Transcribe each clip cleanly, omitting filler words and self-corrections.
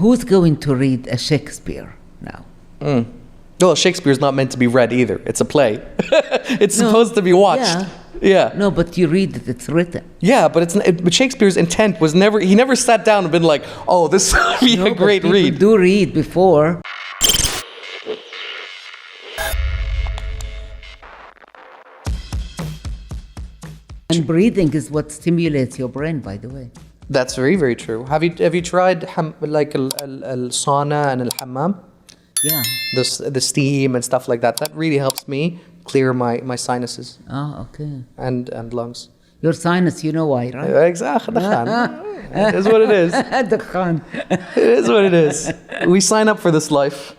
Who's going to read a Shakespeare now? Well, Shakespeare's not meant to be read either. It's a play. It's supposed to be watched. Yeah. No, but you read it, it's written. Yeah, but Shakespeare's intent was he never sat down and been like, oh, this would be a great read. Do read before. And breathing is what stimulates your brain, by the way. That's very, very true. Have you tried like al sauna and al hammam? Yeah. The steam and stuff like that. That really helps me clear my sinuses. Oh, okay. And lungs. Your sinus, you know why, right? Exactly. It is what it is. It is what it is. We sign up for this life.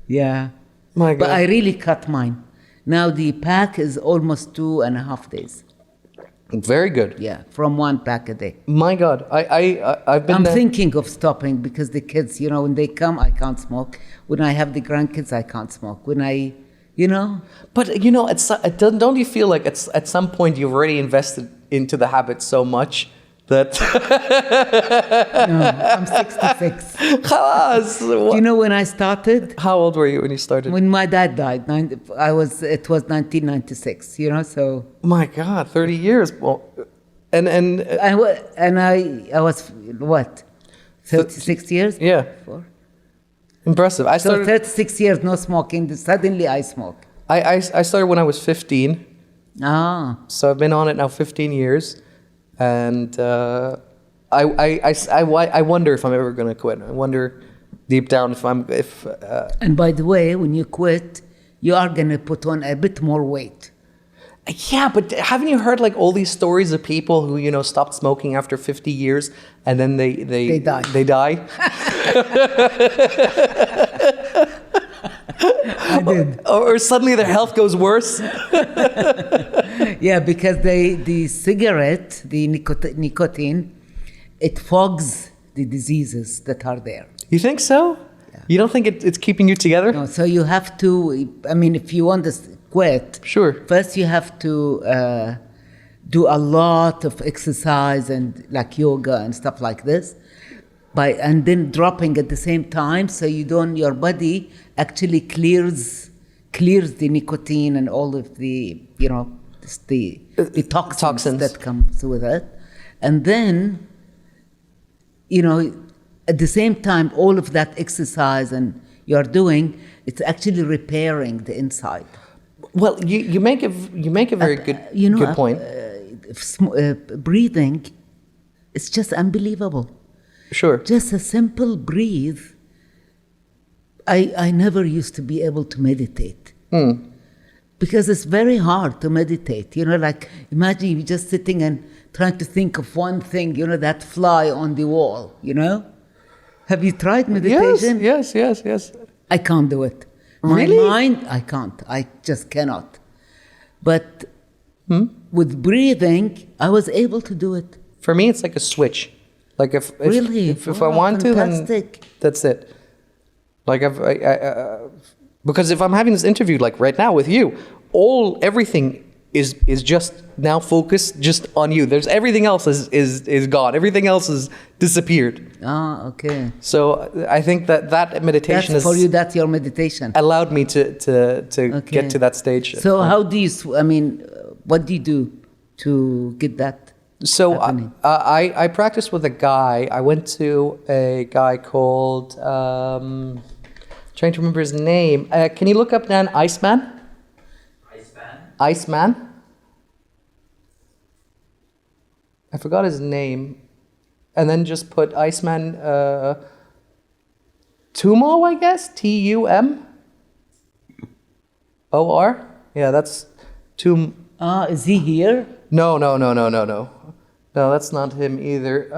Yeah. My God. But I really cut mine. Now the pack is almost 2.5 days. Very good. Yeah, from 1 pack a day. My God, I've been. I'm thinking of stopping because the kids, when they come, I can't smoke. When I have the grandkids, I can't smoke. When I, But don't you feel like at some point you've already invested into the habit so much that? No, I'm 66. Khalas. Do you know when I started? How old were you when you started? When my dad died, it was 1996. So. My God, 30 years. Well, and I was what, 36 years? Yeah. Before? Impressive. I started. So 36 years no smoking. Suddenly I smoke. I started when I was 15. Ah. So I've been on it now 15 years, and I wonder if I'm ever going to quit. I wonder deep down if. And by the way, when you quit, you are going to put on a bit more weight. Yeah, but haven't you heard like all these stories of people who stopped smoking after 50 years and then they die. They die. I did. Or suddenly their health goes worse. Yeah, because the cigarette, the nicotine, it fogs the diseases that are there. You think so? Yeah. You don't think it's keeping you together? No, so you have to, if you want to quit, sure. First you have to do a lot of exercise and like yoga and stuff like this, and then dropping at the same time, so your body actually clears the nicotine and all of the the toxins that comes with it, and then at the same time all of that exercise and you're doing, it's actually repairing the inside. Well, you make a very good point. Breathing, it's just unbelievable. Sure. Just a simple breathe. I never used to be able to meditate. Because it's very hard to meditate. Like imagine you just sitting and trying to think of one thing, that fly on the wall, Have you tried meditation? Yes. I can't do it. Really? My mind, I can't. I just cannot. But with breathing, I was able to do it. For me, it's like a switch. Like if I want fantastic. to, then that's it. Like because if I'm having this interview like right now with you, everything is just now focused just on you. There's everything else is gone. Everything else has disappeared. Ah, okay. So I think that meditation that's for you. That's your meditation. Allowed me to get to that stage. So how do you? What do you do to get that? So I practiced with a guy. I went to a guy called trying to remember his name. Can you look up then Iceman? Iceman. I forgot his name. And then just put Iceman Tumo, I guess? TUMOR? Yeah, that's Tum. Is he here? No. No, that's not him either.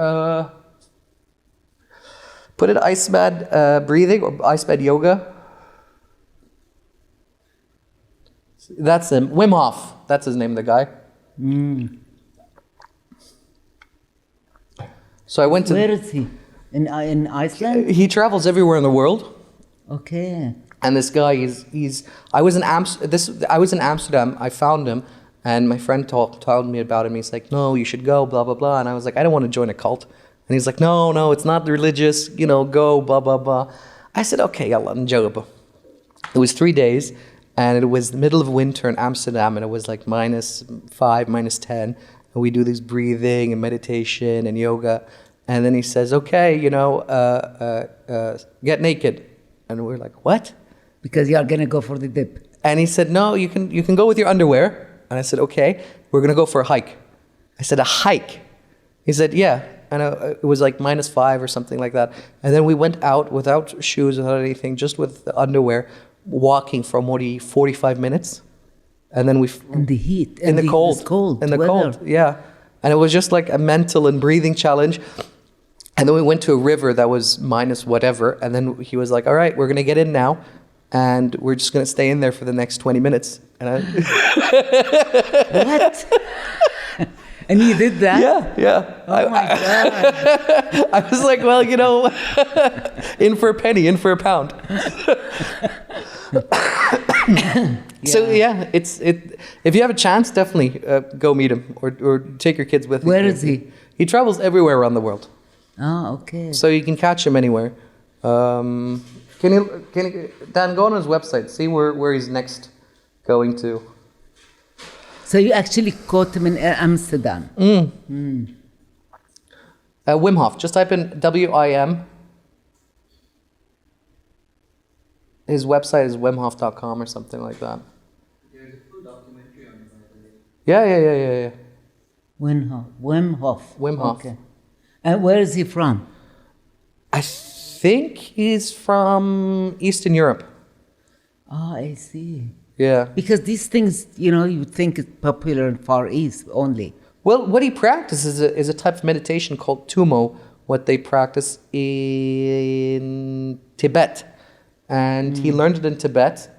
Put it Iceman breathing or Iceman yoga. That's him. Wim Hof. That's his name, the guy. So I went to. Where is he? In Iceland? He travels everywhere in the world. Okay. And this guy, I was in Amsterdam. I found him, and my friend told me about him. He's like, "No, you should go." Blah blah blah. And I was like, "I don't want to join a cult." And he's like, no, it's not religious, go, blah, blah, blah. I said, okay, yalla, njoba. It was 3 days, and it was the middle of winter in Amsterdam, and it was like -5, -10. And we do this breathing and meditation and yoga. And then he says, okay, get naked. And we're like, what? Because you are going to go for the dip. And he said, no, you can go with your underwear. And I said, okay, we're going to go for a hike. I said, a hike? He said, yeah. And it was like -5 or something like that. And then we went out without shoes, without anything, just with the underwear, walking for 45 minutes. And then in the heat. In the cold. In the cold, yeah. And it was just like a mental and breathing challenge. And then we went to a river that was minus whatever. And then he was like, all right, we're going to get in now. And we're just going to stay in there for the next 20 minutes. And What? And you did that? Yeah. Oh my God. I was like, well, in for a penny, in for a pound. So yeah, if you have a chance, definitely go meet him or take your kids with you. Where is he? He travels everywhere around the world. Oh, okay. So you can catch him anywhere. Can you Dan, go on his website, see where he's next going to. So you actually caught him in Amsterdam. Wim Hof. Just type in WIM. His website is wimhof.com or something like that. There's a full documentary on him, I believe. Yeah. Wim Hof. Wim Hof. Okay. And where is he from? I think he's from Eastern Europe. Oh, I see. Yeah. Because these things, you think it's popular in Far East only. Well, what he practices is a type of meditation called Tumo, what they practice in Tibet. And he learned it in Tibet.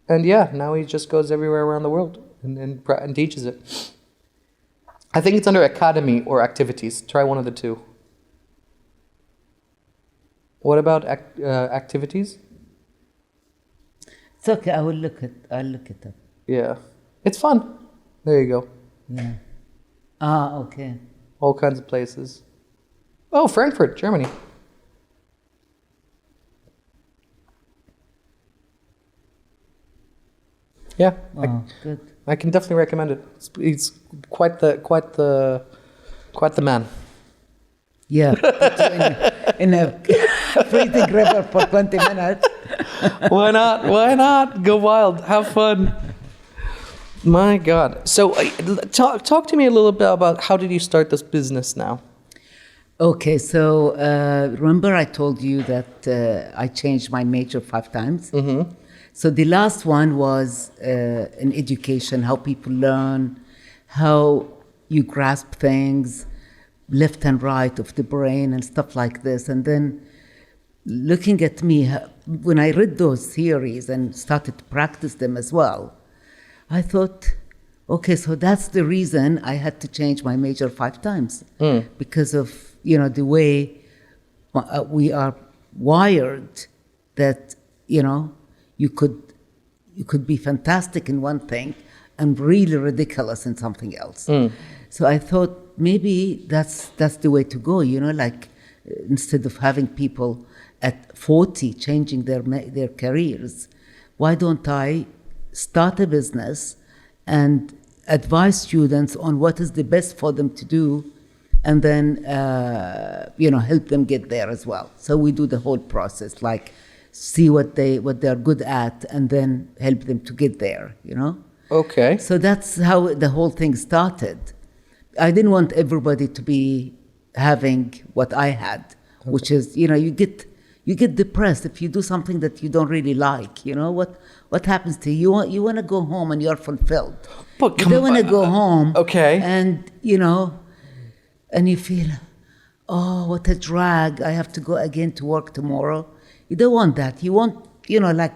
And yeah, now he just goes everywhere around the world and teaches it. I think it's under academy or activities. Try one of the two. What about activities? It's okay. I'll look it up. Yeah. It's fun. There you go. Yeah. Ah, okay. All kinds of places. Oh, Frankfurt, Germany. Yeah. Good. I can definitely recommend it. He's quite the man. Yeah. in a freezing river for 20 minutes. Why not? Go wild. Have fun. My God. So talk to me a little bit about how did you start this business now? Okay, so remember I told you that I changed my major 5 times? Mm-hmm. So the last one was in education, how people learn, how you grasp things, left and right of the brain and stuff like this. And then looking at me, when I read those theories and started to practice them as well, I thought, okay, so that's the reason I had to change my major 5 times. Because of, the way we are wired that, you could be fantastic in one thing and really ridiculous in something else. So I thought maybe that's the way to go, instead of having people at 40 changing their careers, why don't I start a business and advise students on what is the best for them to do, and then help them get there as well. So we do the whole process, see what they're good at, and then help them to get there. Okay. So that's how the whole thing started. I didn't want everybody to be having what I had, which is you get depressed if you do something that you don't really like. What happens to you? You want to go home and you're fulfilled. But you don't want to go home. Okay. And and you feel, oh, what a drag! I have to go again to work tomorrow. You don't want that. You want like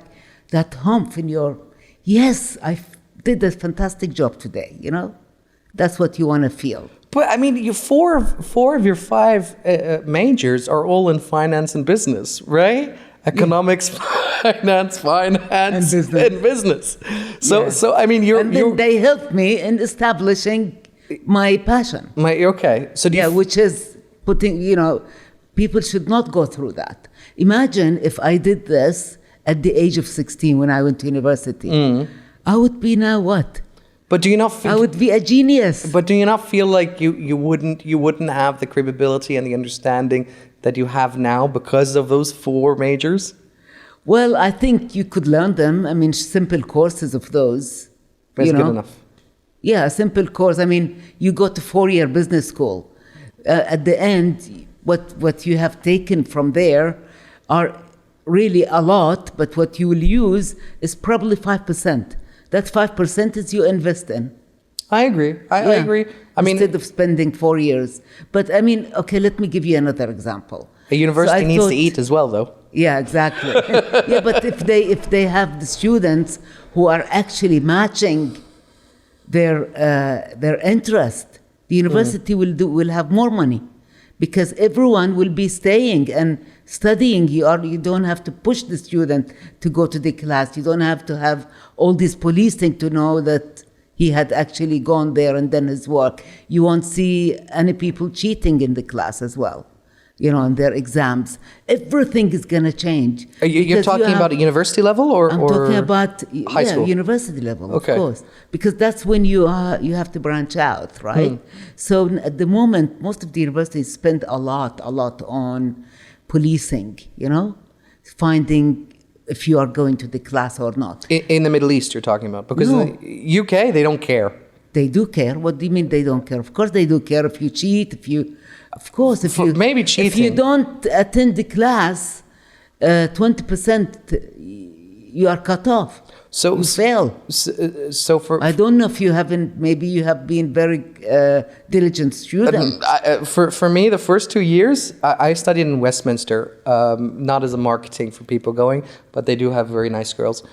that hump in your. Yes, I did a fantastic job today. That's what you want to feel. But I mean, you four of your 5 majors are all in finance and business, right? Economics, finance, and business. So I mean, they helped me in establishing my passion. Okay. So do you Which is putting, people should not go through that. Imagine if I did this at the age of 16 when I went to university. I would be now what? But do you not feel, I would be a genius. But do you not feel like you wouldn't have the credibility and the understanding that you have now because of those 4 majors? Well, I think you could learn them. I mean, simple courses of those. That's good enough. Yeah, a simple course. I mean, you go to 4-year business school. At the end, what you have taken from there are really a lot, but what you will use is probably 5%. That 5% is you invest in. I agree. I agree. I mean, instead of spending 4 years. But I mean, okay, let me give you another example. a university needs to eat as well, though. Yeah, exactly. Yeah, but if they have the students who are actually matching their interest, the university will have more money, because everyone will be staying and studying. You don't have to push the student to go to the class. You don't have to have all this policing to know that he had actually gone there and done his work. You won't see any people cheating in the class as well, in their exams. Everything is going to change. You're talking about at university level or I'm talking about high school? University level, Okay. of course, because that's when you have to branch out, right? So at the moment, most of the universities spend a lot on policing, finding if you are going to the class or not. In the Middle East, you're talking about? Because No. in the UK, they don't care. They do care. What do you mean they don't care? Of course they do care. If you cheat, Maybe if you cheating. don't attend the class, 20% you are cut off. So you fail. So for I don't know if you haven't. Maybe you have been very diligent student. for me, the first 2 years, I studied in Westminster, not as a marketing for people going, but they do have very nice girls.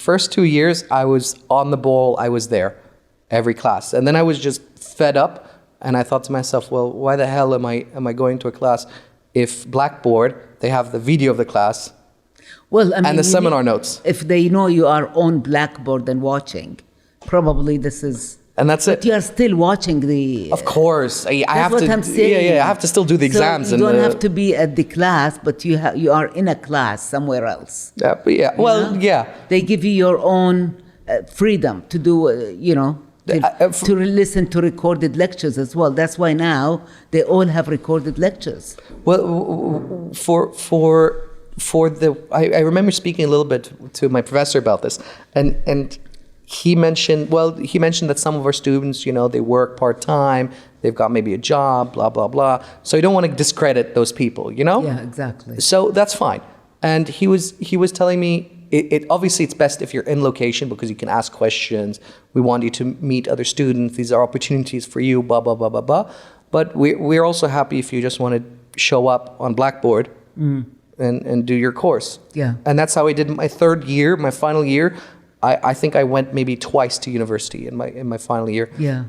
First 2 years, I was on the ball. I was there, every class, and then I was just fed up, and I thought to myself, well, why the hell am I going to a class if Blackboard they have the video of the class? Well, I mean, and the seminar notes. If they know you are on Blackboard and watching, probably this is. And that's it. But you are still watching the. Of course, I have what to. I'm saying. Yeah, I have to still do the exams. So you don't have to be at the class, but you are in a class somewhere else. Yeah, but yeah. Well, yeah. They give you your own freedom to do, to listen to recorded lectures as well. That's why now they all have recorded lectures. Well, I remember speaking a little bit to my professor about this, and he mentioned that some of our students, they work part-time, they've got maybe a job, blah, blah, blah. So you don't want to discredit those people, Yeah, exactly. So that's fine. And he was telling me, obviously it's best if you're in location because you can ask questions. We want you to meet other students. These are opportunities for you, blah, blah, blah, blah, blah. But we're also happy if you just want to show up on Blackboard and do your course. Yeah. And that's how I did my third year, my final year. I think I went maybe twice to university in my final year. Yeah.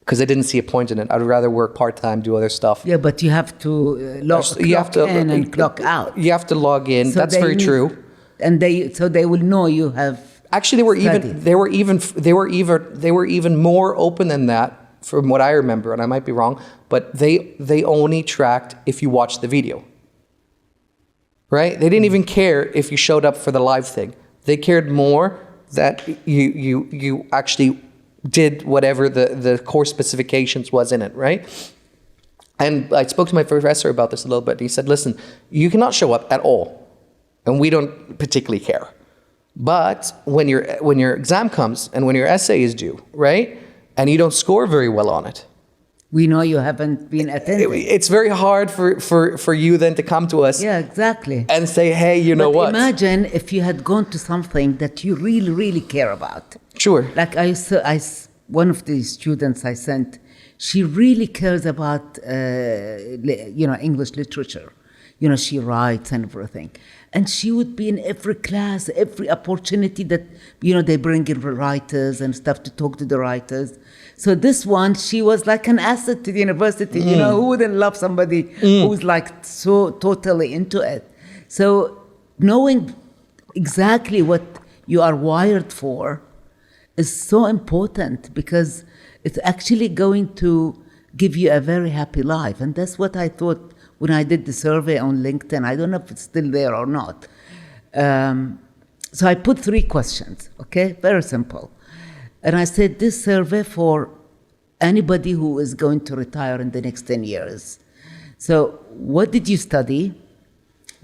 Because I didn't see a point in it. I'd rather work part-time, do other stuff. Yeah, but you have to clock in and clock out. You have to log in. So that's very true. And they will know you have. Actually, they were even more open than that, from what I remember, and I might be wrong. But they only tracked if you watched the video. Right? They didn't even care if you showed up for the live thing. They cared more that you actually did whatever the course specifications was in it, right? And I spoke to my professor about this a little bit. And he said, listen, you cannot show up at all. And we don't particularly care. But when your exam comes and when your essay is due, right? And you don't score very well on it. We know you haven't been attending. It's very hard for you then to come to us. Yeah, exactly. And say, hey, you know what? Imagine if you had gone to something that you really, really care about. Sure. Like one of the students I sent, she really cares about, English literature. She writes and everything. And she would be in every class, every opportunity that, they bring in writers and stuff to talk to the writers. So this one, she was like an asset to the university. Who wouldn't love somebody who's like so totally into it? So knowing exactly what you are wired for is so important because it's actually going to give you a very happy life. And that's what I thought when I did the survey on LinkedIn. I don't know if it's still there or not. So I put 3 questions, okay? Very simple. And I said, this survey for anybody who is going to retire in the next 10 years. So what did you study?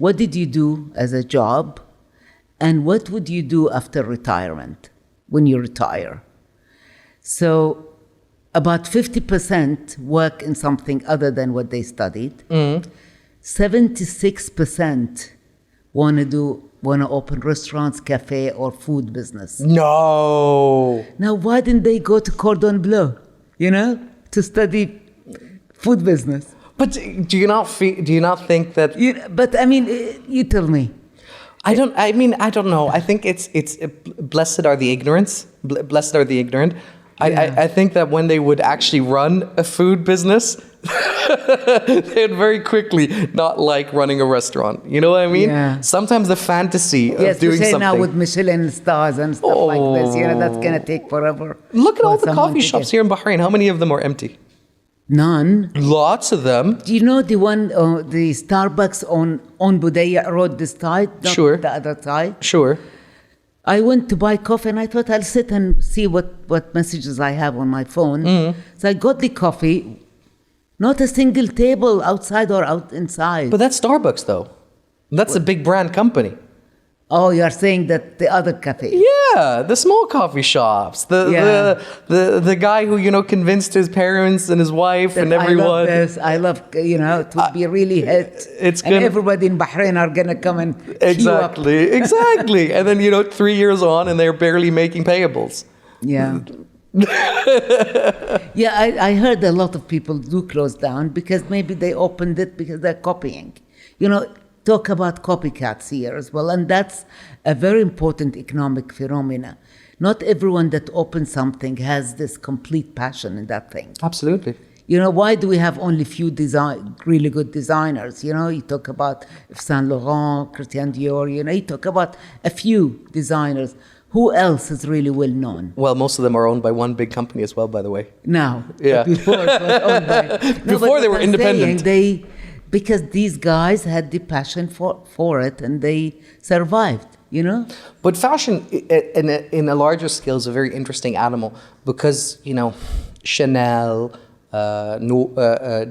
What did you do as a job? And what would you do after retirement, when you retire? So about 50% work in something other than what they studied. 76% want to open restaurants, cafe, or food business. No. Now, why didn't they go to Cordon Bleu, to study food business? But do you not think that? You tell me. I don't know. I think it's blessed are the ignorance. Blessed are the ignorant. Yeah. I think that when they would actually run a food business, they'd very quickly not like running a restaurant. You know what I mean? Yeah. Sometimes the fantasy of Yes, doing say something. now with Michelin stars and stuff like this, that's gonna take forever. Look at for all the someone coffee to shops get- here in Bahrain. How many of them are empty? None. Lots of them. Do you know the one, the Starbucks on Budaya Road this side, not Sure. the other side? Sure. I went to buy coffee and I thought I'll sit and see what messages I have on my phone. So I got the coffee, not a single table outside or out inside. But that's Starbucks, though. That's a big brand company. Oh, you're saying that the other cafe. Yeah, the small coffee shops. The guy who convinced his parents and his wife and everyone. I love this. It would be really hit. It's and gonna- everybody in Bahrain are gonna come and queue up. Exactly. And then 3 years on, and they're barely making payables. Yeah. Yeah, I heard a lot of people do close down because maybe they opened it because they're copying. Talk about copycats here as well, and that's a very important economic phenomena. Not everyone that opens something has this complete passion in that thing. Absolutely. Why do we have only few really good designers? You talk about Saint Laurent, Christian Dior, you talk about a few designers. Who else is really well known? Well, most of them are owned by one big company as well, by the way. Now. Yeah. Before it was owned by... Before they were independent. Because these guys had the passion for it and they survived, But fashion in a larger scale is a very interesting animal because, Chanel,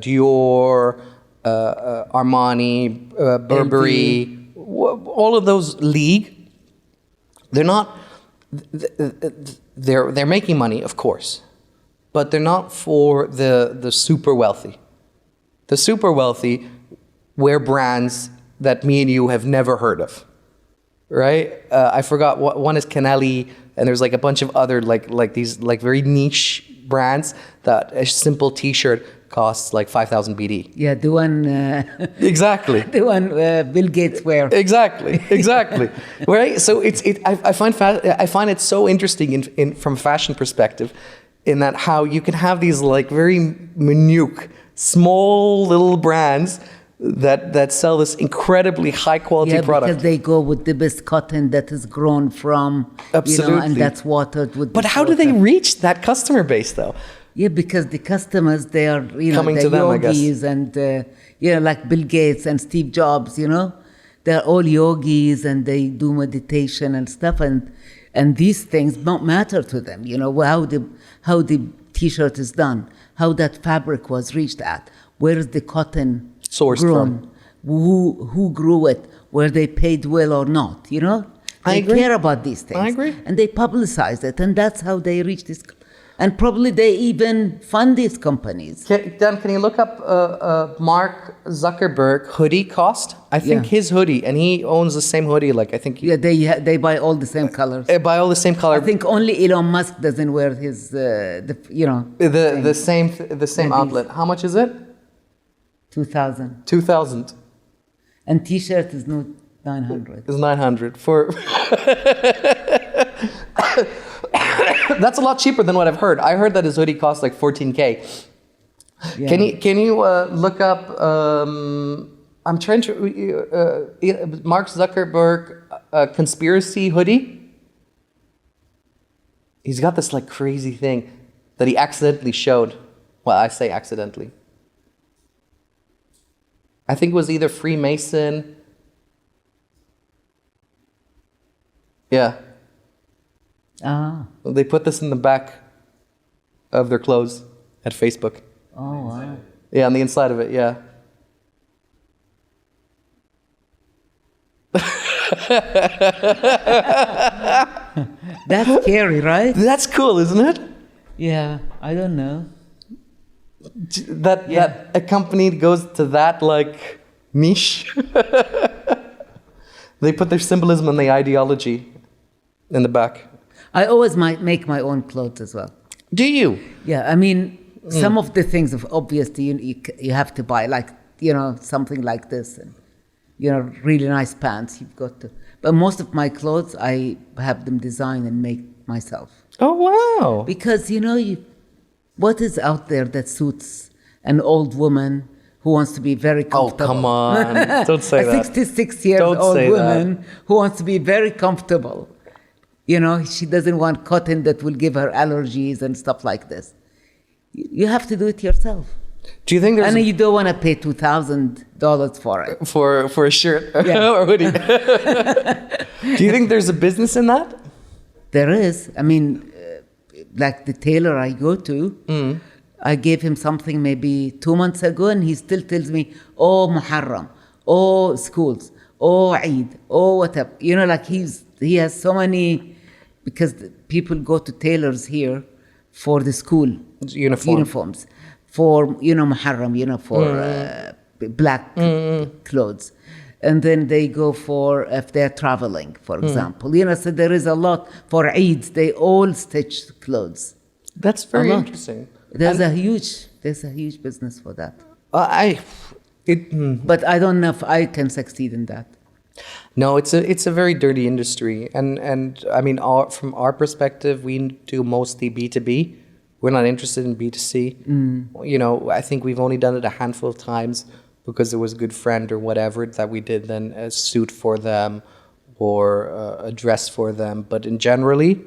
Dior, Armani, Burberry, all of those league, they're making money, of course, but they're not for the super wealthy. The super wealthy wear brands that me and you have never heard of, right? I forgot what one is Canelli, and there's a bunch of other like these very niche brands that a simple T-shirt costs 5,000 BD. Yeah, the one... Exactly. The one Bill Gates wear. Exactly. Right? So I find it so interesting in from a fashion perspective, in that how you can have these very minute, small little brands that sell this incredibly high quality product. Because they go with the best cotton that is grown from, Absolutely. and that's watered with. But how do they reach that customer base, though? Yeah, because the customers, they are, Coming they're to them, I guess. yogis and, like Bill Gates and Steve Jobs, they're all yogis and they do meditation and stuff, and these things don't matter to them. How the T-shirt is done, how that fabric was reached at, where is the cotton Sourced grown, from. who grew it, were they paid well or not, I They agree. care about these things. I agree. And they publicize it, and that's how they reach this. And probably they even fund these companies. Dan, can you look up Mark Zuckerberg hoodie cost? I think Yeah. his hoodie, and he owns the same hoodie. I think Yeah, they buy all the same colors. buy all the same color. I think only Elon Musk doesn't wear his, the thing. the same Maybe. outlet. How much is it? 2,000. 2,000 And T-shirt is not 900. is 900 for. That's a lot cheaper than what I've heard. I heard that his hoodie costs 14K. Yeah. Can you look up? I'm trying to Mark Zuckerberg conspiracy hoodie. He's got this like crazy thing that he accidentally showed. Well, I say accidentally. I think it was either Freemason. Yeah. Ah. They put this in the back of their clothes at Facebook. Oh, wow. Yeah, on the inside of it, yeah. That's scary, right? That's cool, isn't it? Yeah, I don't know. That a company goes to that like niche. They put their symbolism and the ideology in the back. I always might make my own clothes as well. Do you? Yeah, I mean, some of the things of obviously you have to buy, like, something like this, and really nice pants. You've got to, but most of my clothes I have them designed and make myself. Oh wow! Because what is out there that suits an old woman who wants to be very comfortable? Oh come on! Don't say that. A 66-year-old woman who wants to be very comfortable. She doesn't want cotton that will give her allergies and stuff like this. You have to do it yourself. Do you think there's... And you don't want to pay $2,000 for it. For a shirt Yeah. or hoodie. Do you think there's a business in that? There is. I mean, like the tailor I go to, I gave him something maybe 2 months ago, and he still tells me, oh, Muharram, oh, schools, oh, Eid, oh, whatever. Like he has so many, because people go to tailors here for the school uniforms, for Muharram, for black clothes, and then they go for if they're traveling, for example. So there is a lot for Eid. They all stitch clothes. That's very interesting. There's a huge business for that. But I don't know if I can succeed in that. No, it's a very dirty industry, and I mean, from our perspective, we do mostly B2B. We're not interested in B2C. I think we've only done it a handful of times because there was a good friend or whatever that we did then a suit for them or a dress for them. But in generally,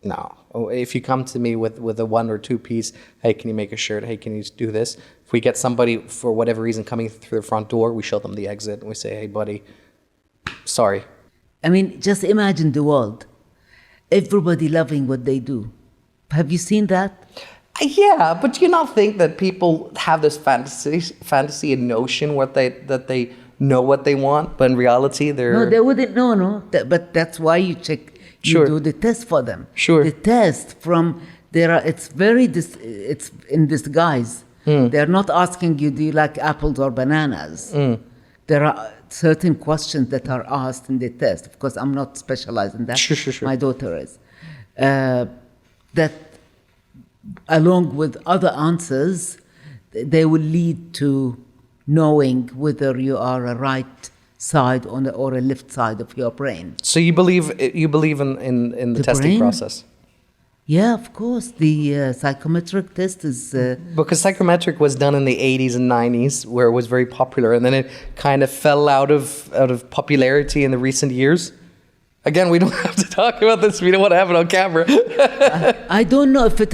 no. If you come to me with a 1 or 2 piece, hey, can you make a shirt? Hey, can you do this? If we get somebody for whatever reason coming through the front door, we show them the exit and we say, hey, buddy, sorry. I mean, just imagine the world. Everybody loving what they do. Have you seen that? Yeah, but do you not think that people have this fantasy and notion that they know what they want, but in reality they're... No, they wouldn't know, no. But that's why you check... Sure. You do the test for them. Sure. The test it's in disguise. They're not asking you, do you like apples or bananas? There are certain questions that are asked in the test. Of course, I'm not specialized in that. Sure. My daughter is. That along with other answers, they will lead to knowing whether you are a right side or a left side of your brain. So you believe in the testing brain? process? Yeah, of course. The psychometric test is... Because psychometric was done in the 80s and 90s, where it was very popular, and then it kind of fell out of popularity in the recent years. Again, we don't have to talk about this. We don't want to have it on camera. I don't know if it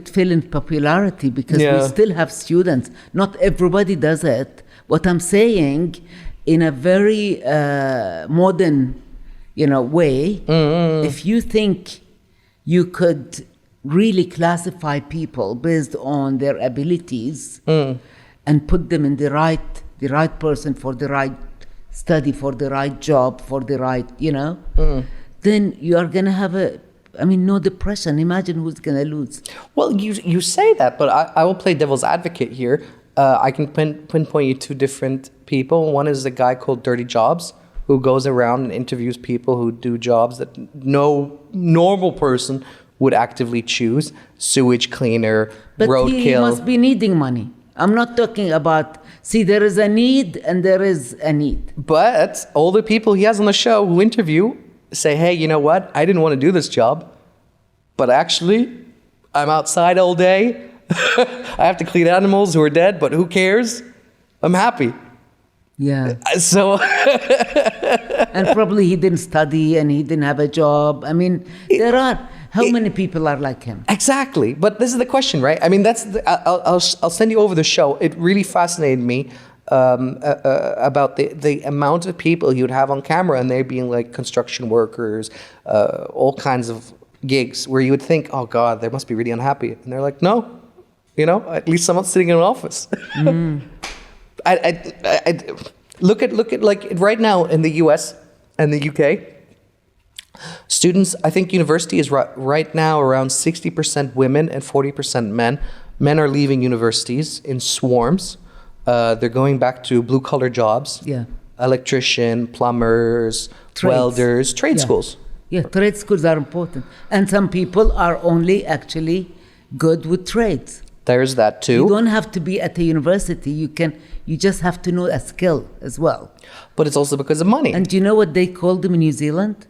fell in popularity, because we still have students. Not everybody does it. What I'm saying, in a very modern, way, if you think you could really classify people based on their abilities and put them in the right person for the right study, for the right job, for the right, then you are going to have no depression. Imagine who's going to lose. Well, you say that, but I will play devil's advocate here. I can pinpoint you 2 different people. One is a guy called Dirty Jobs, who goes around and interviews people who do jobs that no normal person would actively choose. Sewage cleaner, roadkill. But he must be needing money. I'm not talking about... See, there is a need and there is a need. But all the people he has on the show who interview say, hey, you know what? I didn't want to do this job, but actually, I'm outside all day. I have to clean animals who are dead, but who cares? I'm happy. Yeah. So And probably he didn't study and he didn't have a job. I mean, how many people are like him? Exactly. But this is the question, right? I mean, I'll send you over the show. It really fascinated me about the amount of people you'd have on camera, and they being like construction workers, all kinds of gigs where you would think, oh God, they must be really unhappy. And they're like, no, at least someone's sitting in an office. I look at like right now in the US and the UK, students, I think university is right now around 60% women and 40% men. Men are leaving universities in swarms. They're going back to blue-collar jobs. Yeah. Electrician, plumbers, Trades. welders, trade schools. Yeah, trade schools are important. And some people are only actually good with trades. There's that too. You don't have to be at a university. You just have to know a skill as well. But it's also because of money. And do you know what they call them in New Zealand?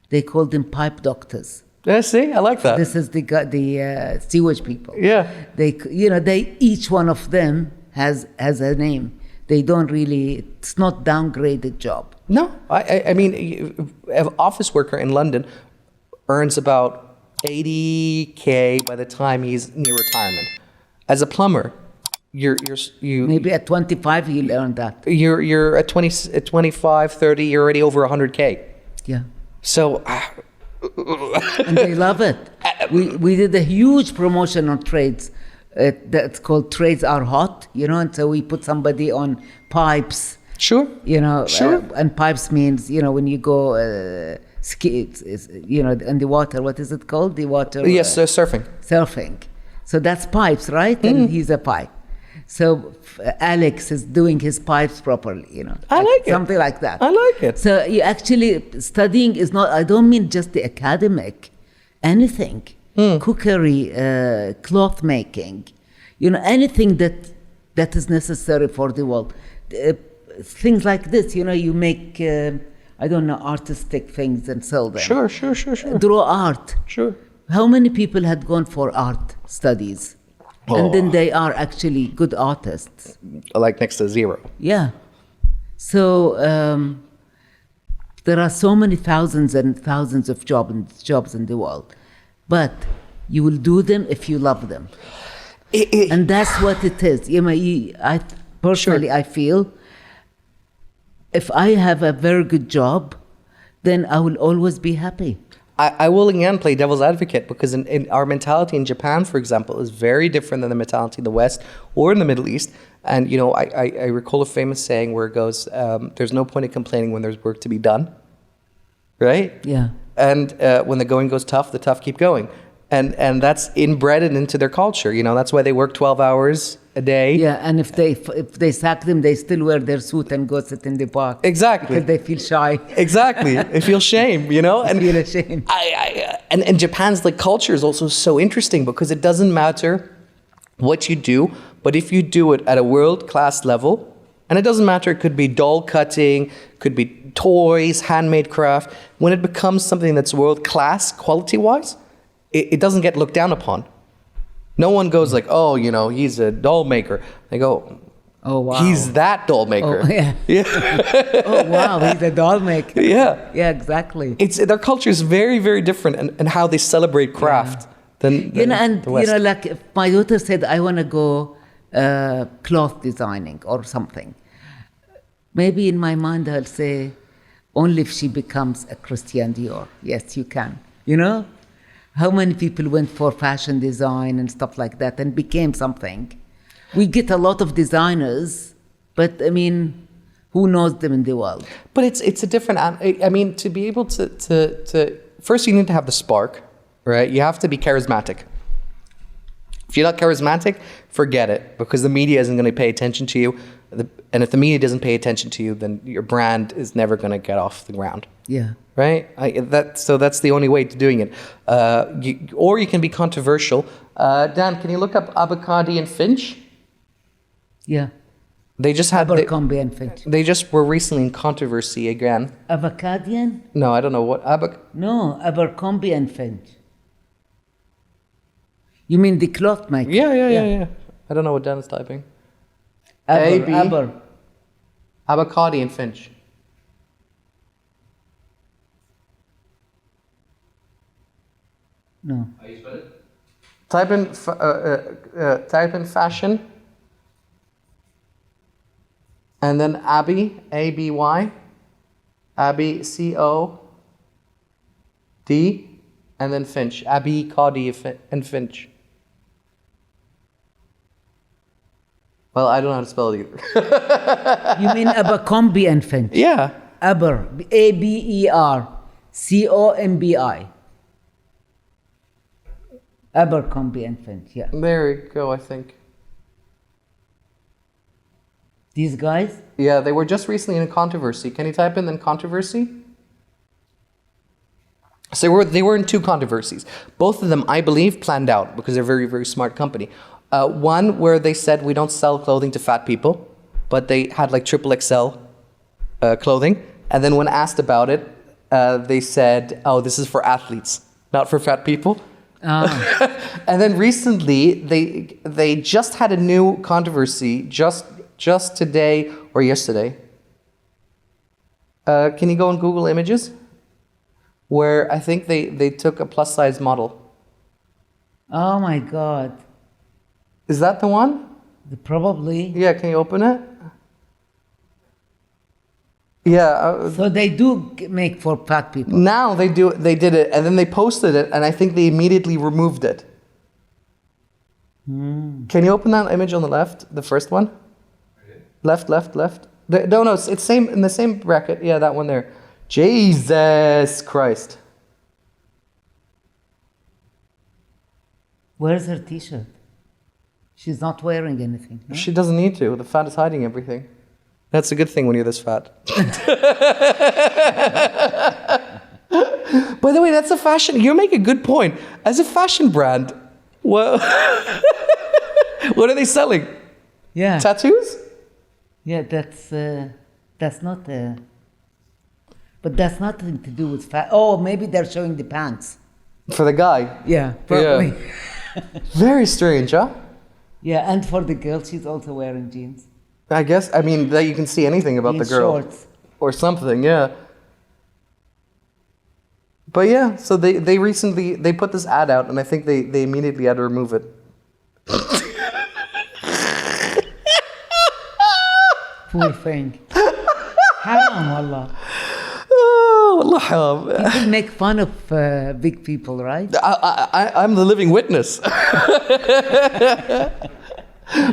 They call them pipe doctors. Yeah, see, I like that. This is the sewage people. Yeah. They each one of them has a name. They don't really. It's not downgraded job. No, I mean, an office worker in London earns about 80K by the time he's near retirement. As a plumber, you Maybe at 25 you'll earn that. You're at 25, 30, you're already over 100K. Yeah. So, And they love it. We did a huge promotion on trades. That's called Trades Are Hot, and so we put somebody on pipes. sure. Sure. And pipes means, when you go ski, in the water, what is it called? The water. Yes, surfing. Surfing. So that's pipes, right? And he's a pipe. So Alex is doing his pipes properly, I like it. Something like that. I like it. So you actually, studying is not, I don't mean just the academic, anything. Cookery, cloth making, anything that is necessary for the world. Things like this, you make, artistic things and sell them. Sure. Draw art. Sure. How many people had gone for art studies? And then they are actually good artists. Like next to zero. Yeah. So there are so many thousands and thousands of jobs in the world. But you will do them if you love them. And that's what it is. I personally, I feel if I have a very good job, then I will always be happy. I will again play devil's advocate because in our mentality in Japan, for example, is very different than the mentality in the West or in the Middle East. And, I recall a famous saying where it goes, there's no point in complaining when there's work to be done. Right? Yeah. And when the going goes tough, the tough keep going. And that's inbred into their culture. That's why they work 12 hours a day. Yeah, and if they sack them, they still wear their suit and go sit in the park. Exactly. Because they feel shy. Exactly. They feel shame, And feel ashamed. And Japan's culture is also so interesting because it doesn't matter what you do, but if you do it at a world-class level, and it doesn't matter, it could be doll cutting, could be toys, handmade craft, when it becomes something that's world-class quality-wise, it doesn't get looked down upon. No one goes like, oh, he's a doll maker. They go, oh, wow. He's that doll maker. Oh, yeah. Oh, wow, he's a doll maker. Yeah. Yeah, exactly. Their culture is very, very different and how they celebrate craft than the West. Like if my daughter said, I want to go cloth designing or something. Maybe in my mind I'll say, only if she becomes a Christian Dior. Yes, you can. How many people went for fashion design and stuff like that and became something? We get a lot of designers, but who knows them in the world? But it's a different. To be able to first you need to have the spark, right? You have to be charismatic. If you're not charismatic, forget it, because the media isn't going to pay attention to you, and if the media doesn't pay attention to you, then your brand is never going to get off the ground. Yeah. Right? So that's the only way to doing it. Or you can be controversial. Dan, can you look up Abercrombie and Finch? Yeah. They just had Abercrombie and Finch. They just were recently in controversy again. Avocadian? No, I don't know what No, Abercrombie and Finch. You mean the cloth maker? Yeah. I don't know what Dan is typing. Abercrombie and Finch. No. How you spell it? Type in fashion. And then Abby, A-B-Y. Abby, C-O-D. And then Finch. Abby, Cody, and Finch. Well, I don't know how to spell it either. You mean Abercrombie and Finch? Yeah. Aber, A-B-E-R, C-O-M-B-I. Abercrombie and Finch, yeah. There we go, I think. These guys? Yeah, they were just recently in a controversy. Can you type in then controversy? So they were in two controversies. Both of them, I believe, planned out because they're a very, very smart company. One where they said we don't sell clothing to fat people, but they had like triple XL clothing. And then when asked about it, they said, oh, this is for athletes, not for fat people. And then recently, they just had a new controversy just today or yesterday. Can you go on Google Images? Where I think they took a plus size model. Oh my God. Is that the one? Probably. Yeah, can you open it? Yeah. So they do make for fat people. Now they did it, and then they posted it, and I think they immediately removed it. Can you open that image on the left, the first one? Left. No, it's same in the same bracket. Yeah, that one there. Jesus Christ. Where's her t-shirt? She's not wearing anything. No? She doesn't need to. The fat is hiding everything. That's a good thing when you're this fat. By the way, that's a fashion. You make a good point. As a fashion brand, what are they selling? Yeah. Tattoos? Yeah, that's not but that's nothing to do with fat. Oh, maybe they're showing the pants. For the guy? Yeah, probably. Yeah. Very strange, huh? Yeah, and for the girl, she's also wearing jeans. I guess, I mean, that you can see anything about Jeans, the girl. shorts. Or something, yeah. But yeah, so they recently, they put this ad out, and I think they immediately had to remove it. Poor thing. Haram, wallah. Oh, Allah haram. People make fun of big people, right? I'm the living witness.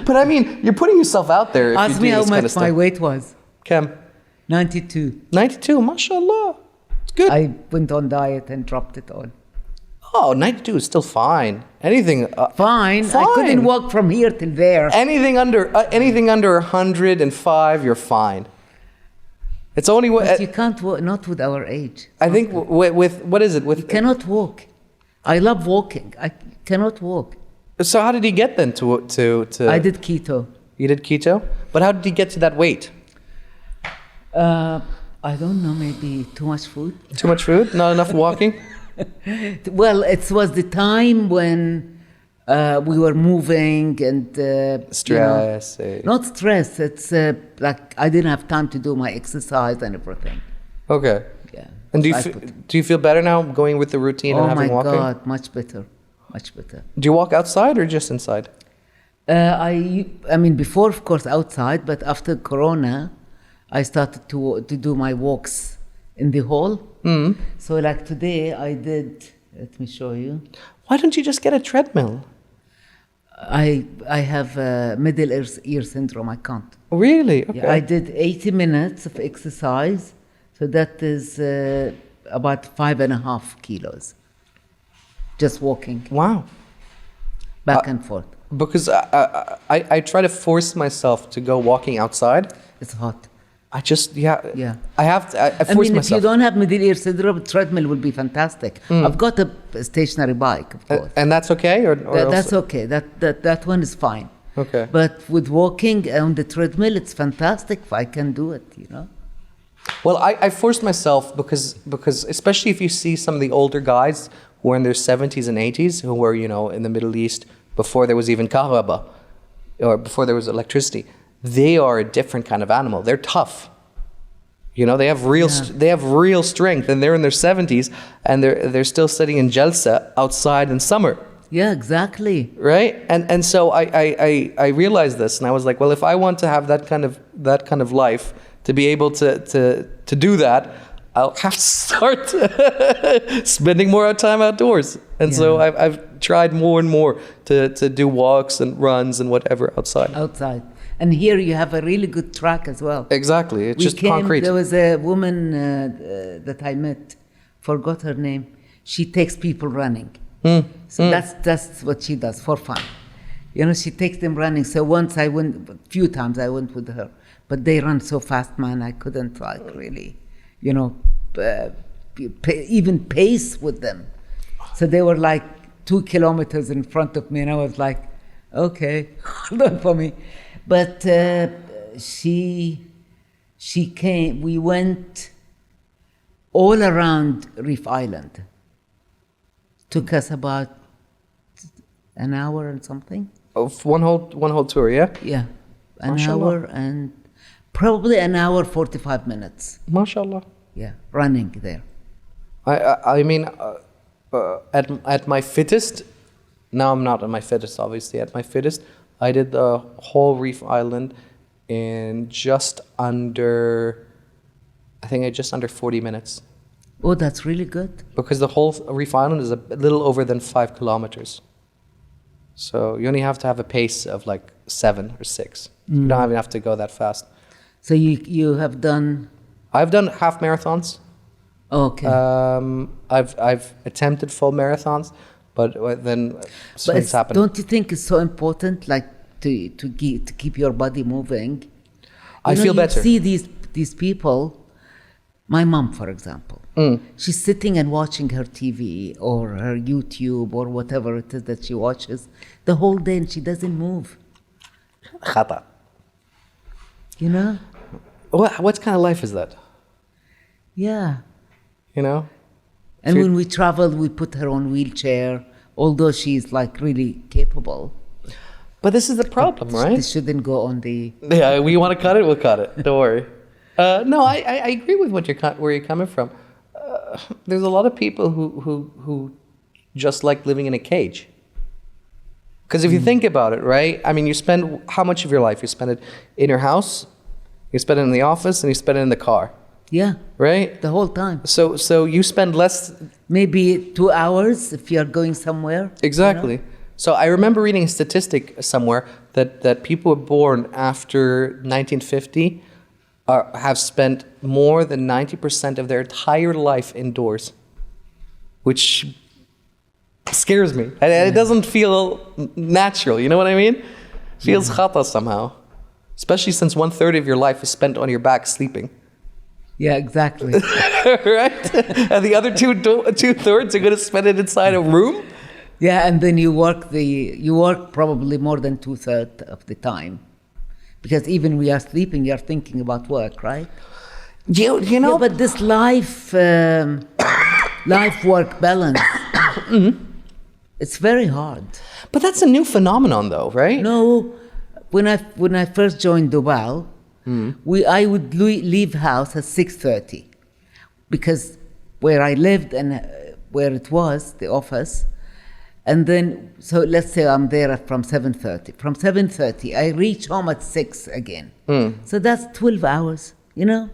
But I mean, you're putting yourself out there if Ask you me do how this kind of much stuff. my weight was. Cam? 92. 92, mashallah. It's good. I went on diet and dropped it all. Oh, 92 is still fine. Anything... Fine. I couldn't walk from here till there. Anything under 105, you're fine. It's only... But you can't walk, not with our age. I think with what is it? With You cannot walk. I love walking. I cannot walk. So how did he get then to I did keto. You did keto? But how did he get to that weight? I don't know, maybe too much food. Too much food? Not enough walking? Well, it was the time when we were moving and... Stress. not stress. It's like I didn't have time to do my exercise and everything. Okay. Yeah. And do you feel better now going with the routine and having walking? Oh my God, much better. Much better. Do you walk outside or just inside? I mean, before, of course, outside, but after Corona, I started to do my walks in the hall. Mm. So like today, I did, let me show you. Why don't you just get a treadmill? I have middle ear syndrome, I can't. Really? Okay. Yeah, I did 80 minutes of exercise, so that is about 5.5 kilos. Just walking. Wow. Back and forth. Because I try to force myself to go walking outside. It's hot. I just, yeah. I force mean, myself. if you don't have middle ear syndrome, treadmill will be fantastic. I've got a stationary bike, of course. And that's okay? Or That's okay. That one is fine. Okay. But with walking on the treadmill, it's fantastic if I can do it, you know? Well, I forced myself because especially if you see some of the older guys who are in their 70s and 80s, who were, in the Middle East before there was even kahraba, or before there was electricity, they are a different kind of animal. They're tough. You know, they have real they have real strength, and they're in their 70s, and they're still sitting in jalsa outside in summer. Yeah, exactly. Right? And so I realized this, and I was like, well, if I want to have that kind of life, to be able to do that, I'll have to start spending more time outdoors. And so I've tried more and more to do walks and runs and whatever outside. And here you have a really good track as well. Exactly. It's just concrete. There was a woman that I met, forgot her name. She takes people running. So that's what she does for fun. You know, she takes them running. So once I went, a few times I went with her, but they run so fast, man, I couldn't really, even pace with them. So they were like 2 kilometers in front of me, and I was like, okay, hold on for me. But she came, we went all around Reef Island. Took us about an hour and something. Of one whole tour, yeah? Yeah, an MashaAllah. hour and probably an hour 45 minutes. MashaAllah. Yeah, running there. I mean, at my fittest, now I'm not at my fittest, obviously. At my fittest, I did the whole Reef Island in just under 40 minutes. Oh, that's really good. Because the whole Reef Island is a little over than 5 kilometers. So you only have to have a pace of like 7 or 6. You don't even have to go that fast. So you have done... I've done half marathons. Okay. I've attempted full marathons, but then things happen. Don't you think it's so important, like to keep your body moving? I feel better. You see these people. My mom, for example, she's sitting and watching her TV or her YouTube or whatever it is that she watches the whole day, and she doesn't move. Khata. You know? What kind of life is that? Yeah. You know? And when we traveled, we put her on wheelchair, although she's like really capable. But this is the problem, right? This shouldn't go on the... Yeah, we want to cut it, we'll cut it. Don't worry. No, I agree with where you're coming from. There's a lot of people who just like living in a cage. Because if you think about it, right? I mean, you spend how much of your life? You spend it in your house, you spend it in the office, and you spend it in the car. Yeah. Right? The whole time. So you spend less... Maybe 2 hours if you're going somewhere. Exactly. You know? So I remember reading a statistic somewhere that people born after 1950 have spent more than 90% of their entire life indoors, which scares me. It doesn't feel natural, you know what I mean? It feels khata somehow. Especially since 1/3 of your life is spent on your back sleeping. Yeah, exactly. Right? And the other 2/3 are going to spend it inside a room? Yeah, and then you work probably more than 2/3 of the time. Because even when you are sleeping, you're thinking about work, right? You know? Yeah, but this life-work balance, it's very hard. But that's a new phenomenon though, right? No, when I first joined Dubai, I would leave house at 6:30, because where I lived and where it was, the office, and then, so let's say I'm there from 7:30. From 7:30, I reach home at 6 again. So that's 12 hours, you know?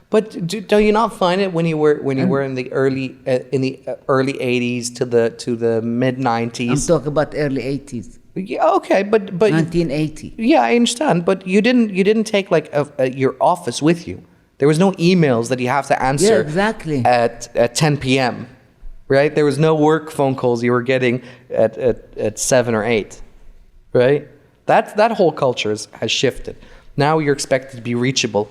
But do you not find it when you were in the early 80s to the mid 90s? I'm talking about early 80s. Yeah, okay, but 1980. Yeah, I understand, but you didn't take like your office with you. There was no emails that you have to answer. Yeah, exactly. At 10 p.m. Right? There was no work phone calls you were getting at 7 or 8. Right? That whole culture has shifted. Now you're expected to be reachable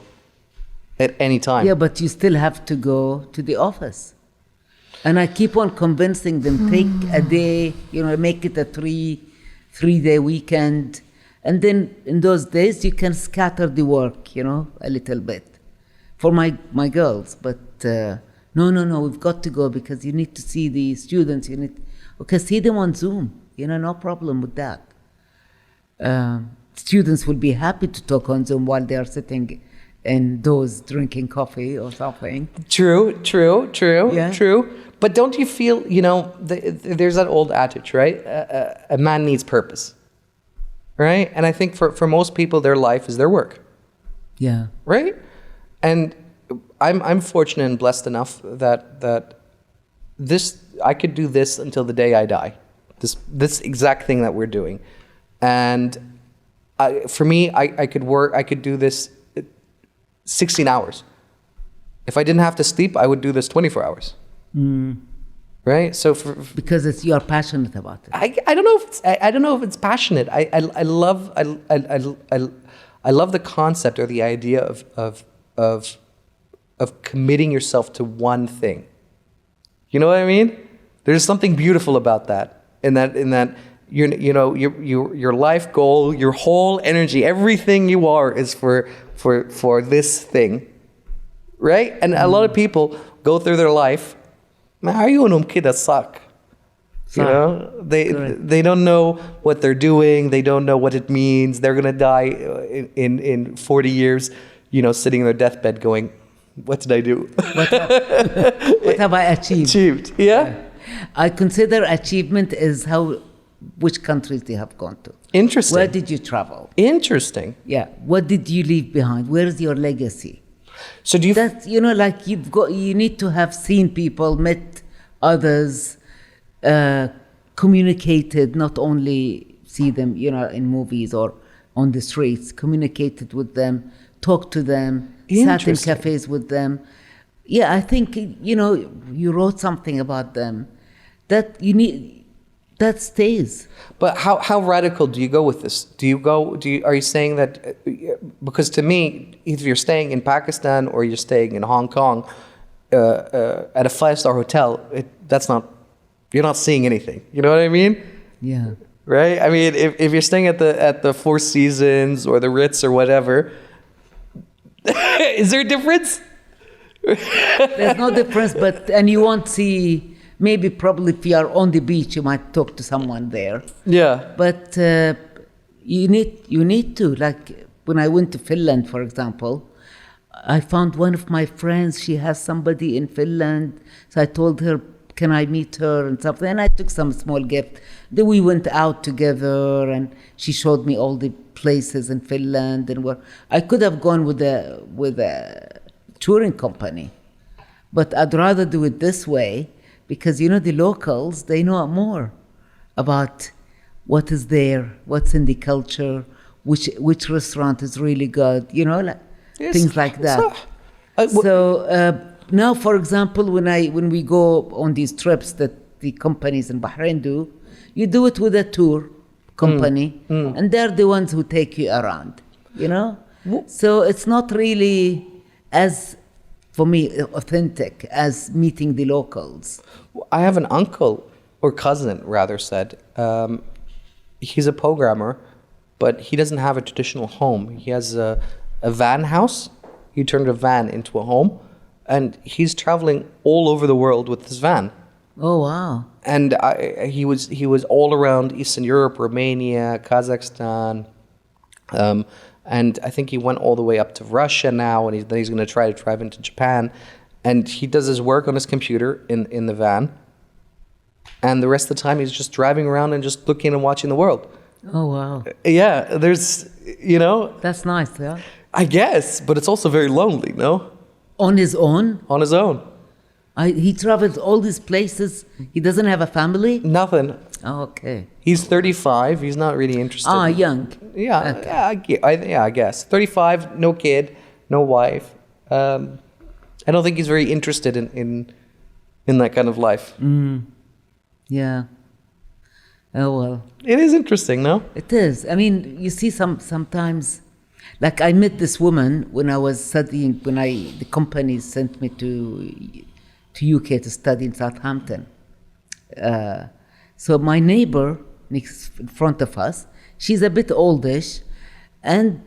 at any time. Yeah, but you still have to go to the office. And I keep on convincing them, take a day, make it a three-day weekend. And then in those days, you can scatter the work, a little bit. For my girls, but no, we've got to go because you need to see the students. Okay, see them on Zoom. No problem with that. Students will be happy to talk on Zoom while they are sitting indoors drinking coffee or something. True. Yeah. True. But don't you feel, there's that old adage, right? A man needs purpose, right? And I think for most people, their life is their work, Yeah. right? And I'm fortunate and blessed enough that I could do this until the day I die. This exact thing that we're doing, and for me, I could do this 16 hours. If I didn't have to sleep, I would do this 24 hours. Right? So Because you're passionate about it. I don't know if it's passionate. I love the concept or the idea of committing yourself to one thing. You know what I mean? There's something beautiful about that. In that your life goal, your whole energy, everything you are is for this thing. Right? And a lot of people go through their life, عيونهم كده suck. You know, they don't know what they're doing. They don't know what it means. They're gonna die in 40 years, sitting on their deathbed going, "What did I do? What have I achieved?" Yeah. I consider achievement is which countries they have gone to. Interesting. Where did you travel? Interesting. Yeah. What did you leave behind? Where is your legacy? So do you? That's you need to have seen people, met others, communicated, not only see them, in movies or on the streets. Communicated with them, talked to them, sat in cafes with them. Yeah, I think you wrote something about them that you need. That stays. But how radical do you go with this? Are you saying that, because to me, either you're staying in Pakistan or you're staying in Hong Kong at a 5-star hotel, you're not seeing anything. You know what I mean? Yeah. Right? I mean, if you're staying at the Four Seasons or the Ritz or whatever, is there a difference? There's no difference, and you won't see. Maybe probably if you are on the beach, you might talk to someone there. Yeah. But you need to. Like when I went to Finland, for example, I found one of my friends. She has somebody in Finland, so I told her, "Can I meet her?" and something. And I took some small gift. Then we went out together, and she showed me all the places in Finland and where I could have gone with a touring company, but I'd rather do it this way. Because, the locals, they know more about what is there, what's in the culture, which restaurant is really good, Yes. things like that. Now, for example, when we go on these trips that the companies in Bahrain do, you do it with a tour company, and they're the ones who take you around, So it's not really as, for me, authentic as meeting the locals. I have an uncle, or cousin rather said, he's a programmer, but he doesn't have a traditional home. He has a van house. He turned a van into a home, and he's traveling all over the world with this van. Oh, wow. And he was all around Eastern Europe, Romania, Kazakhstan, and I think he went all the way up to Russia now, and then he's going to try to drive into Japan. And he does his work on his computer in the van. And the rest of the time, he's just driving around and just looking and watching the world. Oh, wow. Yeah, there's, That's nice, yeah. I guess, but it's also very lonely, no? On his own? On his own. He travels all these places. He doesn't have a family? Nothing. Oh, okay. He's 35. He's not really interested. Young. Yeah, Okay. I guess. 35, no kid, no wife. I don't think he's very interested in that kind of life. Yeah. Oh, well. It is interesting, no? It is. I mean, you see sometimes, like I met this woman when I was studying, the company sent me to UK to study in Southampton. So my neighbor next in front of us, she's a bit oldish, and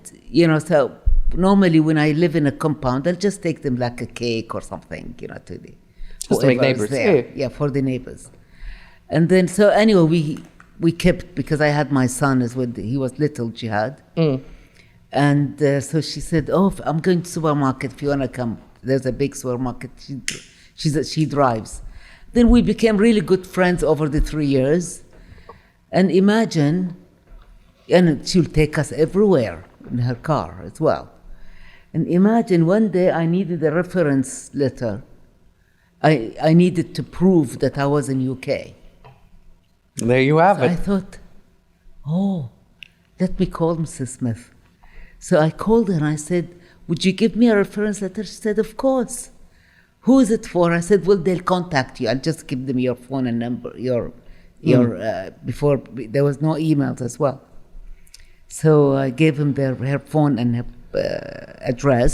so normally when I live in a compound, I'll just take them like a cake or something, to the just to make neighbors. There. Yeah, for the neighbors. And then so anyway, we kept, because I had my son as well. He was little Jihad, And so she said, "Oh, I'm going to supermarket if you want to come. There's a big supermarket." She drives. Then we became really good friends over the 3 years. And imagine, and she'll take us everywhere in her car as well. And imagine one day I needed a reference letter. I needed to prove that I was in UK. There you have So it. I thought, oh, let me call Mrs. Smith. So I called her and I said, "Would you give me a reference letter?" She said, "Of course." "Who is it for?" I said, "Well, they'll contact you. I'll just give them your phone and number, before there was no emails as well." So I gave them her phone and her address,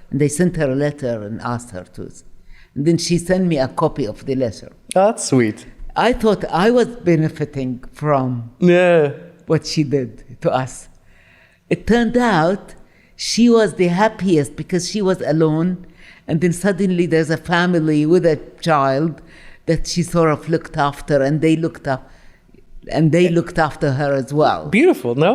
and they sent her a letter and asked her to. And then she sent me a copy of the letter. Oh, that's sweet. I thought I was benefiting from Yeah. what she did to us. It turned out she was the happiest because she was alone, and then suddenly there's a family with a child that she sort of looked after, and they looked after her as well. Beautiful, no?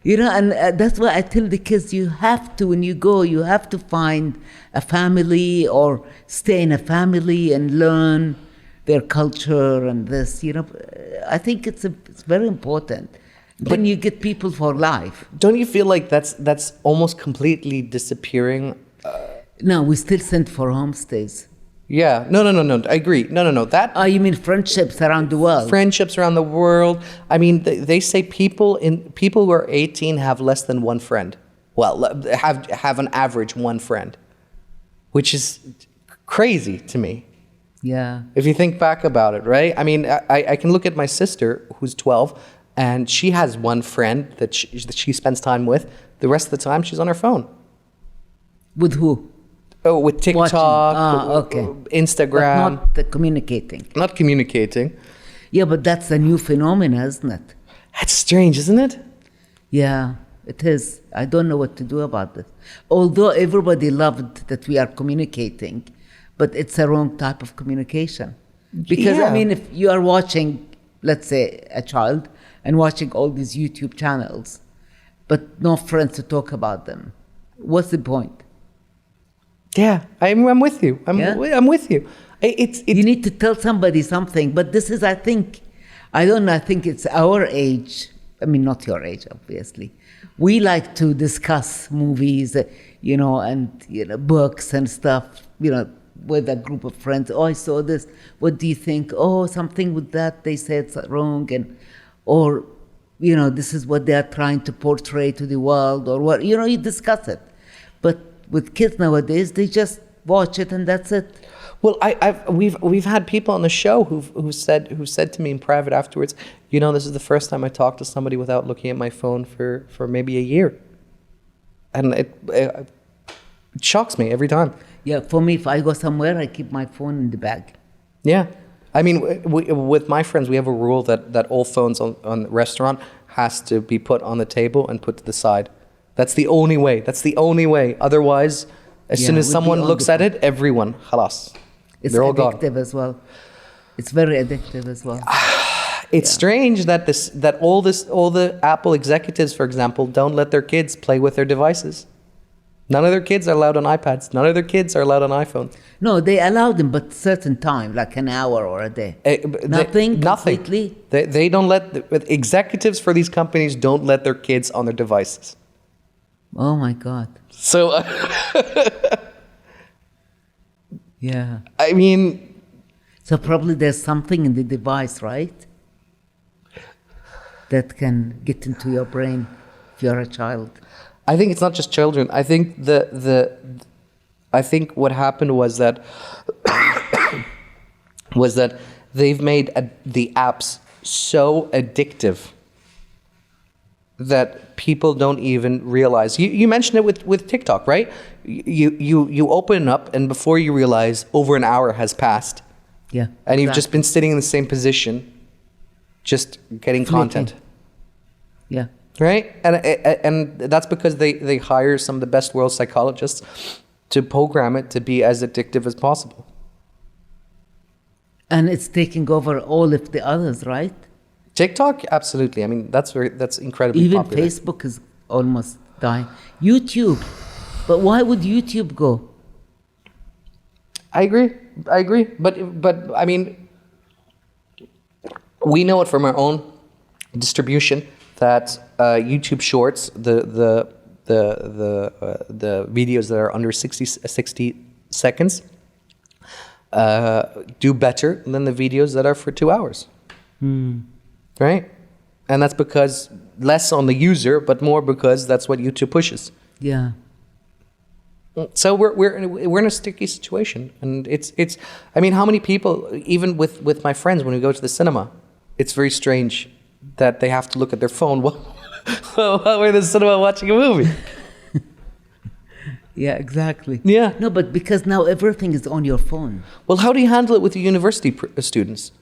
You know, and that's why I tell the kids, you have to, when you go, you have to find a family or stay in a family and learn their culture and this, you know. I think it's very important. Then you get people for life. Don't you feel like that's almost completely disappearing? No, we still send for homestays. Yeah. No. I agree. No. That Oh, you mean friendships around the world? friendships around the world. I mean, they say people who are 18 have less than one friend. Well, have an average one friend, which is crazy to me. Yeah. If you think back about it, right? I mean, I can look at my sister who's 12, and she has one friend that she spends time with. The rest of the time, she's on her phone. With who? Oh, with TikTok, okay. Instagram. But not communicating. Not communicating. Yeah, but that's a new phenomenon, isn't it? That's strange, isn't it? Yeah, it is. I don't know what to do about this. Although everybody loved that we are communicating, but it's a wrong type of communication. Because, Yeah. I mean, if you are watching, let's say, a child and watching all these YouTube channels, but no friends to talk about them, what's the point? Yeah, I'm with you. I'm with you. You need to tell somebody something, but this is, I think it's our age. I mean, not your age, obviously. We like to discuss movies, and books and stuff, with a group of friends. Oh, I saw this. What do you think? Oh, something with that they said wrong, or this is what they are trying to portray to the world, or what you discuss it. But with kids nowadays, they just watch it and that's it. Well, we've had people on the show who said to me in private afterwards, this is the first time I talked to somebody without looking at my phone for maybe a year, and it shocks me every time. Yeah, for me, if I go somewhere, I keep my phone in the bag. Yeah, I mean, with my friends, we have a rule that all phones on the restaurant has to be put on the table and put to the side. That's the only way. Otherwise, as soon as someone looks at it, everyone, khalas. It's They're all addictive gone. as well. It's very addictive as well. It's strange that all the Apple executives, for example, don't let their kids play with their devices. None of their kids are allowed on iPads. None of their kids are allowed on iPhones. No, they allow them, but certain time, like an hour or a day. Nothing. Completely? They don't let executives for these companies don't let their kids on their devices. Oh my God. So, Yeah. I mean, So probably there's something in the device, right? That can get into your brain if you're a child. I think it's not just children. I think I think what happened was that they've made the apps so addictive that people don't even realize. You mentioned it with TikTok, right? You open it up, and before you realize, over an hour has passed. Yeah. And you've just been sitting in the same position, just getting content. Yeah. Right? And that's because they hire some of the best world psychologists to program it to be as addictive as possible. And it's taking over all of the others, right? TikTok, absolutely. I mean, that's incredibly Even popular. Facebook is almost dying. YouTube, but why would YouTube go? I agree. But I mean, we know it from our own distribution that YouTube Shorts, the videos that are under 60 seconds, do better than the videos that are for 2 hours. Right? And that's because less on the user, but more because that's what YouTube pushes. Yeah. So we're in a sticky situation, and it's. I mean, how many people, even with my friends, when we go to the cinema, it's very strange that they have to look at their phone while we're in the cinema watching a movie. Yeah, exactly. Yeah. No, but because now everything is on your phone. Well, how do you handle it with the university students?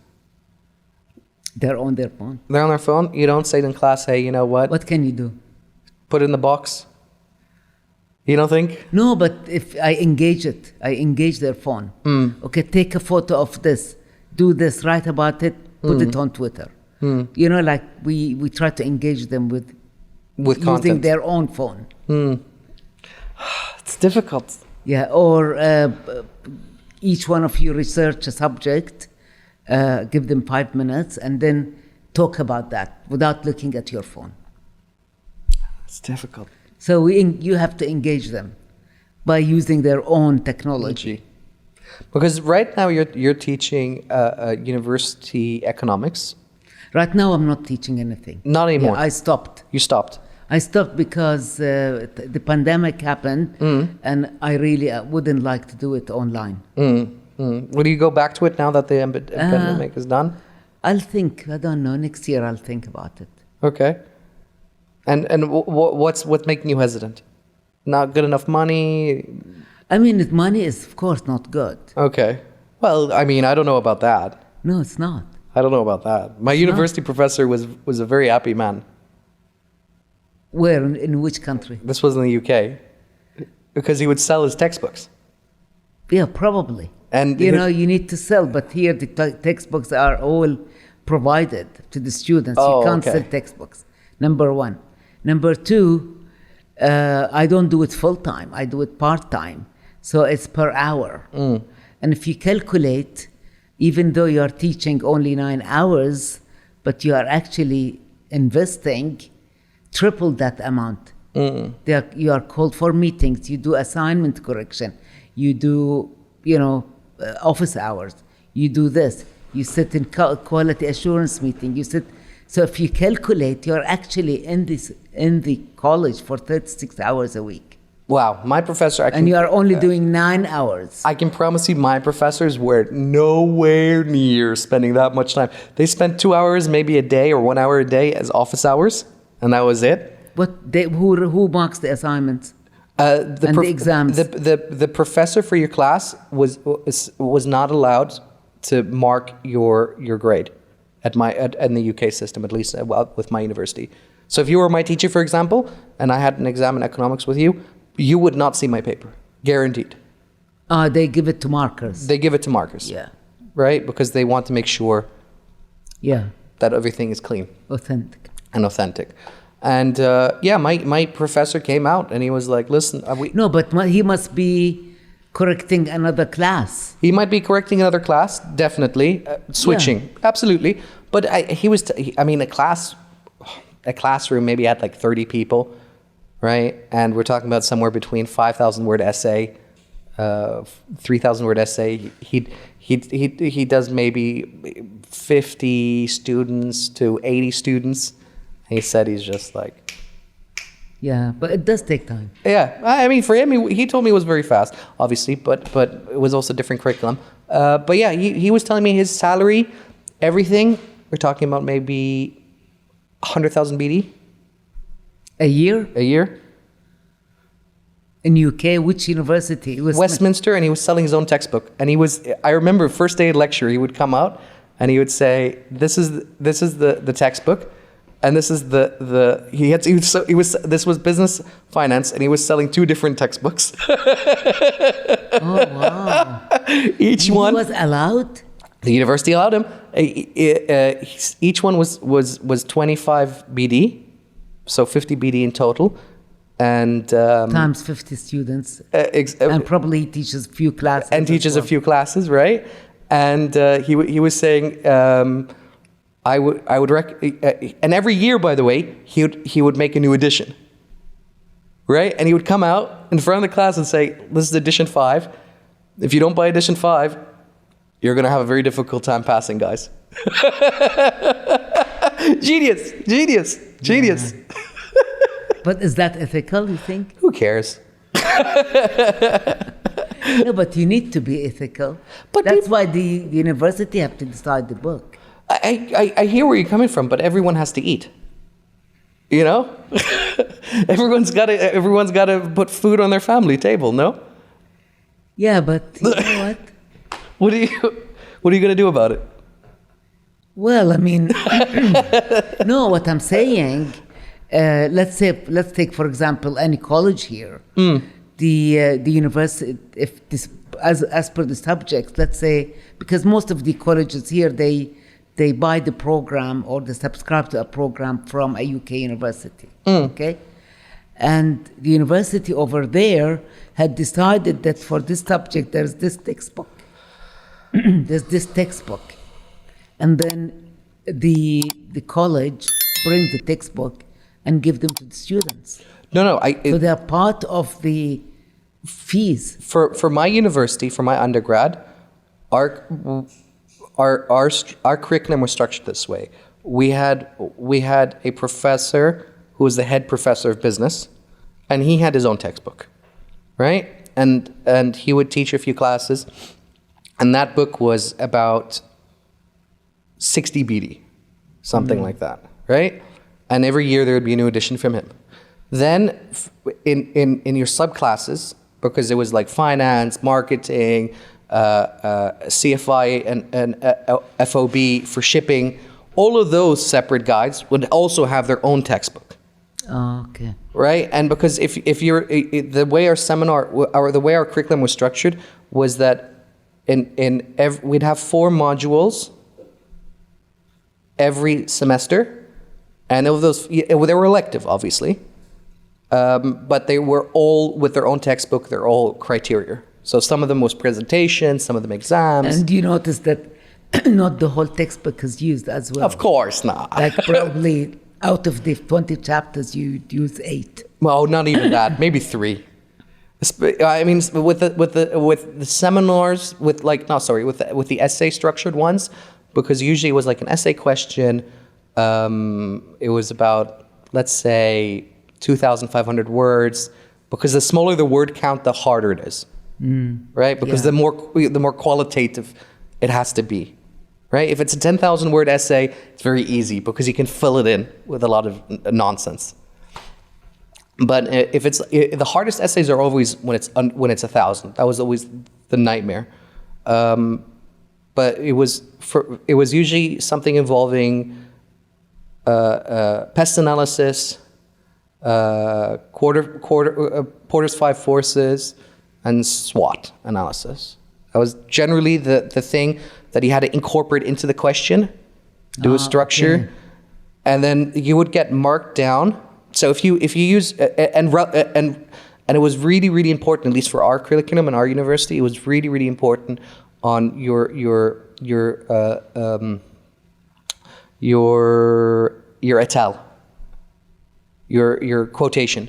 They're on their phone. They're on their phone. You don't say in class, "Hey, you know what? What can you do? Put it in the box." You don't think? No, but if I engage their phone. Okay, take a photo of this, do this, write about it, put it on Twitter. You know, like we try to engage them with using content. their own phone. It's difficult. Yeah, or each one of you research a subject, give them 5 minutes, and then talk about that without looking at your phone. It's difficult. So you have to engage them by using their own technology. Because right now you're teaching university economics. Right now I'm not teaching anything. Not anymore. Yeah, I stopped. You stopped. I stopped because the pandemic happened, and I really wouldn't like to do it online. Will you go back to it now that the pandemic is done? I don't know, next year I'll think about it. Okay. And what's making you hesitant? Not good enough money? I mean, money is of course not good. Okay. Well, I mean, I don't know about that. No, it's not. I don't know about that. My university professor was a very happy man. Where, in which country? This was in the UK. Because he would sell his textbooks. Yeah, probably. And you know, you need to sell, but here the textbooks are all provided to the students. You can't sell textbooks, number one. Number two, I don't do it full time. I do it part time. So it's per hour. And if you calculate, even though you are teaching only 9 hours, but you are actually investing triple that amount. You are called for meetings. You do assignment correction. You do, office hours. You do this. You sit in quality assurance meeting. You sit. So if you calculate, you're actually in the college for 36 hours a week. Wow, my professor... And you are only doing 9 hours. I can promise you my professors were nowhere near spending that much time. They spent 2 hours maybe a day or 1 hour a day as office hours, and that was it. Who marks the assignments? The exams? The professor for your class was not allowed to mark your grade in the UK system, at least with my university. So if you were my teacher, for example, and I had an exam in economics with you, you would not see my paper, guaranteed. They give it to markers. They give it to markers. Yeah. Right? Because they want to make sure that everything is clean. Authentic. And authentic. And my professor came out and he was like, listen... No, but he must be correcting another class. He might be correcting another class, definitely. Switching, absolutely. But a classroom maybe had like 30 people, right? And we're talking about somewhere between 5,000 word essay, 3,000 word essay. He does maybe 50 students to 80 students. He said he's just like... Yeah, but it does take time. Yeah, I mean, for him, he told me it was very fast, obviously, but it was also different curriculum. But yeah, he was telling me his salary, everything, we're talking about maybe 100,000 BD. A year? A year. In UK, which university? Westminster, and he was selling his own textbook. And I remember first day of lecture, he would come out and he would say, this is the textbook. And this is this was business finance, and he was selling 2 different textbooks. Oh wow! Each one was allowed. The university allowed him. Each one was 25 BD, so 50 BD in total, and Times 50 students. And probably teaches a few classes. and teaches a few classes, right? And he was saying, I would and every year, by the way, he would make a new edition, right? And he would come out in front of the class and say, "This is edition 5. If you don't buy edition 5, you're gonna have a very difficult time passing, guys." Genius. Yeah. But is that ethical, you think? Who cares? No, but you need to be ethical. But that's why the university have to decide the book. I hear where you're coming from, but everyone has to eat. You know, everyone's got to put food on their family table. No. Yeah, but you know what? What are you gonna do about it? Well, I mean, no. What I'm saying, let's take for example any college here. The university, if this as per the subject, let's say, because most of the colleges here they buy the program or they subscribe to a program from a UK university. Okay, and the university over there had decided that for this subject there's this textbook. There's this textbook, and then the college brings the textbook and give them to the students. So they're part of the fees. For my university, for my undergrad, our curriculum was structured this way. We had a professor who was the head professor of business, and he had his own textbook, right? And he would teach a few classes, and that book was about 60 BD, something like that, right? And every year there would be a new edition from him. Then in your subclasses, because it was like finance, marketing, CFI and FOB for shipping, all of those separate guides would also have their own textbook. Oh, okay. Right? And because if you're the way our seminar or the way our curriculum was structured was that we'd have 4 modules every semester, and of those they were elective, obviously, but they were all with their own textbook. They're all criteria. So some of them was presentation, some of them exams. And you notice that not the whole textbook is used as well. Of course not. Like probably out of the 20 chapters, you'd use 8. Well, not even that. Maybe 3. I mean, with the seminars, with the essay structured ones, because usually it was like an essay question. It was about, let's say, 2,500 words. Because the smaller the word count, the harder it is. Right? Because the more qualitative it has to be. Right? If it's a 10,000 word essay, it's very easy because you can fill it in with a lot of nonsense. But if it's the hardest essays are always when it's 1,000. That was always the nightmare. But it was usually something involving pest analysis, Porter's 5 forces, and SWOT analysis. That was generally the thing that he had to incorporate into the question, do a structure, okay. And then you would get marked down. So if you use and it was really, really important, at least for our curriculum and our university, it was really, really important on your etal, your quotation,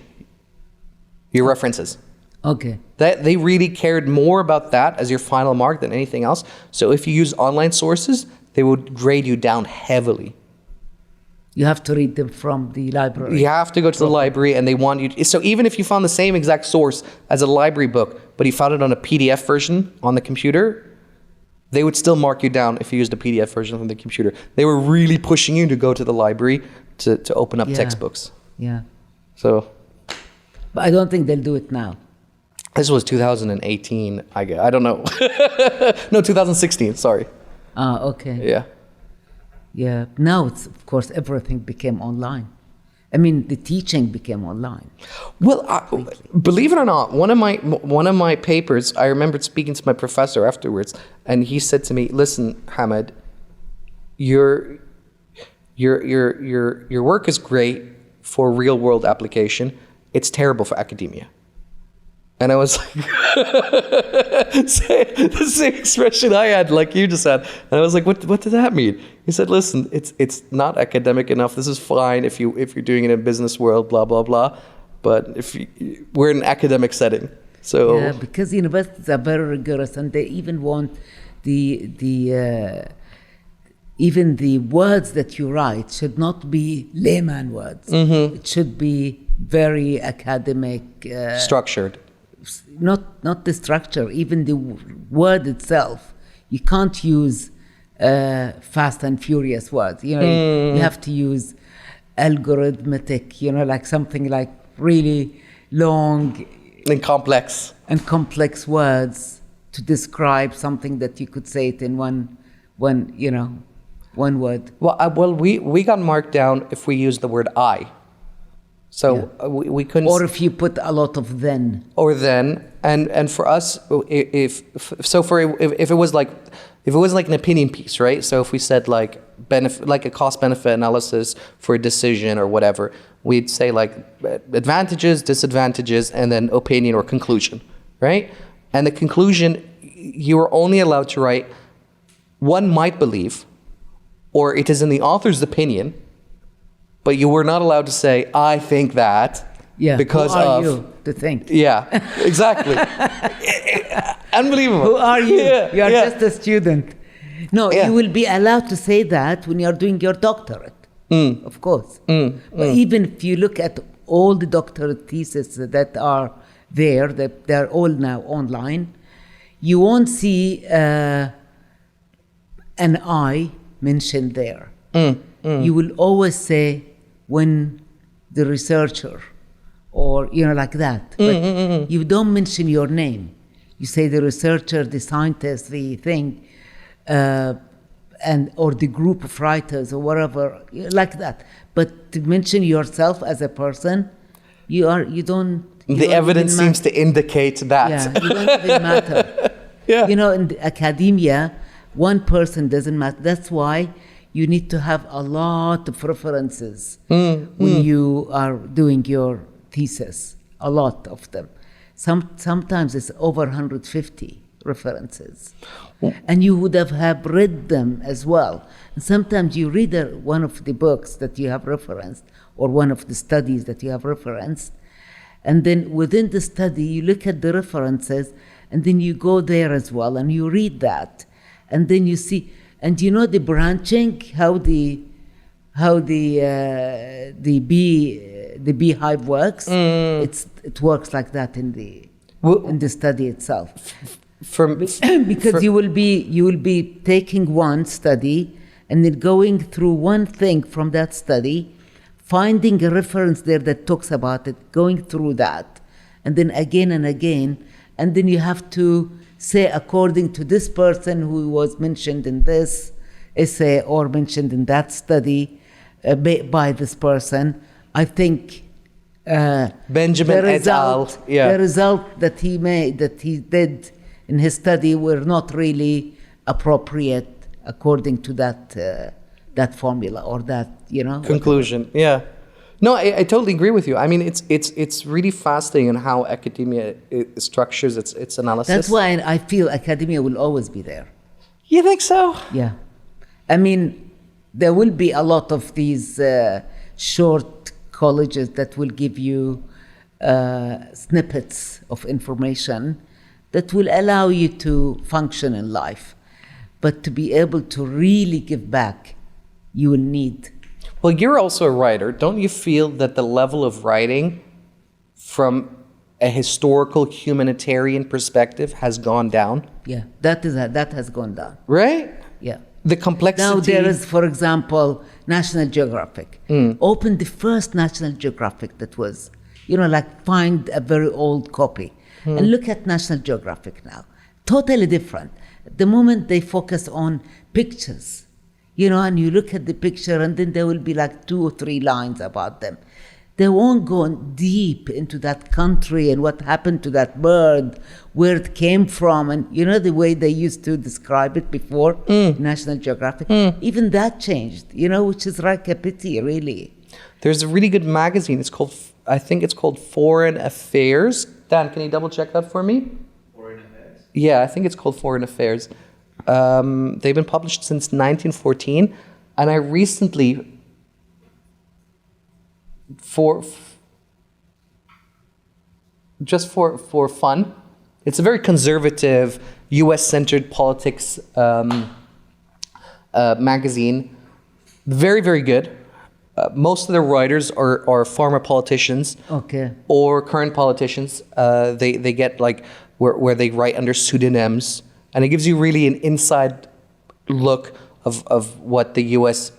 your references. Okay. That they really cared more about that as your final mark than anything else. So if you use online sources, they would grade you down heavily. You have to read them from the library. You have to go to the library, and they want you. So even if you found the same exact source as a library book, but you found it on a PDF version on the computer, they would still mark you down if you used a PDF version from the computer. They were really pushing you to go to the library to open up textbooks. Yeah. So. But I don't think they'll do it now. This was 2018, I guess. I don't know. No, 2016, sorry. Okay. Yeah. Yeah. Now, it's, of course, everything became online. I mean, the teaching became online. Well, believe it or not, one of my papers, I remembered speaking to my professor afterwards, and he said to me, "Listen, Hamid, your work is great for real world application, it's terrible for academia. And I was like, the same expression I had, like you just had. And I was like, what did that mean? He said, listen, it's not academic enough. This is fine if you're doing it in a business world, blah, blah, blah. But we're in an academic setting. So yeah, because universities are very rigorous, and they even want even the words that you write should not be layman words. Mm-hmm. It should be very academic, structured. Not the structure, even the word itself. You can't use fast and furious words. You have to use algorithmic. Like something like really long And complex words to describe something that you could say it in one word. Well, we got marked down if we used the word I. So we couldn't. Or if you put a lot of then. Or then, and for us, if it was like an opinion piece, right? So if we said like a cost benefit analysis for a decision or whatever, we'd say like advantages, disadvantages, and then opinion or conclusion, right? And the conclusion, you are only allowed to write one might believe, or it is in the author's opinion, but you were not allowed to say, I think that, because who are of... you to think? Yeah, exactly. Unbelievable. Who are you? Yeah, You are just a student. No, Yeah. you will be allowed to say that when you are doing your doctorate, of course. But even if you look at all the doctorate theses that are there, that they're all now online, you won't see an I mentioned there. You will always say when the researcher, or like that. But you don't mention your name. You say the researcher, the scientist, the thing, or the group of writers or whatever, like that. But to mention yourself as a person, you don't. The evidence seems to indicate that. Yeah, you don't even matter. Yeah. In the academia, one person doesn't matter. That's why you need to have a lot of references when you are doing your thesis, a lot of them. Sometimes it's over 150 references. And you would have read them as well. And sometimes you read one of the books that you have referenced, or one of the studies that you have referenced, and then within the study, you look at the references, and then you go there as well, and you read that. And then you see, and the branching, how the beehive works. It works like that in the study itself. Because you will be taking one study and then going through one thing from that study, finding a reference there that talks about it, going through that, and then again and again, and then you have to say according to this person who was mentioned in this essay or mentioned in that study by this person. I think Benjamin et al. The result that he did in his study were not really appropriate according to that formula or that conclusion. Whatever. Yeah. No, I totally agree with you. I mean, it's really fascinating in how academia structures its analysis. That's why I feel academia will always be there. You think so? Yeah. I mean, there will be a lot of these short colleges that will give you snippets of information that will allow you to function in life. But to be able to really give back, you will need. Well, you're also a writer. Don't you feel that the level of writing from a historical humanitarian perspective has gone down? Yeah, that has gone down. Right? Yeah. The complexity. Now there is, for example, National Geographic. Open the first National Geographic that was, find a very old copy. And look at National Geographic now. Totally different. At the moment they focus on pictures, and you look at the picture and then there will be like 2 or 3 lines about them. They won't go deep into that country and what happened to that bird, where it came from, and the way they used to describe it before, National Geographic. Even that changed, which is like a pity, really. There's a really good magazine. It's called I think it's called Foreign Affairs. Dan, can you double check that for me? Foreign affairs. Yeah, I think it's called Foreign Affairs. They've been published since 1914, and I recently, for fun, it's a very conservative, U.S.-centered politics magazine. Very, very good. Most of the writers are former politicians, Okay. or current politicians. They get like where they write under pseudonyms, and it gives you really an inside look of what the U.S.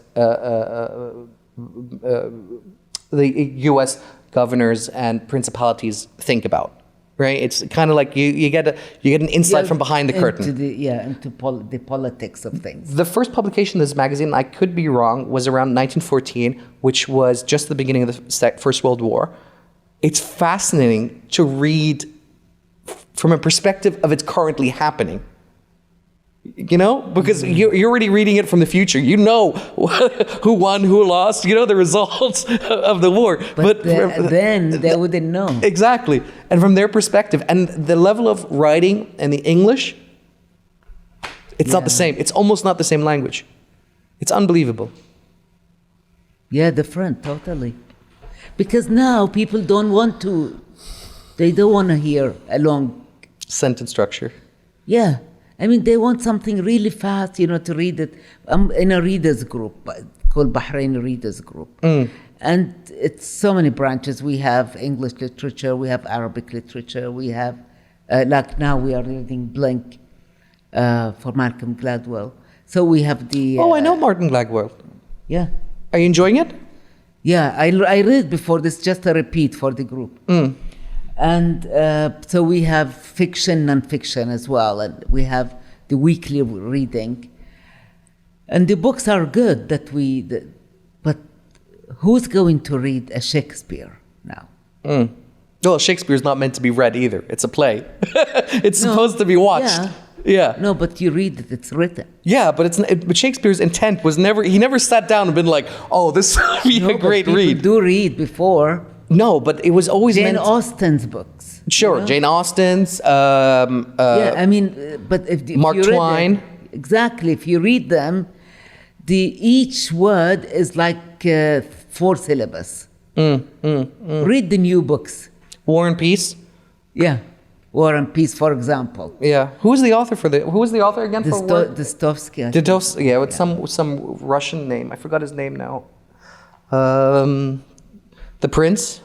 governors and principalities think about. Right? It's kind of like you get an insight from behind the curtain. Into the politics of things. The first publication of this magazine, I could be wrong, was around 1914, which was just the beginning of the First World War. It's fascinating to read from a perspective of it's currently happening. You know, because you're already reading it from the future. You know who won, who lost. You know the results of the war. But then they wouldn't know. Exactly. And from their perspective, and the level of writing and the English, it's not the same. It's almost not the same language. It's unbelievable. Yeah, different, totally. Because now people don't want to hear a long Sentence structure. Yeah. I mean, they want something really fast, to read it. I'm in a readers group called Bahrain Readers Group. And it's so many branches. We have English literature, we have Arabic literature, we have, like now we are reading Blink for Malcolm Gladwell. So we have the... I know Martin Gladwell. Yeah. Are you enjoying it? Yeah, I read before this, just a repeat for the group. And so we have fiction, non-fiction as well, and we have the weekly reading. And the books are good but who's going to read a Shakespeare now? Well, Shakespeare's not meant to be read either. It's a play. It's supposed to be watched. Yeah. No, but you read it, it's written. Yeah, but Shakespeare's intent was he never sat down and been like, oh, this would be a great read. People do read before. No, but it was always Jane Austen's books. Sure, Jane Austen's. Yeah, I mean, but if Mark you read Twain. Exactly, if you read them, each word is like 4 syllables. Read the new books. War and Peace. Yeah, War and Peace, for example. Yeah, who was the author again for War? Dostoevsky. Dostoevsky, yeah, with some Russian name. I forgot his name now. The Prince.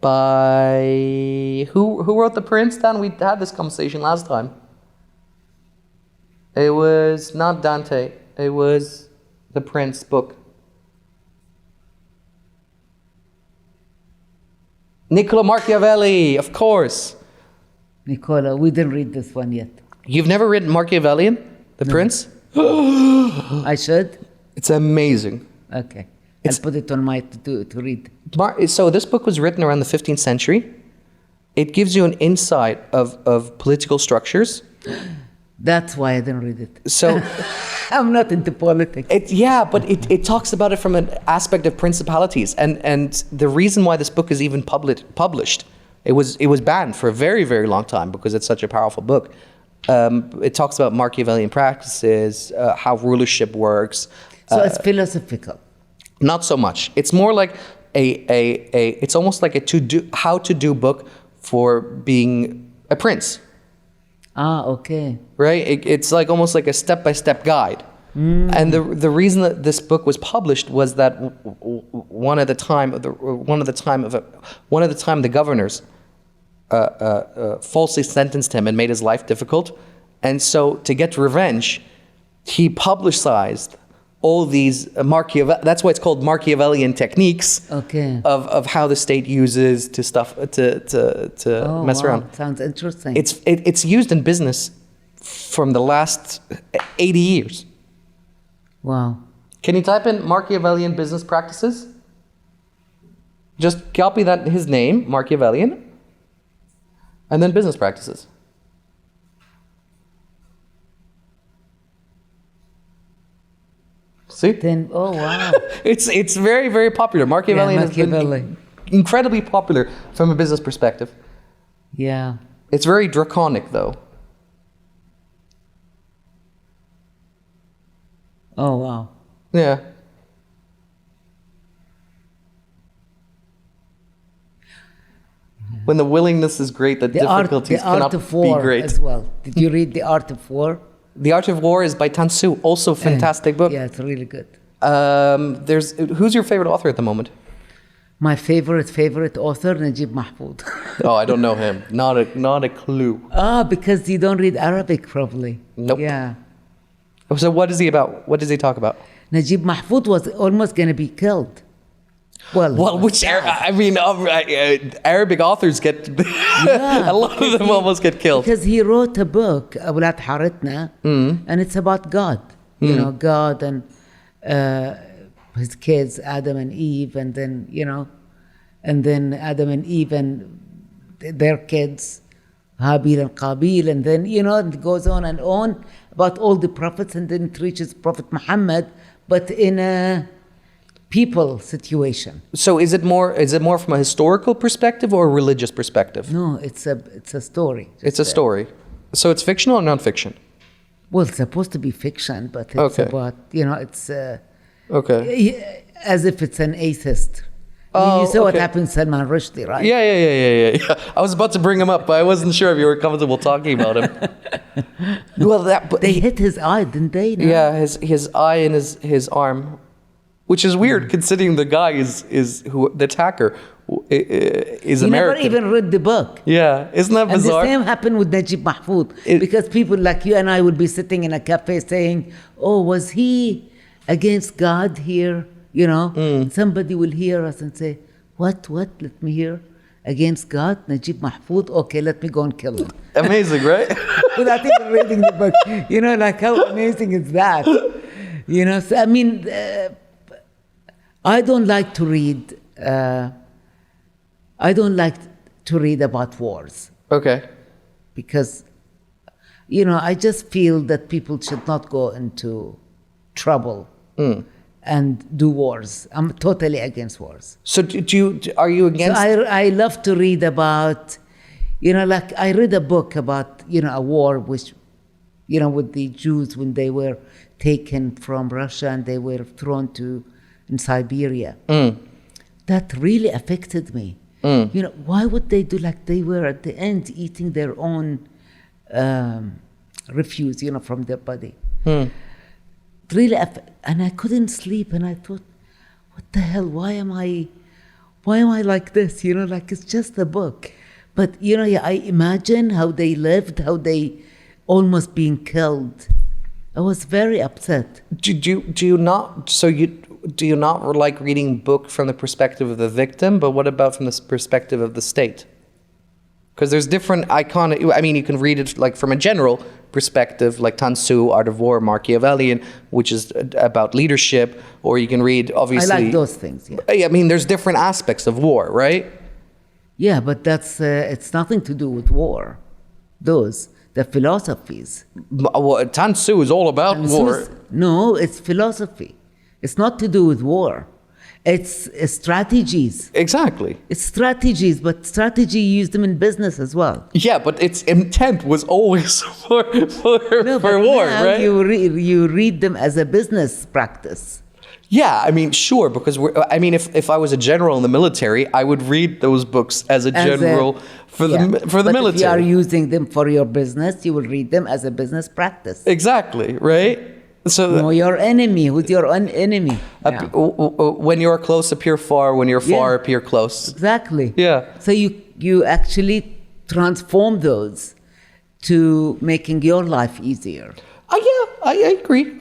By who wrote The Prince, Dan? We had this conversation last time. It was not Dante. It was The Prince book. Niccolo Machiavelli, of course. Nicola, we didn't read this one yet. You've never read Machiavellian, The Prince? I should? It's amazing. Okay. I'll put it on my to read. So this book was written around the 15th century. It gives you an insight of political structures. That's why I didn't read it. So I'm not into politics. But it talks about it from an aspect of principalities. And the reason why this book is even published, it was banned for a very, very long time because it's such a powerful book. It talks about Machiavellian practices, how rulership works. So it's philosophical. Not so much. It's more like it's almost like how to do book for being a prince. Okay. Right? It's like almost like a step-by-step guide. And the reason that this book was published was that one of the time the governors falsely sentenced him and made his life difficult. And so to get revenge, he publicized all these that's why it's called Machiavellian techniques. Okay. Of how the state uses to mess around. Sounds interesting. It's used in business from the last 80 years. Wow. Can you type in Machiavellian business practices? Just copy his name, Machiavellian, and then business practices. See? Then, oh wow. It's very, very popular. Machiavellian has Machiavelli. been incredibly popular from a business perspective. Yeah. It's very draconic, though. Oh wow. Yeah. When the willingness is great, the difficulties the art cannot of war be great. as well. Did you read The Art of War? The Art of War is by Tan Su, also a fantastic book. Yeah, it's really good. Who's your favorite author at the moment? My favorite author, Najib Mahfoud. Oh, I don't know him. Not a clue. Because you don't read Arabic probably. Nope. Yeah. So what is he about? What does he talk about? Najib Mahfoud was almost going to be killed. Well, which Arabic authors get Yeah, a lot of them almost get killed. because he wrote a book, أولاد حارتنا, and it's about God. You know, God and his kids, Adam and Eve, and then, and then Adam and Eve and their kids, Habil and Qabil, and then, it goes on and on about all the prophets, and then it reaches Prophet Muhammad, but in a people situation. So is it more from a historical perspective or a religious perspective? No, it's a story. It's a story. So it's fictional or non-fiction? Well, it's supposed to be fiction, but it's Okay. about, it's Okay. as if it's an atheist. I mean, you saw what okay. happened to Salman Rushdie, right? Yeah. I was about to bring him up, but I wasn't sure if you were comfortable talking about him. They hit his eye, didn't they? No? Yeah, his eye and his arm, which is weird considering the guy is who the attacker is He American. never even read the book. Yeah, isn't that And the bizarre? same happened with Najib Mahfoud. Because people like you and I would be sitting in a cafe saying, oh, was he against God here? Somebody will hear us and say, what? Let me hear. Against God, Najib Mahfoud? Okay, let me go and kill him. Amazing, right? Without even reading the book. Like how amazing is that? So I mean, I don't like to read. I don't like to read about wars Okay. because, I just feel that people should not go into trouble and do wars. I'm totally against wars. So are you So against? I love to read about, like I read a book about, a war which, with the Jews when they were taken from Russia and they were thrown in Siberia. That really affected me. Why would they do like they were at the end eating their own refuse, from their body? Really, and I couldn't sleep, and I thought, what the hell? Why am I like this? Like it's just a book. But I imagine how they lived, how they almost being killed. I was very upset. Do you not? So do you not like reading book from the perspective of the victim? But what about from the perspective of the state? Because there's different iconic. I mean, you can read it like from a general perspective, like Tan Su, Art of War, Machiavellian, which is about leadership, or you can read obviously. I like those things. Yeah. I mean, there's different aspects of war, right? Yeah, but that's it's nothing to do with war. The philosophies. Well, Tan Su is all about war. No, it's philosophy. It's not to do with war. It's strategies. Exactly. It's strategies, but strategy you use them in business as well. Yeah, but its intent was always for war, Now right? You read them as a business practice. Yeah, I mean, sure, because if I was a general in the military, I would read those books as a general for the military. If you are using them for your business, you will read them as a business practice. Exactly, right? So Know your enemy. Who's your enemy? Yeah. when you're close, appear far. When you're far, appear close. Exactly. Yeah. So you actually transform those to making your life easier. Yeah, I agree.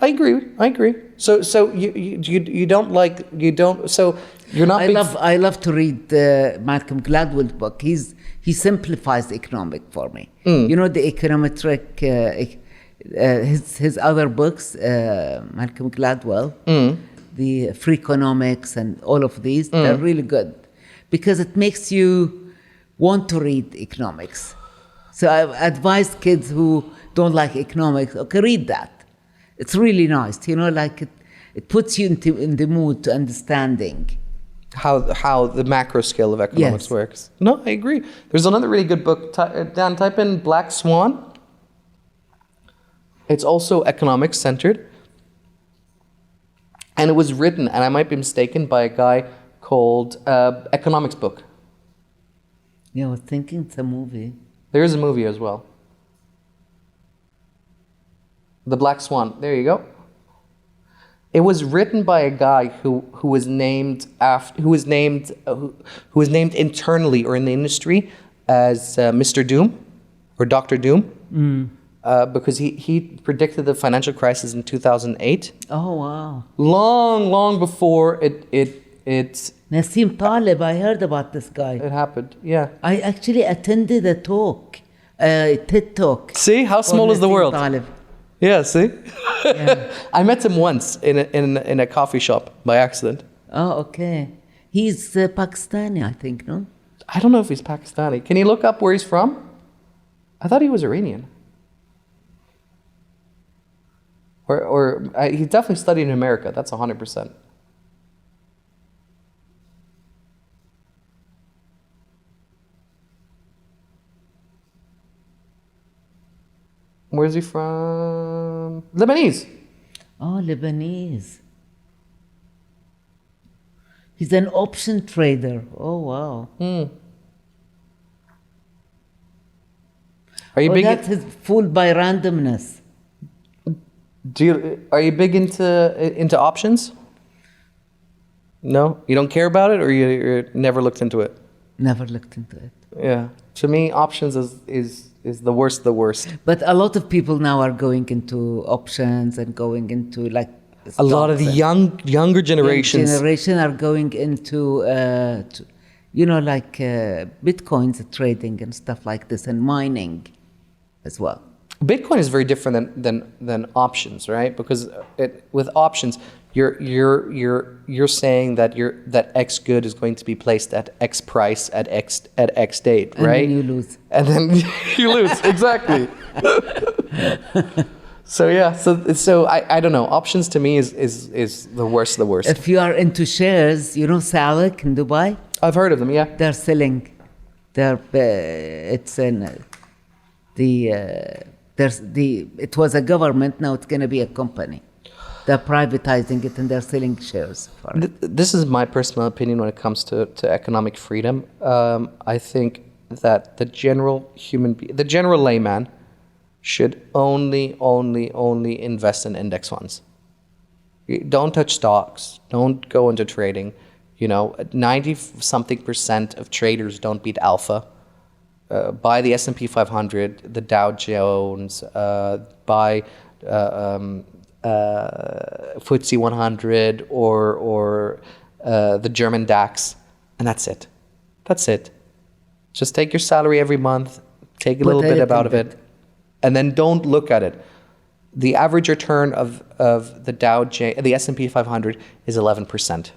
So you don't. So you're not. I love to read Malcolm Gladwell's book. He simplifies economic for me. The econometric. His other books, Malcolm Gladwell, the Freakonomics and all of these, they're really good because it makes you want to read economics. So I advise kids who don't like economics, okay, read that. It's really nice, it puts you in the mood to understanding. How the macro scale of economics Yes. works. No, I agree. There's another really good book. Dan, type in Black Swan. It's also economics centered. And it was written, and I might be mistaken, by a guy called Economics Book. Yeah, I was thinking it's a movie. There is a movie as well. The Black Swan. There you go. It was written by a guy who was named internally or in the industry as Mr. Doom or Dr. Doom, because he predicted the financial crisis in 2008. Oh, wow. Long before it Nassim Taleb, I heard about this guy. happened. Yeah. I actually attended a talk, a TED Talk. See how small for is the Nassim world? Taleb. Yeah. See. Yeah. I met him once in a coffee shop by accident. Oh, okay. He's Pakistani, I think, no? I don't know if he's Pakistani. Can you look up where he's from? I thought he was Iranian. Or he definitely studied in America. That's 100%. Where's he from? Lebanese. Oh, Lebanese. He's an option trader. Oh, wow. Are you Oh, big? that's his fooled by randomness. Are you big into options? No, you don't care about it, or you never looked into it. Never looked into it. Yeah, to me, options is the worst. Of the worst. But a lot of people now are going into options and going into like A lot of the stocks and younger generations. generation are going into like bitcoins trading and stuff like this and mining as well. Bitcoin is very different than options, right? Because with options, you're saying that X good is going to be placed at X price at X date, And right? then you lose. And then you lose, exactly. So yeah, so I don't know. Options to me is the worst of the worst. If you are into shares, you know Salik in Dubai, I've heard of them, yeah. they're selling. It's in it was a government, now it's going to be a company. They're privatizing it and they're selling shares for it. This is my personal opinion when it comes to economic freedom. I think that the general layman should only invest in index funds. Don't touch stocks. Don't go into trading. 90-something% of traders don't beat alpha. Buy the S&P 500, the Dow Jones, buy FTSE 100 or the German DAX, and that's it. That's it. Just take your salary every month, take a little bit out of it, and then don't look at it. The average return of the S&P 500 is 11%.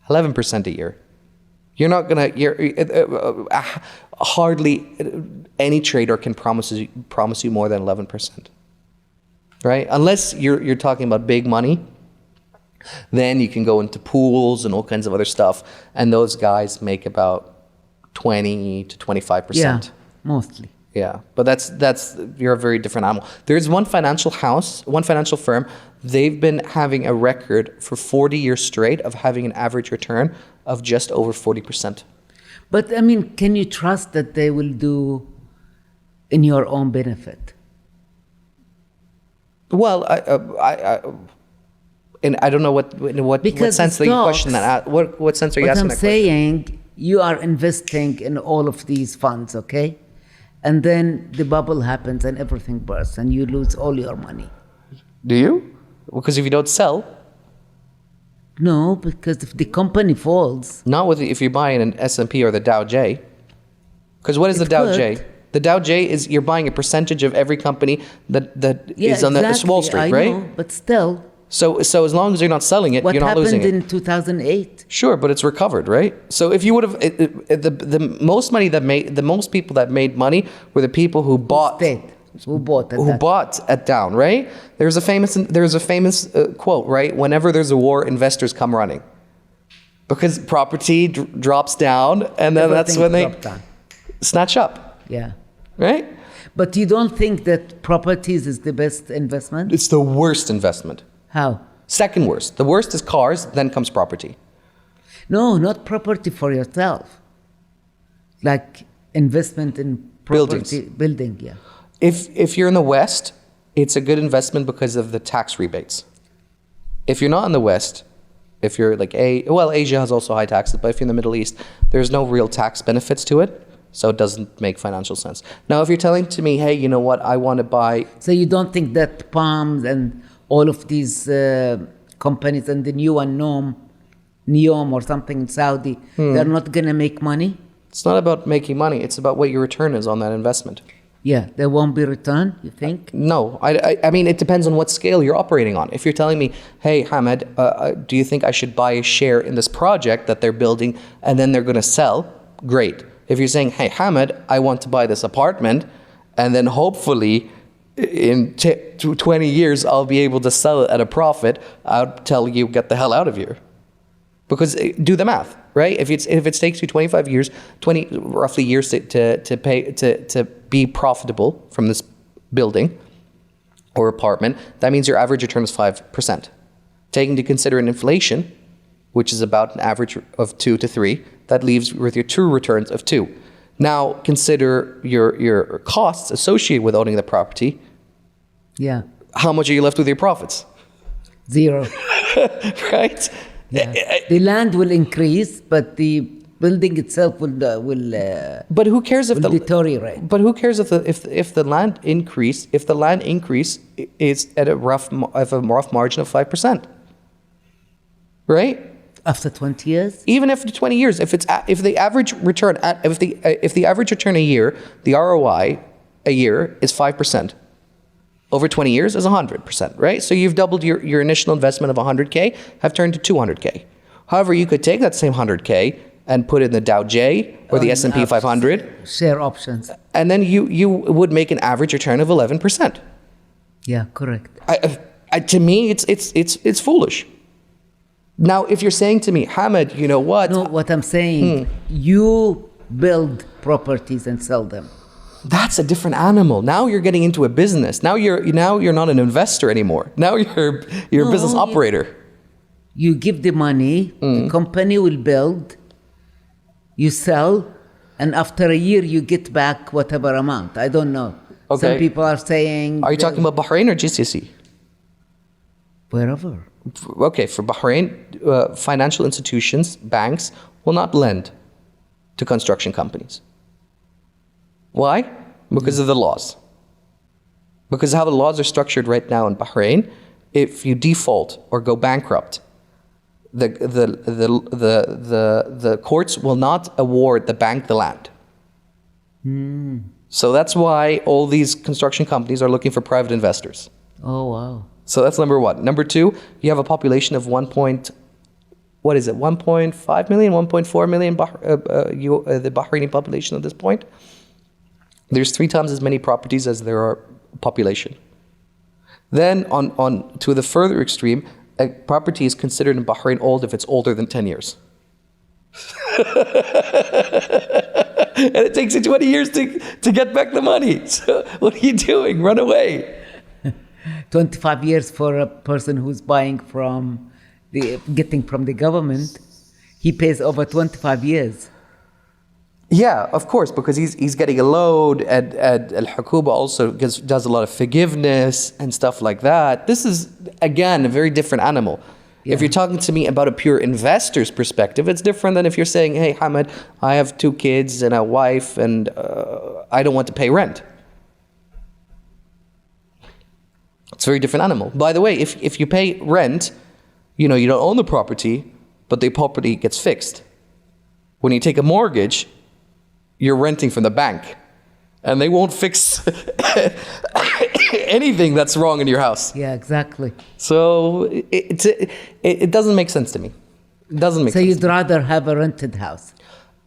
11% a year. You're not gonna. Hardly any trader can promise you more than 11%, right? Unless you're talking about big money, then you can go into pools and all kinds of other stuff, and those guys make about 20 to 25%. Yeah, mostly. Yeah, but that's you're a very different animal. There's one financial firm. They've been having a record for 40 years straight of having an average return of just over 40%. But I mean, can you trust that they will do in your own benefit? Well, I don't know what sense that you question that. What sense are you asking that question? What I'm saying, you are investing in all of these funds, okay? And then the bubble happens and everything bursts and you lose all your money. Do you? Because if you don't sell. No, because if the company falls. Not if you're buying an S&P or the Dow J. Because what is the Dow J? The Dow J is you're buying a percentage of every company that is on the Wall Street, right? Know, but still. So as long as you're not selling it, you're not losing it. What happened in 2008? Sure, but it's recovered, right? So if you would have the most people that made money were the people who bought Who bought it? who bought it down, right? There's a famous quote, right? Whenever there's a war, investors come running. Because property drops down, and then that's when they snatch up, Yeah. right? But you don't think that properties is the best investment? It's the worst investment. How? Second worst. The worst is cars, then comes property. No, not property for yourself. Like investment in property. Building, yeah. If you're in the West, it's a good investment because of the tax rebates. If you're not in the West, if you're like Asia has also high taxes, but if you're in the Middle East, there's no real tax benefits to it, so it doesn't make financial sense. Now, if you're telling to me, hey, you know what, I want to buy... So you don't think that Palms and all of these companies and the new one, Neom or something in Saudi, they're not going to make money? It's not about making money, it's about what your return is on that investment. Yeah, there won't be return, you think? No, I mean, it depends on what scale you're operating on. If you're telling me, hey, Hamid, do you think I should buy a share in this project that they're building and then they're going to sell? Great. If you're saying, hey, Hamid, I want to buy this apartment and then hopefully in 20 years I'll be able to sell it at a profit, I'll tell you, get the hell out of here. Because do the math, right? If it takes you 25 years, 20 roughly years to be profitable from this building or apartment, that means your average return is 5%. Taking into consider an inflation, which is about an average of 2 to 3, that leaves with your true returns of 2. Now consider your costs associated with owning the property. Yeah. How much are you left with your profits? 0. Right? Yeah. The land will increase, but the building itself will But who cares if deteriorate? But who cares if the land increase is at a rough margin of 5%, right? After 20 years? Even after 20 years, if the average return a year, the ROI a year is 5%. Over 20 years is 100%, right? So you've doubled your initial investment of 100K, have turned to 200K. However, you could take that same 100K and put it in the Dow J or the S&P 500. Share options. And then you would make an average return of 11%. Yeah, correct. To me, it's foolish. Now, if you're saying to me, Hamid, you know what? No, what I'm saying, you build properties and sell them. That's a different animal. Now you're getting into a business. Now you're not an investor anymore. Now you're a business operator. You give the money, the company will build, you sell, and after a year you get back whatever amount. I don't know. Okay. Some people are saying... Are you talking about Bahrain or GCC? Wherever. Okay, for Bahrain, financial institutions, banks, will not lend to construction companies. Why? Because of the laws. Because how the laws are structured right now in Bahrain, if you default or go bankrupt, the courts will not award the bank the land. So that's why all these construction companies are looking for private investors. Oh, wow. So that's number one. Number two, you have a population of 1.5 million, 1.4 million, the Bahraini population at this point. There's 3 times as many properties as there are population. Then on to the further extreme, a property is considered in Bahrain old if it's older than 10 years. And it takes you 20 years to get back the money. So what are you doing? Run away. 25 years for a person who's buying getting from the government, he pays over 25 years. Yeah, of course, because he's getting a load, and Al-Hukuma also does a lot of forgiveness and stuff like that. This is, again, a very different animal. Yeah. If you're talking to me about a pure investor's perspective, it's different than if you're saying, hey, Hamid, I have 2 kids and a wife, and I don't want to pay rent. It's a very different animal. By the way, if you pay rent, you don't own the property, but the property gets fixed. When you take a mortgage, you're renting from the bank, and they won't fix anything that's wrong in your house. Yeah, exactly. So it doesn't make sense to me. It doesn't make sense. So you'd rather have a rented house?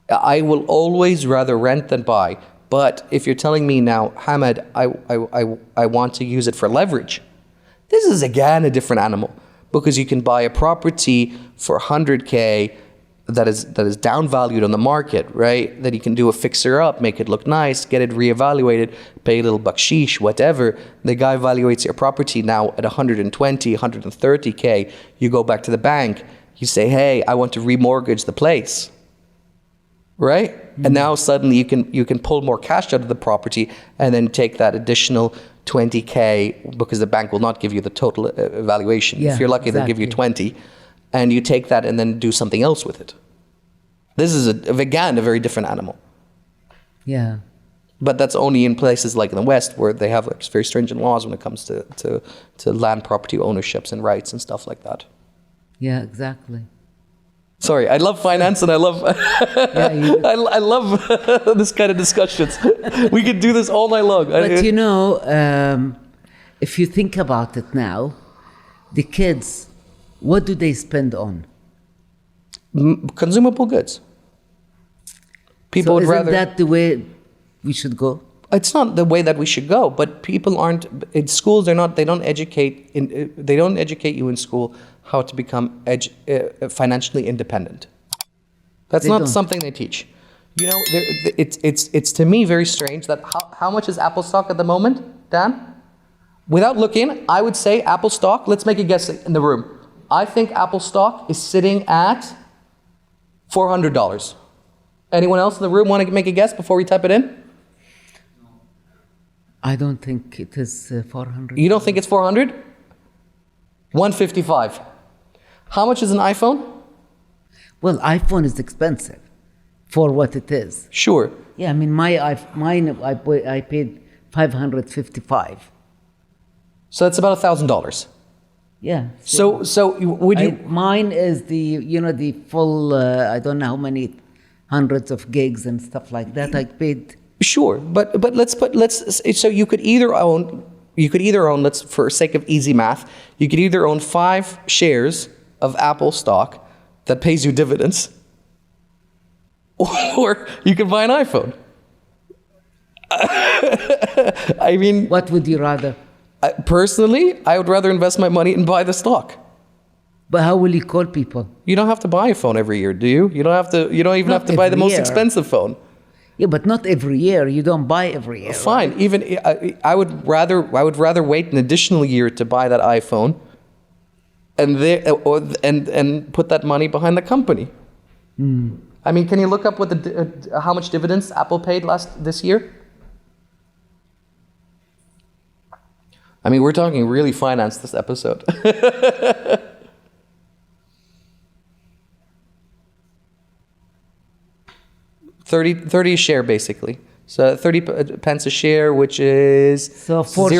I will always rather rent than buy, But if you're telling me now, Hamad, I want to use it for leverage, this is again a different animal, because you can buy a property for 100K that is downvalued on the market, right? That you can do a fixer up, make it look nice, get it reevaluated, pay a little bakshish, whatever. The guy evaluates your property now at 120, 130K. You go back to the bank, you say, hey, I want to remortgage the place, right? And now suddenly you can pull more cash out of the property and then take that additional 20K, because the bank will not give you the total valuation. Yeah, if you're lucky, they'll give you 20. And you take that and then do something else with it. This is, again, a very different animal. Yeah. But that's only in places like in the West, where they have like very stringent laws when it comes to land property ownerships and rights and stuff like that. Yeah, exactly. Sorry, I love finance and I love I love this kind of discussions. We could do this all night long. But you know, if you think about it now, the kids, what do they spend on? Consumable goods. People So would isn't rather. that the way we should go? It's not the way that we should go, but people aren't in schools. They don't educate you in school how to become financially independent. That's They not don't. something they teach. You know, it's to me very strange that how much is Apple stock at the moment, Dan? Without looking, I would say Apple stock. Let's make a guess in the room. I think Apple stock is sitting at $400. Anyone else in the room want to make a guess before we type it in? I don't think it is 400. You don't think it's 400? 155. How much is an iPhone? Well, iPhone is expensive for what it is. Sure. Yeah, I mean, mine I paid 555. So that's about $1,000. Yeah. So would you? Mine is the full. I don't know how many hundreds of gigs and stuff like that. I paid. Sure, but let's so you could either own let's, for sake of easy math, you could either own 5 shares of Apple stock that pays you dividends, or you could buy an iPhone. I mean, What would you rather? personally, I would rather invest my money and buy the stock. But how will you call people? You don't have to buy a phone every year, do you? You don't have to. You don't even Not have to buy the every most year. expensive phone. Yeah, but not every year. You don't buy every year. Fine. right? Even I would rather wait an additional year to buy that iPhone, and put that money behind the company. I mean, can you look up what how much dividends Apple paid this year? I mean, we're talking really finance this episode. 30 a share, basically. So 30 pence a share, which is So four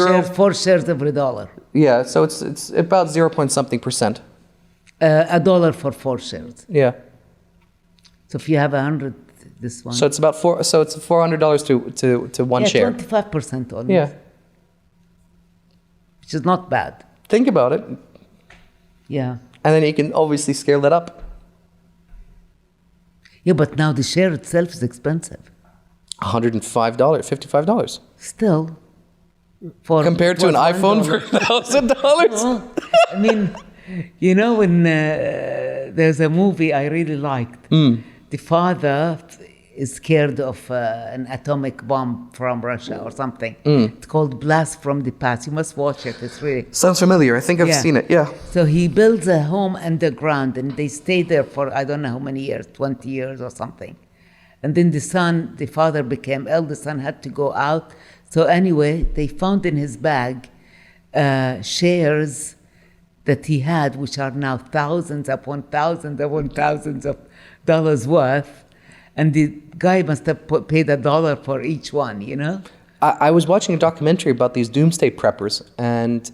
shares every dollar. Yeah, so it's about 0 point something percent. $1 for 4 shares. Yeah. So if you have 100, this one. So it's about it's $400 to one share. 25% almost. Yeah. Which is not bad. Think about it, Yeah. and then you can obviously scale that up. Yeah, but now the share itself is expensive. $105, $55. Still. For Compared to an $1. iPhone for $1,000? Well, I mean, you know, when there's a movie I really liked, the father is scared of an atomic bomb from Russia or something. It's called Blast from the Past. You must watch it. It's really... Sounds familiar. I think I've seen it. Yeah. So he builds a home underground and they stay there for I don't know how many years, 20 years or something. And then the father became ill, the son had to go out. So anyway, they found in his bag shares that he had, which are now thousands upon thousands of dollars worth. And the guy must have paid $1 for each one, you know? I was watching a documentary about these doomsday preppers, and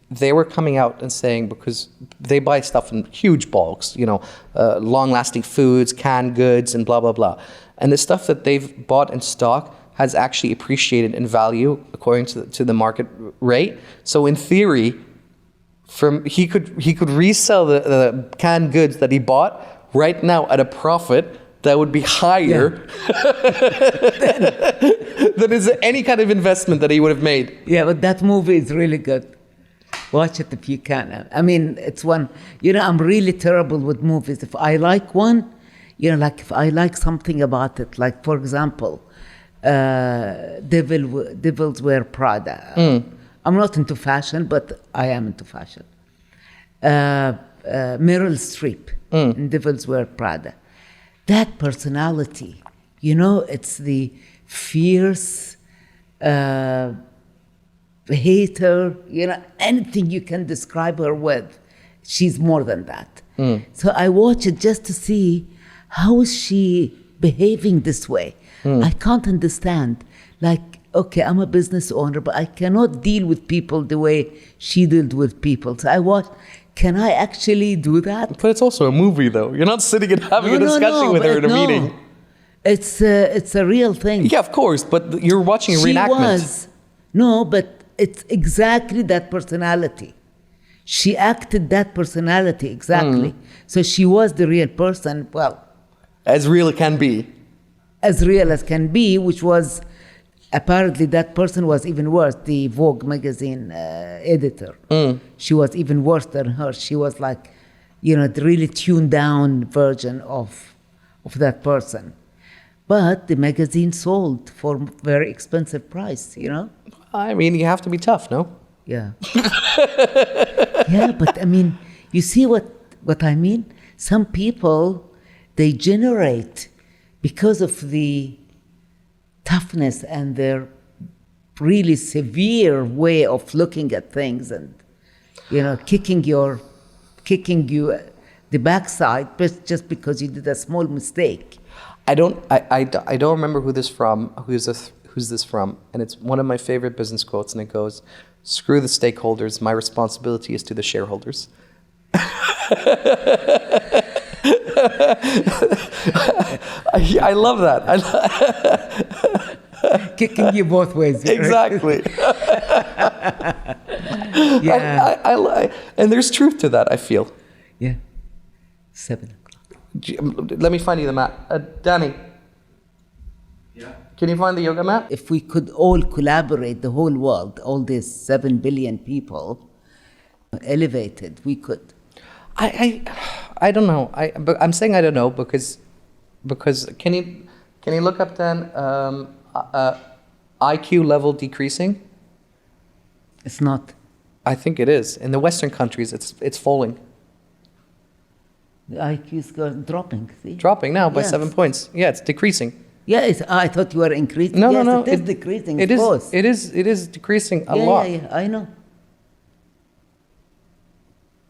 they were coming out and saying, because they buy stuff in huge bulks, you know, long-lasting foods, canned goods, and blah, blah, blah. And the stuff that they've bought in stock has actually appreciated in value according to the market rate. So in theory, he could resell the canned goods that he bought right now at a profit, that would be higher than is any kind of investment that he would have made. Yeah, but that movie is really good. Watch it if you can. I mean, it's one, I'm really terrible with movies. If I like one, like if I like something about it, like for example, Devils Wear Prada. I'm not into fashion, but I am into fashion. Meryl Streep in Devils Wear Prada. That personality, it's the fierce hater, anything you can describe her with, she's more than that. So I watch it just to see how is she behaving this way. I can't understand. Like, okay, I'm a business owner, but I cannot deal with people the way she dealt with people. So I watch, can I actually do that? But it's also a movie, though. You're not sitting and having a discussion with her in a meeting. It's a real thing. Yeah, of course, but you're watching a reenactment. But it's exactly that personality. She acted that personality, exactly. So she was the real person, well... As real as can be. As real as can be, which was... Apparently that person was even worse, the Vogue magazine editor. She was even worse than her. She was like, the really tuned down version of that person. But the magazine sold for very expensive price, I mean, you have to be tough, no? Yeah. Yeah, but I mean, you see what I mean? Some people, they generate because of the toughness and their really severe way of looking at things and, kicking you the backside just because you did a small mistake. I don't remember who's this from, and it's one of my favorite business quotes, and it goes, "Screw the stakeholders, my responsibility is to the shareholders." I love that. Kicking you both ways. Exactly. Yeah. And there's truth to that, I feel. Yeah. 7 o'clock. Let me find you the mat. Danny. Yeah. Can you find the yoga mat? If we could all collaborate, the whole world, all these 7 billion people, elevated, we could. I don't know. But I'm saying I don't know because can you look up then IQ level decreasing? It's not. I think it is. In the Western countries, it's falling. The IQ is dropping. See? Dropping now by Yes. 7 points. Yeah, it's decreasing. Yeah, I thought you were increasing. No, yes, no. It is decreasing. It of is. course. It is decreasing a yeah, lot. Yeah, I know.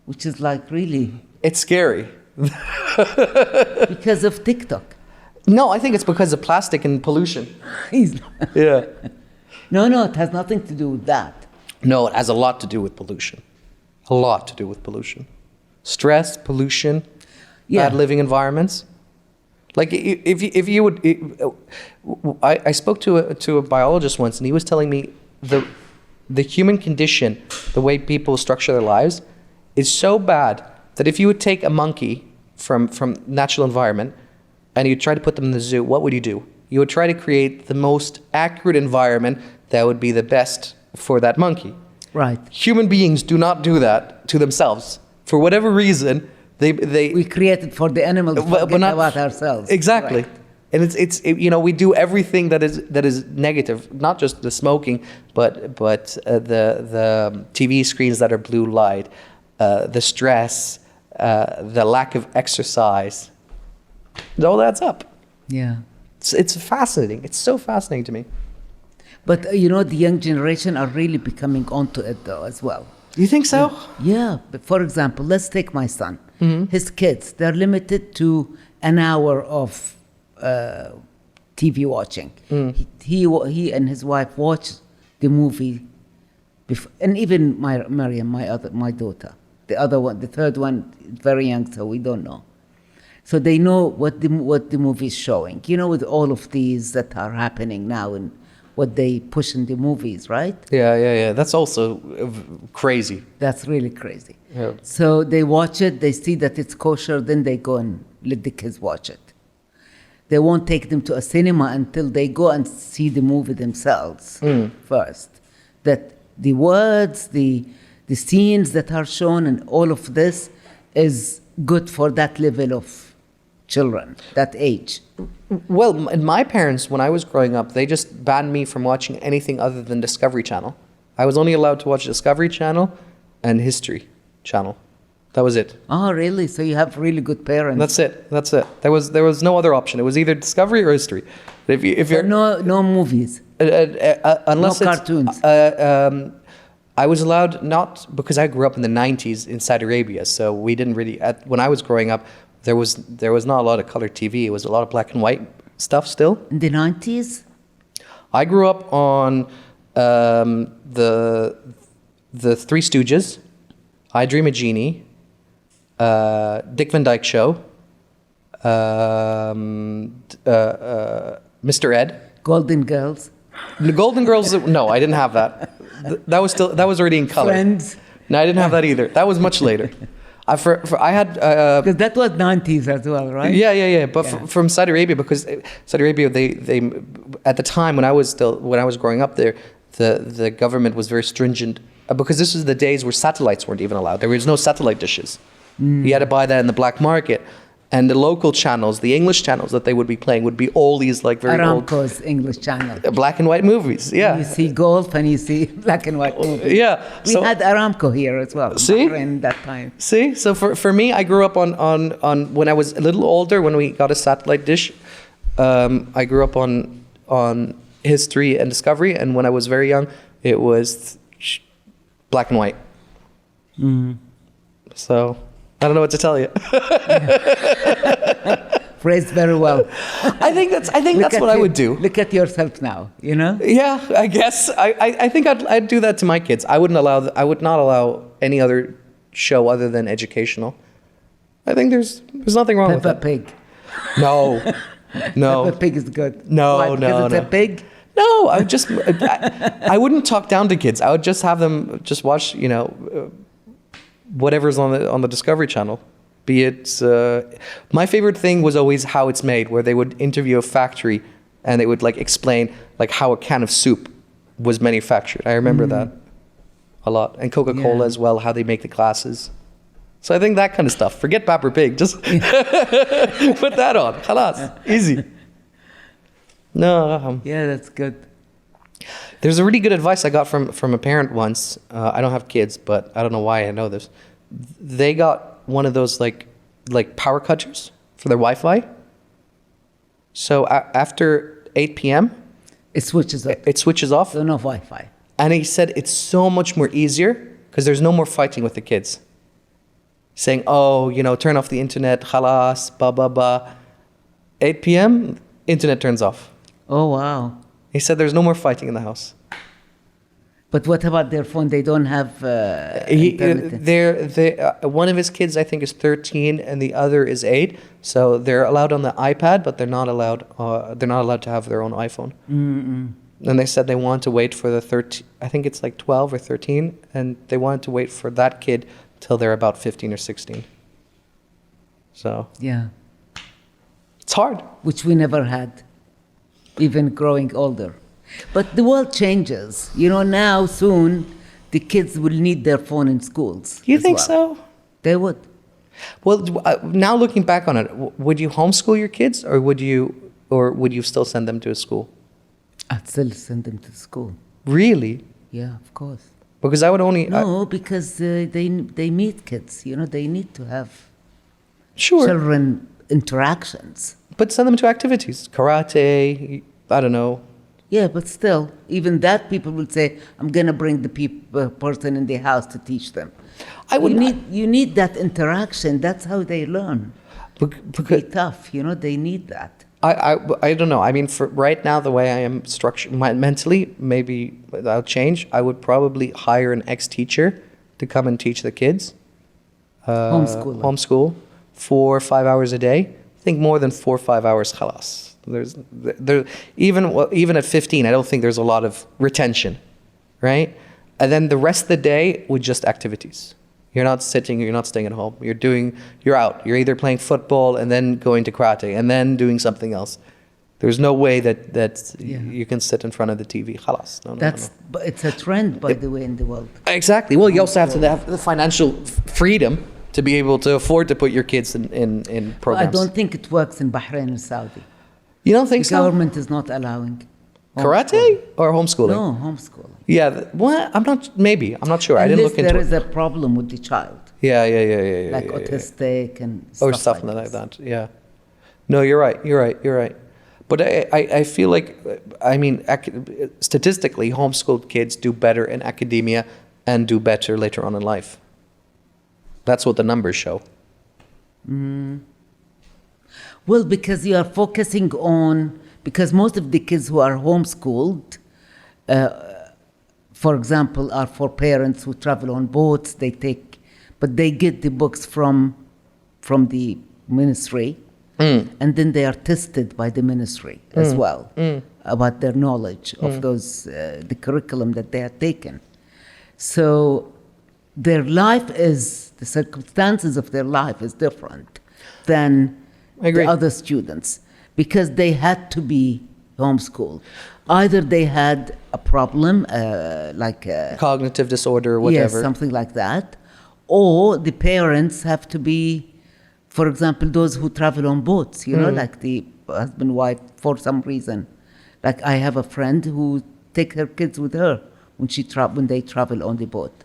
Which is like really It's scary. because of TikTok. No, I think it's because of plastic and pollution. Yeah. No, it has nothing to do with that. No, it has a lot to do with pollution. A lot to do with pollution. Stress, pollution, bad living environments. Like if you would, I spoke to a biologist once, and he was telling me the human condition, the way people structure their lives, is so bad that if you would take a monkey from natural environment and you try to put them in the zoo, what would you do? You would try to create the most accurate environment that would be the best for that monkey. Right. Human beings do not do that to themselves. For whatever reason, we create it for the animals, but not about ourselves. Exactly. Right. And it's we do everything that is negative, not just the smoking, but the TV screens that are blue light, the stress, the lack of exercise. It all adds up. Yeah. It's fascinating. It's so fascinating to me. But the young generation are really becoming onto it though as well. You think so? Yeah. But for example, let's take my son. Mm-hmm. His kids, they're limited to an hour of TV watching. He and his wife watch the movie, and even Mariam, my daughter, the other one, the third one, very young, so we don't know. So they know what the movie is showing. With all of these that are happening now and what they push in the movies, right? Yeah. That's also crazy. That's really crazy. Yeah. So they watch it, they see that it's kosher, then they go and let the kids watch it. they won't take them to a cinema until they go and see the movie themselves first. That the words, the scenes that are shown and all of this is good for that level of children, that age. Well, my parents, when I was growing up, they just banned me from watching anything other than Discovery Channel. I was only allowed to watch Discovery Channel and History Channel. That was it. Oh, really? So you have really good parents. That's it. There was no other option. It was either Discovery or History. If So you're no movies, unless no it's, cartoons. I was allowed not, because I grew up in the 90s in Saudi Arabia, so we didn't really, when I was growing up, there was not a lot of color TV. It was a lot of black and white stuff still. In the 90s? I grew up on the Three Stooges, I Dream of Jeannie, Dick Van Dyke Show, Mr. Ed. Golden Girls? The Golden Girls, no, I didn't have that. That was already in color. Friends? No, I didn't have that either. That was much later. I had Because that was 90s as well, right? yeah. But from Saudi Arabia, because Saudi Arabia, they at the time when I was growing up there, the government was very stringent because this was the days where satellites weren't even allowed. There was no satellite dishes. You had to buy that in the black market. And the local channels, the English channels that they would be playing would be all these like very Aramco's English channel. old black and white movies. Yeah. You see golf and you see black and white movies. Yeah. We had Aramco here as well. See? In that time. See? So for me, I grew up on when I was a little older, when we got a satellite dish, I grew up on History and Discovery. And when I was very young, it was black and white. So I don't know what to tell you. Phrased very well. I think that's what I would do. Look at yourself now, you know? Yeah, I guess. I think I'd do that to my kids. I would not allow any other show other than educational. I think there's nothing wrong with Peppa that. Pig. No. Peppa Pig is good. No, Why? no, Because it's no. a pig? No, I wouldn't talk down to kids. I would just have them just watch, whatever's on the Discovery Channel. Be it, my favorite thing was always How It's Made, where they would interview a factory and they would like explain like how a can of soup was manufactured. I remember that a lot. And Coca-Cola as well, how they make the glasses. So I think that kind of stuff. Forget Peppa Pig. Just put that on. Khalas. Easy. No. Yeah, that's good. There's a really good advice I got from a parent once. I don't have kids, but I don't know why I know this. They got one of those like power cutters for their Wi-Fi. So after 8 p.m., It switches up. it switches off. So no Wi-Fi. And he said it's so much more easier because there's no more fighting with the kids. Saying, turn off the internet, khalas, ba ba ba. 8 p.m., internet turns off. Oh, wow. He said there's no more fighting in the house. But what about their phone? They don't have internet. One of his kids, I think, is 13, and the other is 8. So they're allowed on the iPad, but they're not allowed. They're not allowed to have their own iPhone. And they said they want to wait for the 13. I think it's like 12 or 13, and they wanted to wait for that kid till they're about 15 or 16. So Yeah. it's hard. Which we never had, even growing older. But the world changes. Now soon the kids will need their phone in schools. You as think well. so? They would. Well, now looking back on it, would you homeschool your kids, or would you still send them to a school? I'd still send them to school. Really? Yeah, of course. Because I would only No, because they meet kids. They need to have sure, children interactions. but send them to activities, karate. I don't know. Yeah, but still, even that people will say, I'm going to bring the person in the house to teach them. You need that interaction. That's how they learn. To be tough, they need that. I don't know. I mean, for right now, the way I am structured mentally, maybe that'll change. I would probably hire an ex-teacher to come and teach the kids. Homeschool 4 or 5 hours a day. I think more than 4 or 5 hours, khalas. Even at 15, I don't think there's a lot of retention, right? And then the rest of the day with just activities. You're not sitting, you're not staying at home. You're out. You're either playing football and then going to karate and then doing something else. There's no way that you can sit in front of the TV. Khalas. No. But it's a trend, by the way, in the world. Exactly. Well, you also have to have the financial freedom to be able to afford to put your kids in programs. I don't think it works in Bahrain and Saudi. You don't think The so? government is not allowing Karate or homeschooling? No, homeschooling. Yeah. Well, I'm not sure. I didn't look into there it. is a problem with the child, Yeah. like autistic and Or stuff something like this. that. Yeah. No, you're right. But I feel like, I mean, statistically, homeschooled kids do better in academia and do better later on in life. That's what the numbers show. Well, because you are focusing on, because most of the kids who are homeschooled, for example, are for parents who travel on boats. But they get the books from the ministry, and then they are tested by the ministry as well about their knowledge of those the curriculum that they have taken. So their life the circumstances of their life is different than the other students, because they had to be homeschooled. Either they had a problem, like Cognitive disorder or whatever. yes, something like that, or the parents have to be, for example, those who travel on boats, like the husband, wife, for some reason. Like I have a friend who take her kids with her when they travel on the boat.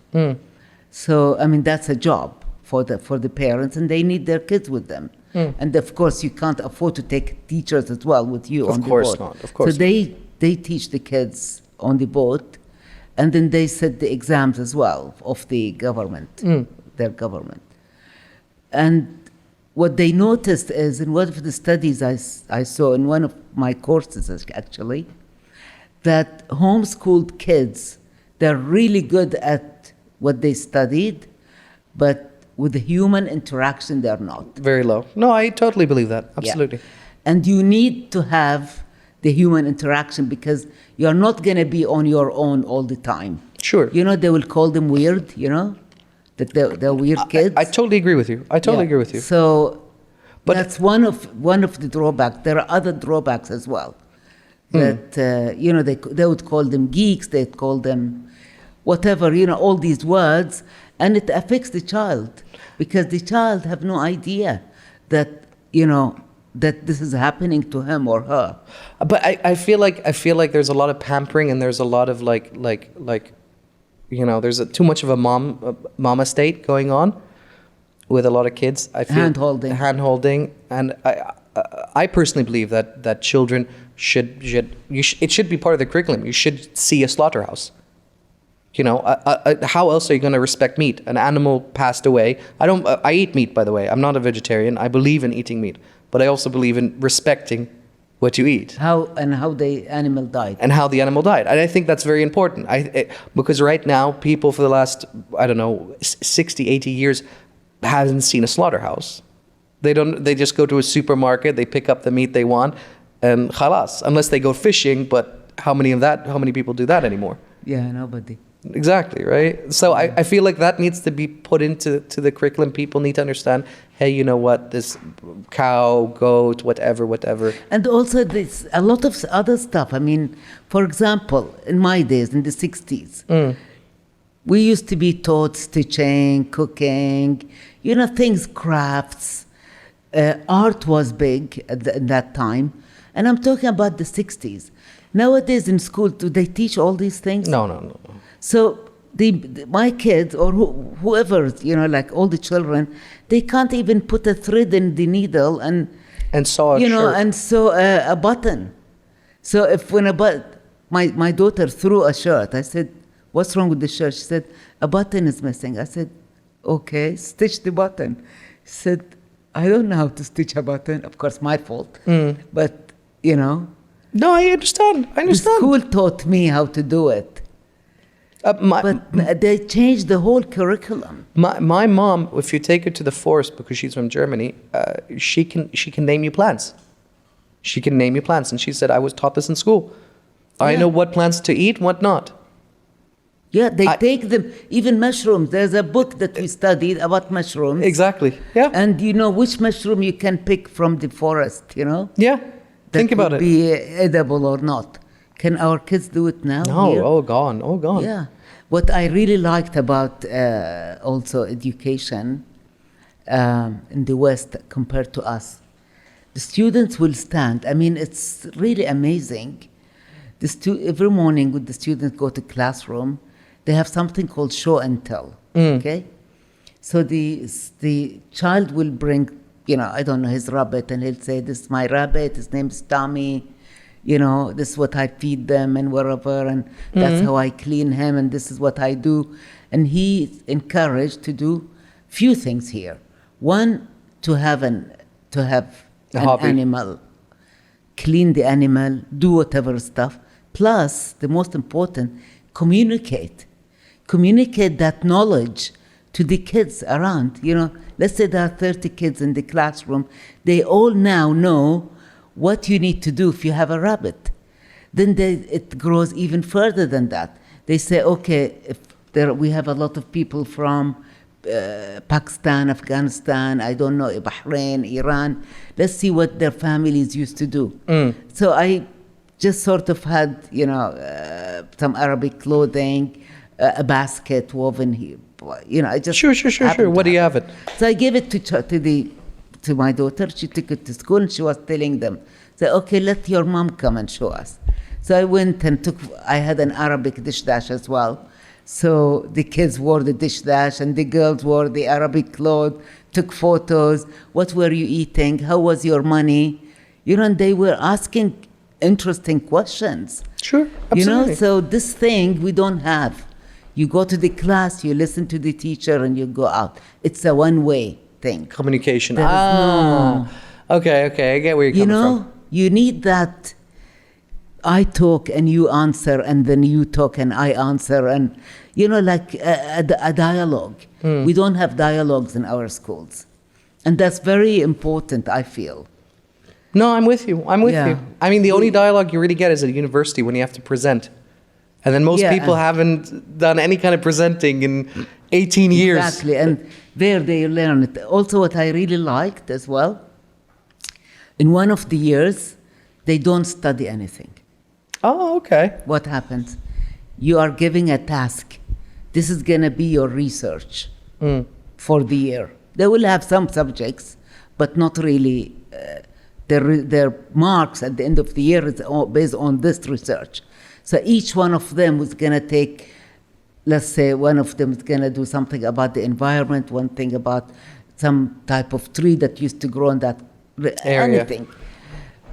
So, I mean, that's a job for the parents, and they need their kids with them. And of course, you can't afford to take teachers as well with you on the boat. Of course So they teach the kids on the boat, and then they set the exams as well of the government, their government. And what they noticed is, in one of the studies I saw in one of my courses actually, that homeschooled kids, they're really good at what they studied, but with the human interaction, they're not. Very low. No, I totally believe that. Absolutely. Yeah. And you need to have the human interaction, because you're not going to be on your own all the time. Sure. They will call them weird, that they're weird kids. I totally agree with you. So But that's one of the drawbacks. There are other drawbacks as well. That, they would call them geeks, they'd call them whatever, all these words, and it affects the child, because the child have no idea that, that this is happening to him or her. But I feel like there's a lot of pampering, and there's a lot of there's too much of a mama state going on with a lot of kids. I feel hand-holding, and I personally believe that children it should be part of the curriculum. You should see a slaughterhouse. How else are you going to respect meat? An animal passed away. I eat meat, by the way. I'm not a vegetarian. I believe in eating meat, but I also believe in respecting what you eat. How the animal died. And how the animal died. And I think that's very important. Because right now, people for the last, 60, 80 years haven't seen a slaughterhouse. They just go to a supermarket, they pick up the meat they want, and khalas. Unless they go fishing, but how many people do that anymore? Yeah, nobody. Exactly, right? So I feel like that needs to be put into the curriculum. People need to understand, hey, you know what, this cow, goat, whatever. And also there's a lot of other stuff. I mean, for example, in my days, in the 60s, we used to be taught stitching, cooking, things, crafts. Art was big at that time. And I'm talking about the 60s. Nowadays in school, do they teach all these things? No. So my kids or whoever, like all the children, they can't even put a thread in the needle and sew a shirt. And sew a button. So my daughter threw a shirt, I said, "What's wrong with the shirt?" She said, "A button is missing." I said, "Okay, stitch the button." She said, "I don't know how to stitch a button." Of course, my fault. But No, I understand. The school taught me how to do it. But they changed the whole curriculum. My mom, if you take her to the forest, because she's from Germany, she can name you plants. She can name you plants. And she said, I was taught this in school. I know what plants to eat, what not. Yeah, they take them, even mushrooms. There's a book that we studied about mushrooms. Exactly. Yeah. And you know which mushroom you can pick from the forest, you know? Yeah. Think about That it. would be edible or not. Can our kids do it now? No. here? Oh, gone. Oh, gone. Yeah. What I really liked about also education in the West compared to us, the students will stand. I mean, it's really amazing. Every morning when the students go to classroom, they have something called show and tell, okay? So the child will bring, I don't know, his rabbit, and he'll say, this is my rabbit, his name's Tommy, this is what I feed them and wherever, and that's how I clean him, and this is what I do. And he's encouraged to do few things here. One, to have an hobby. Animal, clean the animal, do whatever stuff. Plus, the most important, communicate that knowledge to the kids around. Let's say there are 30 kids in the classroom. They all now know what you need to do if you have a rabbit. Then it grows even further than that. They say, okay, we have a lot of people from Pakistan, Afghanistan, I don't know, Bahrain, Iran. Let's see what their families used to do. So I just sort of had, some Arabic clothing, a basket woven here. I just Sure. What do you have it? So I gave it to my daughter. She took it to school and she was telling them, say, okay, let your mom come and show us. So I went and I had an Arabic dish dash as well. So the kids wore the dish dash and the girls wore the Arabic clothes, took photos. What were you eating? How was your money? And they were asking interesting questions. Sure, absolutely. So this thing we don't have. You go to the class, you listen to the teacher, and you go out. It's a one-way thing. Communication. There is no. Okay. I get where you're coming from. You need that I talk and you answer, and then you talk and I answer, and like a dialogue. We don't have dialogues in our schools, and that's very important, I feel. No, I'm with you. Yeah. I mean, the only dialogue you really get is at university when you have to present. And then most people haven't done any kind of presenting in 18 years. Exactly, and there they learn it. Also, what I really liked as well, in one of the years, they don't study anything. Oh, okay. What happens? You are giving a task. This is going to be your research for the year. They will have some subjects, but not really. Their marks at the end of the year is based on this research. So each one of them was going to take, let's say one of them is going to do something about the environment, one thing about some type of tree that used to grow in that area.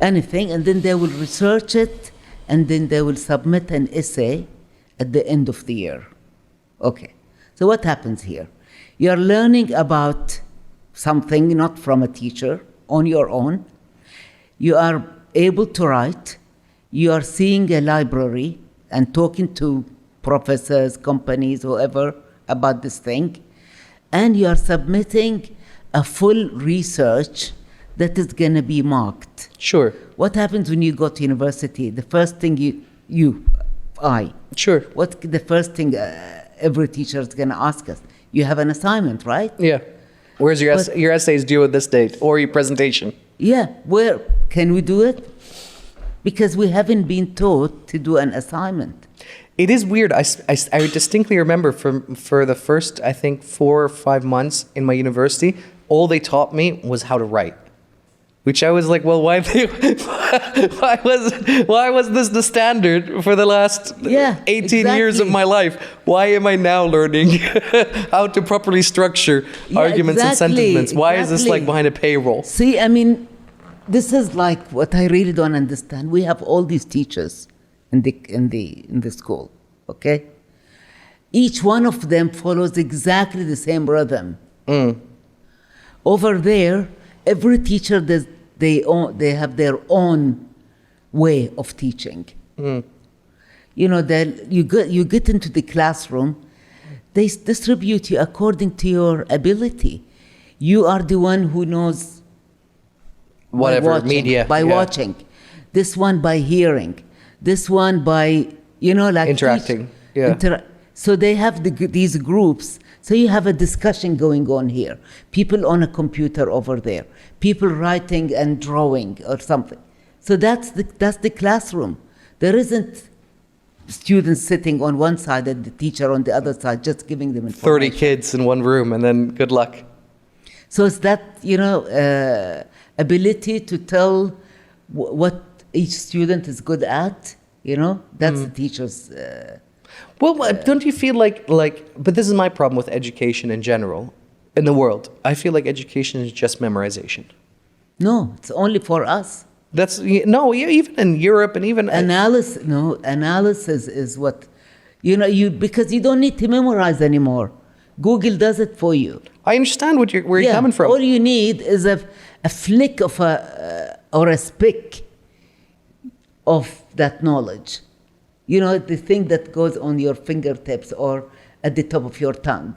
Anything, and then they will research it, and then they will submit an essay at the end of the year. Okay, so what happens here? You're learning about something not from a teacher, on your own. You are able to write. You are seeing a library and talking to professors, companies, whoever about this thing. And you are submitting a full research that is going to be marked. Sure. What happens when you go to university? The first thing Sure. What the first thing every teacher is going to ask us? You have an assignment, right? Yeah. Where's your essays due at this date, or your presentation? Yeah. Where can we do it? Because we haven't been taught to do an assignment. It is weird. I distinctly remember for the first, I think, 4 or 5 months in my university, all they taught me was how to write. Which I was like, well, why was this the standard for the last 18 years of my life? Why am I now learning how to properly structure arguments and sentiments? Why is this like behind a paywall? See, I mean, this is like what I really don't understand. We have all these teachers in the school, okay? Each one of them follows exactly the same rhythm. Over there, every teacher they have their own way of teaching. You get into the classroom, they distribute you according to your ability. You are the one who knows whatever media by watching, this one by hearing, this one by like interacting. So they have these groups. So you have a discussion going on here. People on a computer over there. People writing and drawing or something. So that's the classroom. There isn't students sitting on one side and the teacher on the other side just giving them information. 30 kids in one room, and then good luck. So it's that, ability to tell what each student is good at, that's the teacher's... Well, don't you feel like, but this is my problem with education in general, in the world. I feel like education is just memorization. No, it's only for us. Even in Europe and even... Analysis is what, because you don't need to memorize anymore. Google does it for you. I understand where you're coming from. All you need is a flick of or a spick of that knowledge. The thing that goes on your fingertips or at the top of your tongue.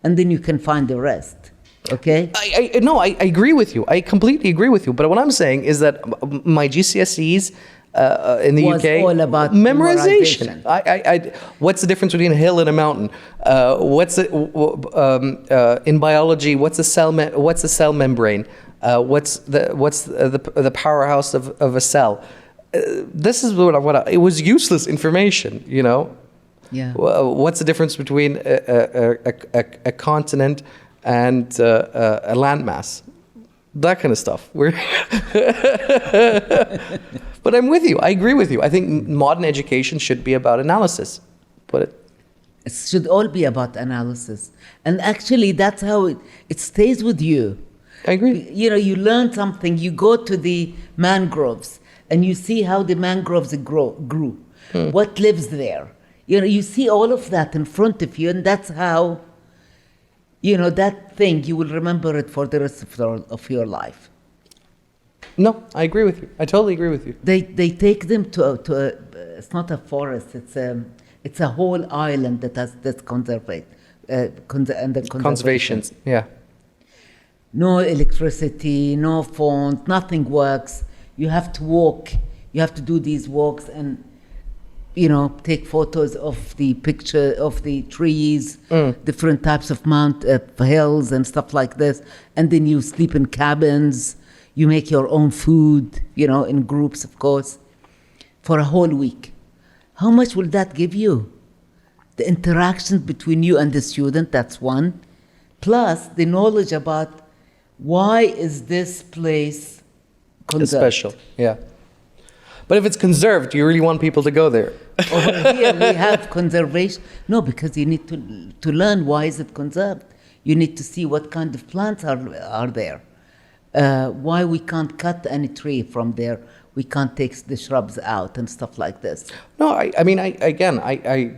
And then you can find the rest. Okay? I agree with you. I completely agree with you. But what I'm saying is that my GCSEs in the was UK... all about memorization. memorization. What's the difference between a hill and a mountain? In biology, what's a cell membrane? What's the powerhouse of a cell? This is it was useless information, Yeah. What's the difference between a continent and a landmass? That kind of stuff. But I'm with you. I agree with you. I think modern education should be about analysis. It should all be about analysis. And actually, that's how it stays with you. I agree. You learn something, you go to the mangroves, and you see how the mangroves grew. What lives there. You see all of that in front of you, and that's how, that thing, you will remember it for the rest of your life. No, I agree with you. I totally agree with you. They take them to it's not a forest, it's a whole island that's conserved, under conservation. Yeah. No electricity, no phones, nothing works. You have to walk. You have to do these walks and, take photos of the picture of the trees, different types of hills and stuff like this. And then you sleep in cabins. You make your own food, in groups, of course, for a whole week. How much will that give you? The interactions between you and the student, that's one. Plus the knowledge about why is this place conserved. Special, yeah. But if it's conserved, do you really want people to go there? Over here we have conservation. No, because you need to learn why is it conserved. You need to see what kind of plants are there. Why we can't cut any tree from there. We can't take the shrubs out and stuff like this. No,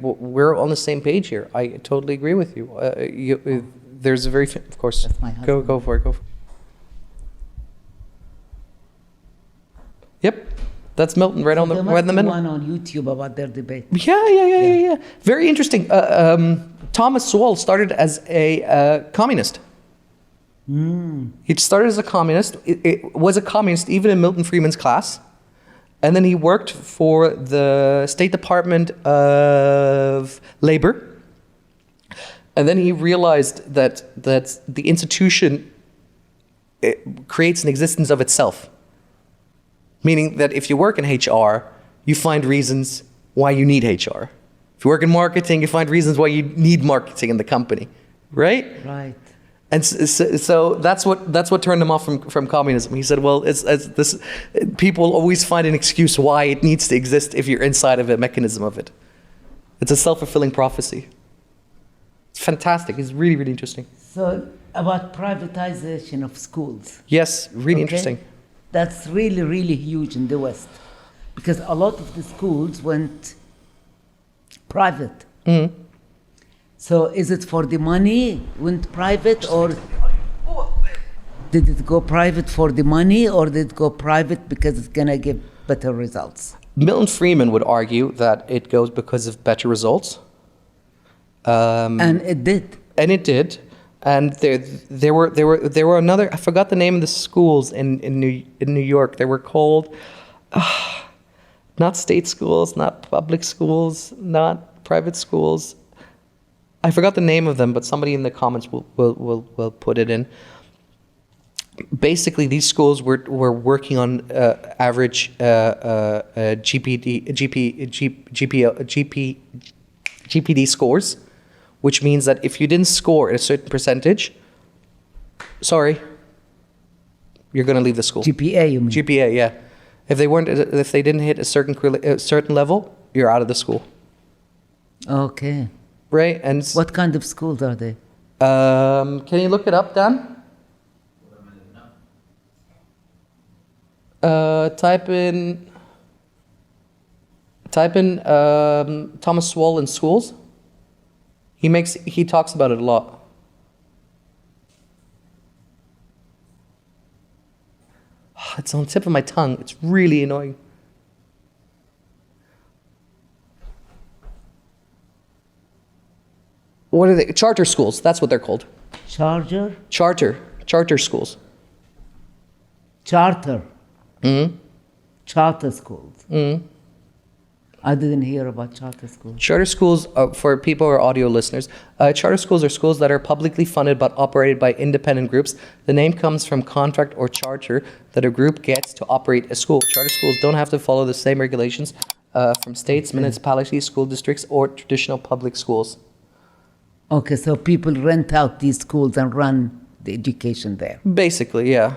we're on the same page here. I totally agree with you. There's a of course. That's my husband. Go for it. Yep, that's Milton right in the middle. One on YouTube about their debate. Yeah. Very interesting. Thomas Sowell started as a communist. He started as a communist. It was a communist even in Milton Friedman's class. And then he worked for the State Department of Labor. And then he realized that the institution creates an existence of itself. Meaning that if you work in HR, you find reasons why you need HR. If you work in marketing, you find reasons why you need marketing in the company, right? Right. And so that's what turned him off from communism. He said, well, this people always find an excuse why it needs to exist if you're inside of a mechanism of it. It's a self-fulfilling prophecy. It's fantastic. It's really, really interesting. So about privatization of schools. Yes, really interesting. That's really, really huge in the West. Because a lot of the schools went private. Mm-hmm. So is it for the money went private, or did it go private for the money, or did it go private because it's going to give better results? Milton Friedman would argue that it goes because of better results. And it did. And it did. And there were another, I forgot the name of the schools in New York. They were called not state schools, not public schools, not private schools. I forgot the name of them, but somebody in the comments will put it in. Basically, these schools were working on average GPD scores, which means that if you didn't score at a certain percentage, sorry, you're going to leave the school. GPA, you mean? GPA, yeah. If they didn't hit a certain level, you're out of the school. Okay. Right? And What kind of schools are they? can you look it up, Dan? Type in Thomas Sowell in schools. He talks about it a lot. It's on the tip of my tongue. It's really annoying. What are they? Charter schools. That's what they're called. Charter? Charter schools. Charter. Mm-hmm. Charter schools. Mm-hmm. I didn't hear about charter schools. Charter schools, for people who are audio listeners, charter schools are schools that are publicly funded but operated by independent groups. The name comes from contract or charter that a group gets to operate a school. Charter schools don't have to follow the same regulations from states, municipalities, school districts, or traditional public schools. Okay, so people rent out these schools and run the education there. Basically, yeah.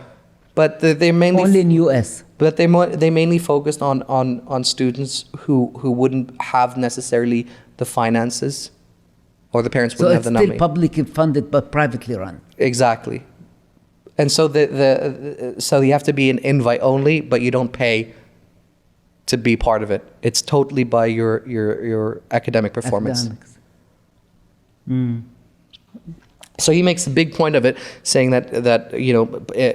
But they mainly Only in US. But they mainly focused on students who wouldn't have necessarily the finances, or the parents So wouldn't it's have the still money. publicly funded but privately run. Exactly. And so so you have to be an invite only, but you don't pay to be part of it. It's totally by your academic performance. Academics. Mm. So he makes a big point of it, saying that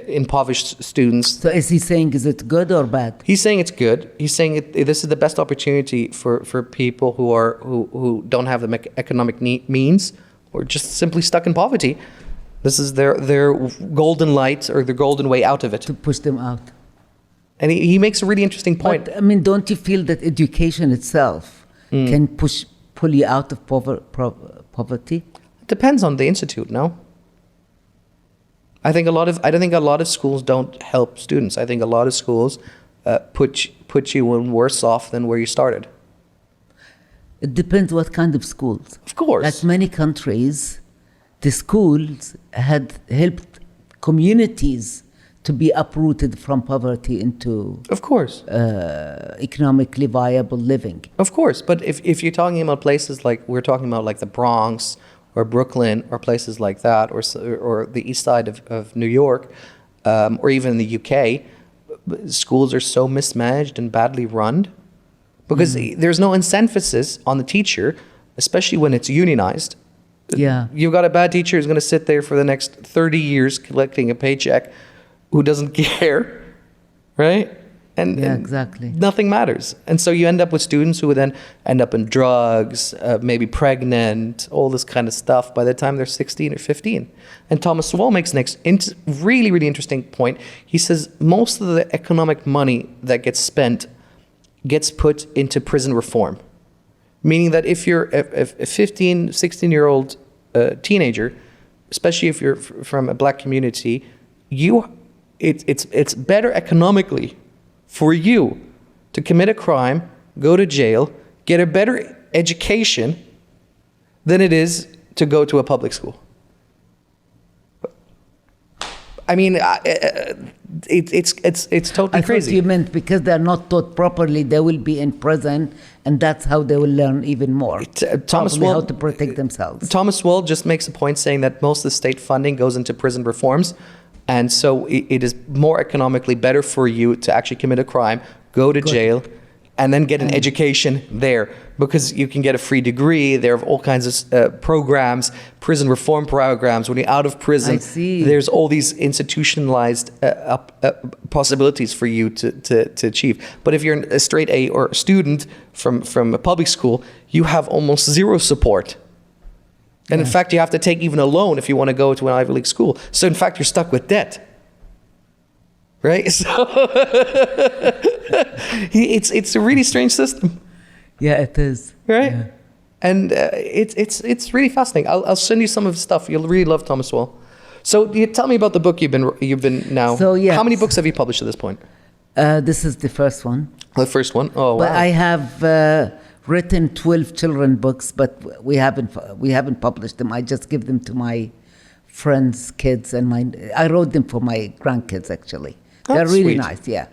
impoverished students. So is he saying, is it good or bad? He's saying it's good. He's saying this is the best opportunity for people who don't have the economic means, or just simply stuck in poverty. This is their golden light, or their golden way out of it. To push them out. And he makes a really interesting point. But, I mean, don't you feel that education itself can pull you out of poverty? Depends on the institute, no? I don't think a lot of schools don't help students. I think a lot of schools put you in worse off than where you started. It depends what kind of schools. Of course. Like many countries, the schools had helped communities to be uprooted from poverty into Of course. Economically viable living. Of course. But if you're talking about places like, we're talking about like the Bronx or Brooklyn or places like that, or the east side of New York, or even the UK, schools are so mismanaged and badly run because there's no emphasis on the teacher, especially when it's unionized. Yeah. You've got a bad teacher who's going to sit there for the next 30 years collecting a paycheck, who doesn't care, right? And Exactly. Nothing matters. And so you end up with students who would then end up in drugs, maybe pregnant, all this kind of stuff by the time they're 16 or 15. And Thomas Sowell makes next really, really interesting point. He says most of the economic money that gets spent gets put into prison reform. Meaning that if you're a 15, 16-year-old teenager, especially if you're from a black community, it's better economically for you to commit a crime, go to jail, get a better education than it is to go to a public school. I mean, it's totally I crazy. thought you meant because they're not taught properly, they will be in prison, and that's how they will learn even more. Thomas Probably how Sowell to protect themselves. Thomas Sowell just makes a point saying that most of the state funding goes into prison reforms, and so it is more economically better for you to actually commit a crime, go to jail, and then get an education there, because you can get a free degree. There are all kinds of programs, prison reform programs. When you're out of prison, I see. there's all these institutionalized possibilities for you to achieve. But if you're a straight A or a student from a public school, you have almost zero support. And in fact, you have to take even a loan if you want to go to an Ivy League school. So in fact, you're stuck with debt. Right? So it's a really strange system. Yeah, it is. Right? Yeah. And it's really fascinating. I'll send you some of his stuff. You'll really love Thomas Sowell. So you tell me about the book you've been now. So, yes. How many books have you published at this point? This is the first one. The first one? Oh, wow. But I have written 12 children books, but we haven't published them. I just give them to my friends' kids, and I wrote them for my grandkids actually. They're That's really sweet. nice, yeah.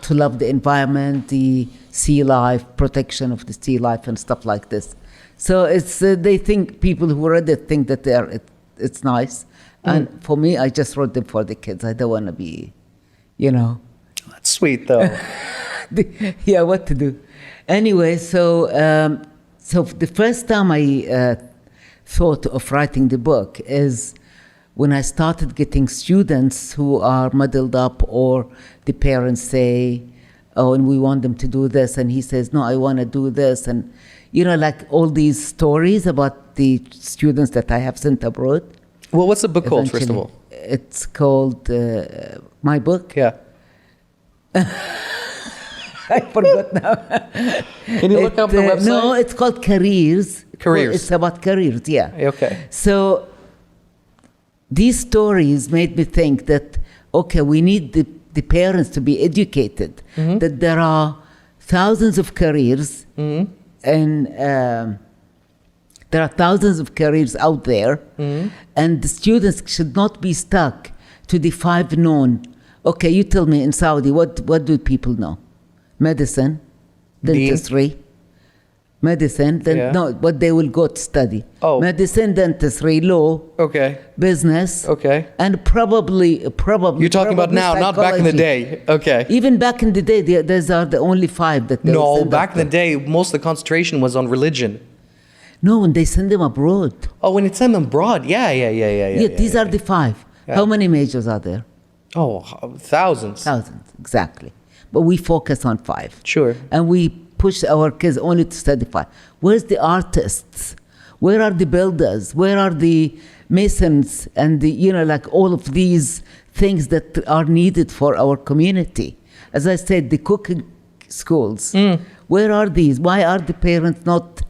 To love the environment, the sea life, protection of the sea life, and stuff like this. So it's they think people who read it think that it's nice, and for me, I just wrote them for the kids. I don't want to be, That's sweet, though. yeah, what to do? Anyway, so the first time I thought of writing the book is when I started getting students who are muddled up, or the parents say, oh, and we want them to do this, and he says, no, I want to do this, and like all these stories about the students that I have sent abroad. Well, what's the book called, first of all? It's called my book. Yeah. I forgot now. Can you look up the website? No, it's called Careers. Careers. It's about careers, yeah. Okay. So these stories made me think that, okay, we need the parents to be educated, that there are thousands of careers, and there are thousands of careers out there, and the students should not be stuck to the 5 known. Okay, you tell me in Saudi, what do people know? Medicine, dentistry. Medicine, then no, but they will go to study. Oh. Medicine, dentistry, law, Okay. business, Okay. and probably. You're talking about now, not back in the day. Okay. Even back in the day, those are the only 5 that they will No, send back us in the to. day, most of the concentration was on religion. No, when they send them abroad. Oh, when it's sent them abroad. Yeah. These are the 5. Yeah. How many majors are there? Oh, thousands. Thousands, exactly. But we focus on 5. Sure. And we push our kids only to study 5. Where's the artists? Where are the builders? Where are the masons? And like all of these things that are needed for our community. As I said, the cooking schools. Where are these? Why are the parents not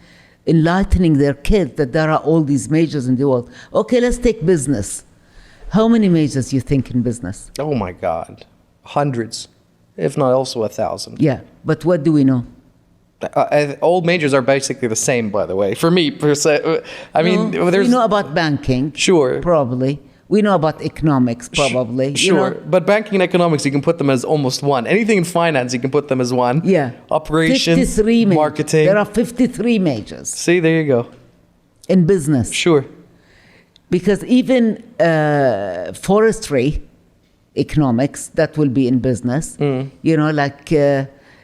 enlightening their kids that there are all these majors in the world? Okay, let's take business. How many majors you think in business? Oh my God. Hundreds, if not also 1,000. Yeah, but what do we know? All majors are basically the same, by the way. For me, per se. I mean, No, there's. we know about banking. Sure. Probably. We know about economics, probably. Sure. But banking and economics, you can put them as almost one. Anything in finance, you can put them as one. Yeah. Operations, 53 majors. marketing. There are 53 majors See, there you go. in business. Sure. Because even forestry economics, that will be in business. Like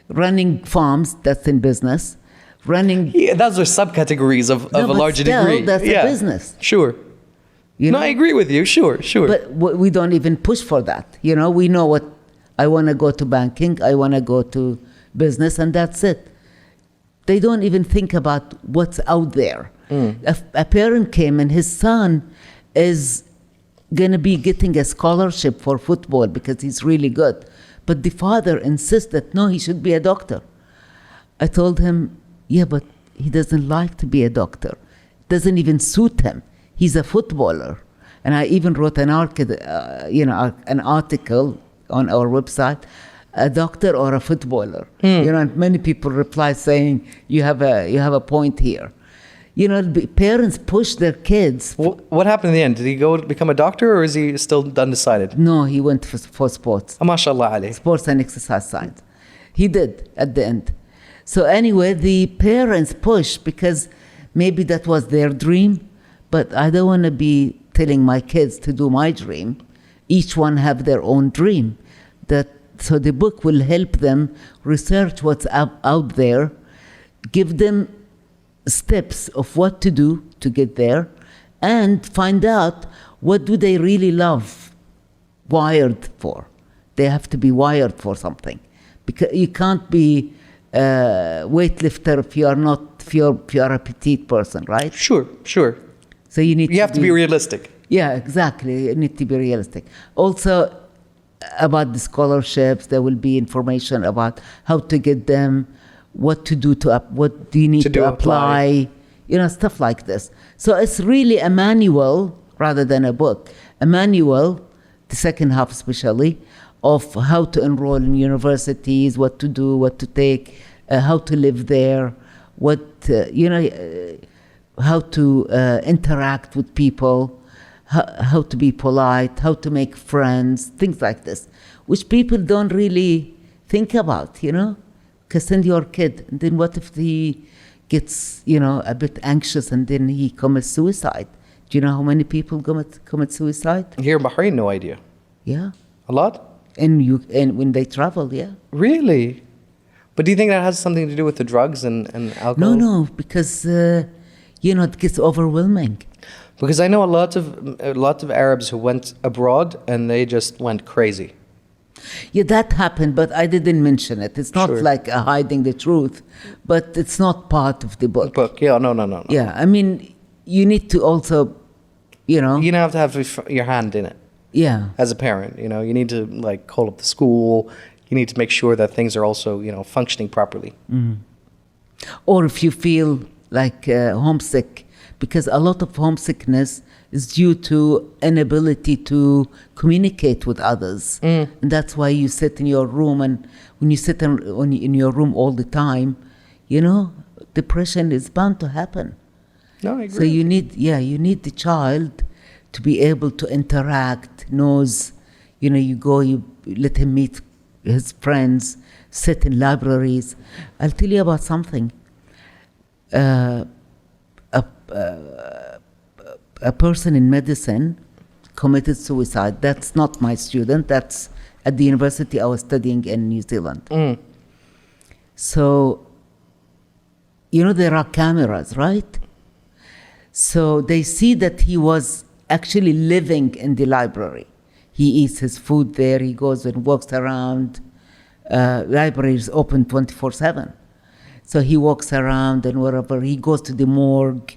running farms, that's in business. Running. Yeah, those are subcategories of a but larger still, degree. that's a business. Sure. You No, know? I agree with you. Sure. But we don't even push for that. We know what I want to go to banking, I want to go to business, and that's it. They don't even think about what's out there. A parent came and his son is going to be getting a scholarship for football because he's really good. But the father insists that no, he should be a doctor. I told him, yeah, but he doesn't like to be a doctor. It doesn't even suit him. He's a footballer. And I even wrote an article on our website, a doctor or a footballer. And many people reply saying, you have a point here. The parents push their kids. What happened in the end? Did he go become a doctor, or is he still undecided? No, he went for sports. MashaAllah alayh. Sports and exercise science. He did at the end. So anyway, the parents push because maybe that was their dream, but I don't want to be telling my kids to do my dream. Each one have their own dream. So the book will help them research what's out there, give them steps of what to do to get there, and find out what do they really love, wired for. They have to be wired for something, because you can't be a weightlifter if you are a petite person, right? Sure. So you have to be realistic. Yeah, exactly. You need to be realistic. Also, about the scholarships, there will be information about how to get them, what to do what do you need to apply, stuff like this. So it's really a manual rather than a book. A manual, the second half especially, of how to enroll in universities, what to do, what to take, how to live there, how to interact with people, how to be polite, how to make friends, things like this, which people don't really think about, because send your kid, and then what if he gets, a bit anxious and then he commits suicide? Do you know how many people commit suicide? Here in Bahrain, no idea. Yeah. A lot? And when they travel, yeah. Really? But do you think that has something to do with the drugs and alcohol? No, because, it gets overwhelming. Because I know a lot of Arabs who went abroad and they just went crazy. Yeah, that happened, but I didn't mention it. It's not Sure. like hiding the truth, but it's not part of the book. Yeah, no. Yeah, I mean, you need to also, You don't have to have your hand in it. Yeah. As a parent, you need to call up the school. You need to make sure that things are also, functioning properly. Mm. Or if you feel like homesick, because a lot of homesickness is due to inability to communicate with others. And that's why you sit in your room, and when you sit in your room all the time, depression is bound to happen. No, I agree. So you need the child to be able to interact, knows, you let him meet his friends, sit in libraries. I'll tell you about something. A person in medicine committed suicide. That's not my student. That's at the university I was studying in New Zealand. So, there are cameras, right? So they see that he was actually living in the library. He eats his food there. He goes and walks around. Library is open 24/7. So he walks around and wherever. He goes to the morgue.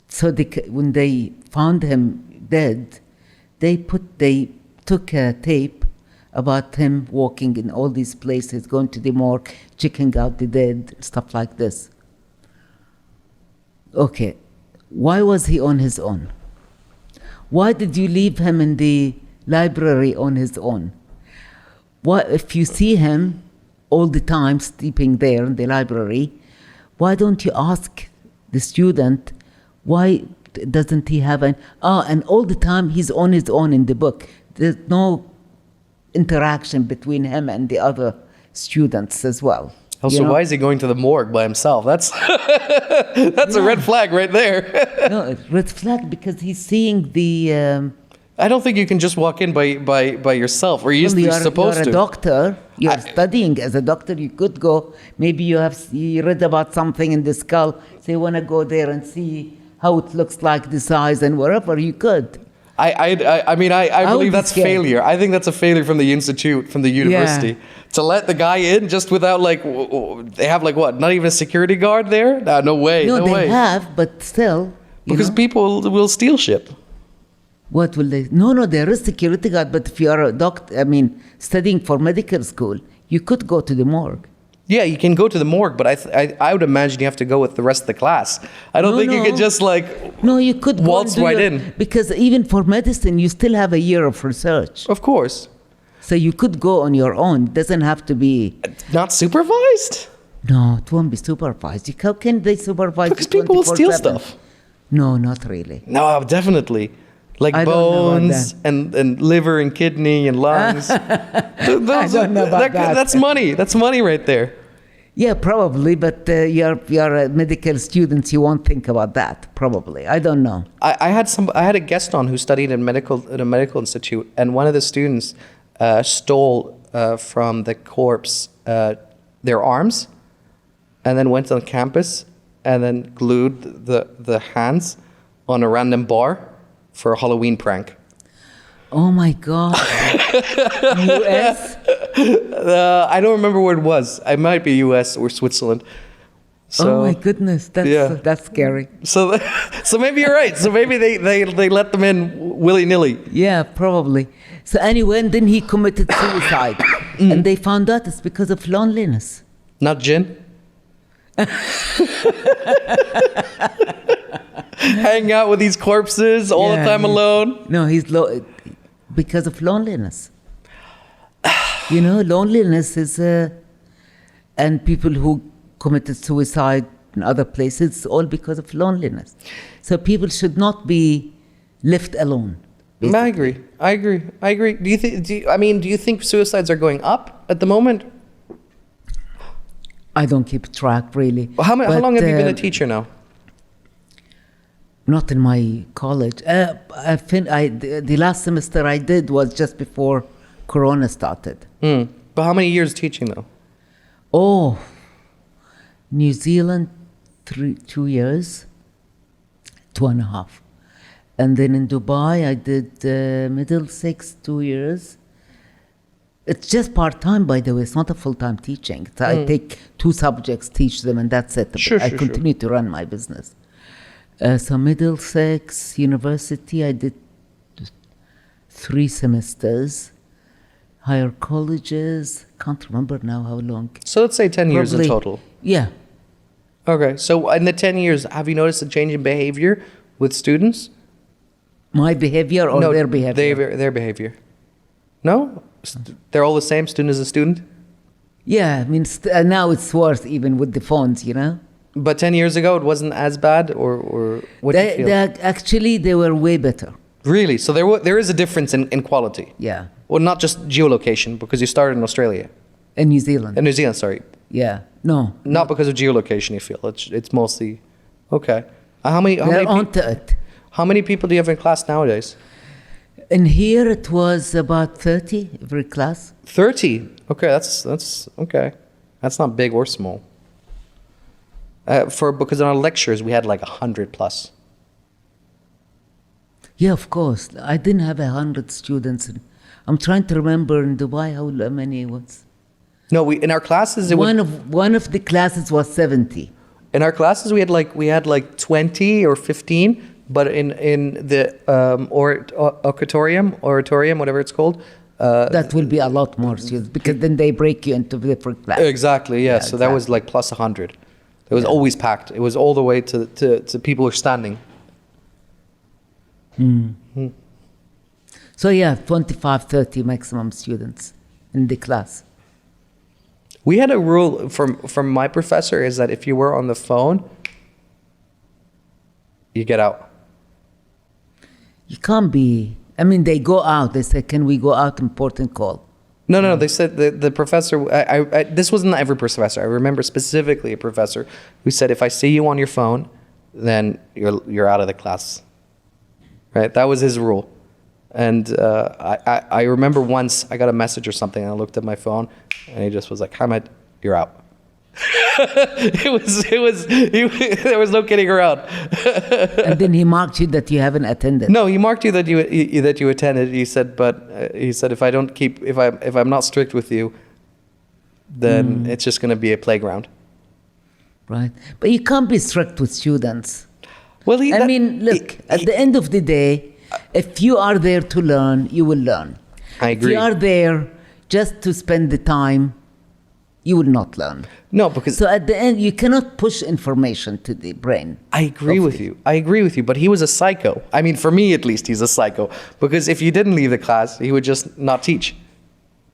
So when they found him dead, they took a tape about him walking in all these places, going to the morgue, checking out the dead, stuff like this. Okay, why was he on his own? Why did you leave him in the library on his own? Why, if you see him all the time sleeping there in the library, why don't you ask the student, why doesn't he have and all the time he's on his own in the book. There's no interaction between him and the other students as well. Also, why is he going to the morgue by himself? That's a red flag right there. No, red flag because he's seeing the... I don't think you can just walk in by yourself, or you're supposed to. You're a doctor. You're studying as a doctor. You could go. Maybe you read about something in the skull. So you want to go there and see how it looks like, the size, and wherever you could. I believe that's failure. I think that's a failure from the institute, from the university, to let the guy in just without they have what? Not even a security guard there? No way. No, way. they have, but still. Because people will steal shit. What will they? No, there is security guard, but if you are a doctor, studying for medical school, you could go to the morgue. Yeah, you can go to the morgue, but I would imagine you have to go with the rest of the class. I don't think you could just No, you could waltz right in. Because even for medicine, you still have a year of research. Of course. So you could go on your own. It doesn't have to be... Not supervised? No, it won't be supervised. How can they supervise? Because people will steal stuff. No, not really. No, definitely. Like bones and liver and kidney and lungs. I don't know about that. That's money. That's money right there. Yeah, probably. But you're a medical student. You won't think about that. Probably. I don't know. I had a guest on who studied in a medical institute, and one of the students stole from the corpse their arms, and then went on campus and then glued the hands on a random bar for a Halloween prank. Oh my God. US? I don't remember where it was. It might be US or Switzerland. So, oh my goodness, that's scary. So maybe you're right. So maybe they let them in willy-nilly. Yeah, probably. So anyway, and then he committed suicide. And they found out it's because of loneliness. Not gin? Hang out with these corpses all the time alone? No, because of loneliness. Loneliness is, and people who committed suicide in other places, it's all because of loneliness. So people should not be left alone. Basically. I agree. Do you think suicides are going up at the moment? I don't keep track really. How long have you been a teacher now? Not in my college. The last semester I did was just before Corona started. But how many years teaching though? Oh, New Zealand, 2 years, 2.5. And then in Dubai, I did Middlesex, 2 years. It's just part-time, by the way. It's not a full-time teaching. So I take 2 subjects, teach them, and that's it. I continue to run my business. So Middlesex University, I did 3 semesters. Higher colleges, can't remember now how long. So let's say 10 years in total. Yeah. Okay, so in the 10 years, have you noticed a change in behavior with students? My behavior or their behavior? Their behavior. No? They're all the same, student is a student? Yeah, I mean, now it's worse even with the phones, But 10 years ago, it wasn't as bad, or what do you feel? Actually, they were way better. Really? So there is a difference in quality? Yeah. Well, not just geolocation, because you started in Australia. In New Zealand. In New Zealand, sorry. Yeah. No. Not because of geolocation, you feel. It's mostly... Okay. How many people do you have in class nowadays? In here, it was about 30 every class. 30? Okay, that's okay. That's not big or small. Because in our lectures, we had like 100 plus. Yeah, of course. I didn't have 100 students. I'm trying to remember in Dubai how many it was. No, in our classes one of the classes was 70. In our classes we had like 20 or 15, but in the oratorium, whatever it's called. That will be a lot more students because then they break you into different classes. Exactly. Yeah. So that was like plus 100. It was always packed. It was all the way to people who are standing. So 25, 30 maximum students in the class. We had a rule from my professor is that if you were on the phone, you get out. You can't be. I mean, they go out. They say, "Can we go out? Important call." No. They said the professor. This wasn't every professor. I remember specifically a professor who said, "If I see you on your phone, then you're out of the class." Right? That was his rule. And I remember once I got a message or something, and I looked at my phone, and he just was like, "Hamid, you're out." There was no kidding around. And then he marked you that you haven't attended. No, he marked you that you attended. He said, if I'm not strict with you, then it's just going to be a playground. Right, but you can't be strict with students. Well, at the end of the day, if you are there to learn, you will learn. I agree. If you are there just to spend the time, you will not learn. No, because... So at the end, you cannot push information to the brain. I agree with you, but he was a psycho. I mean, for me at least, he's a psycho. Because if you didn't leave the class, he would just not teach.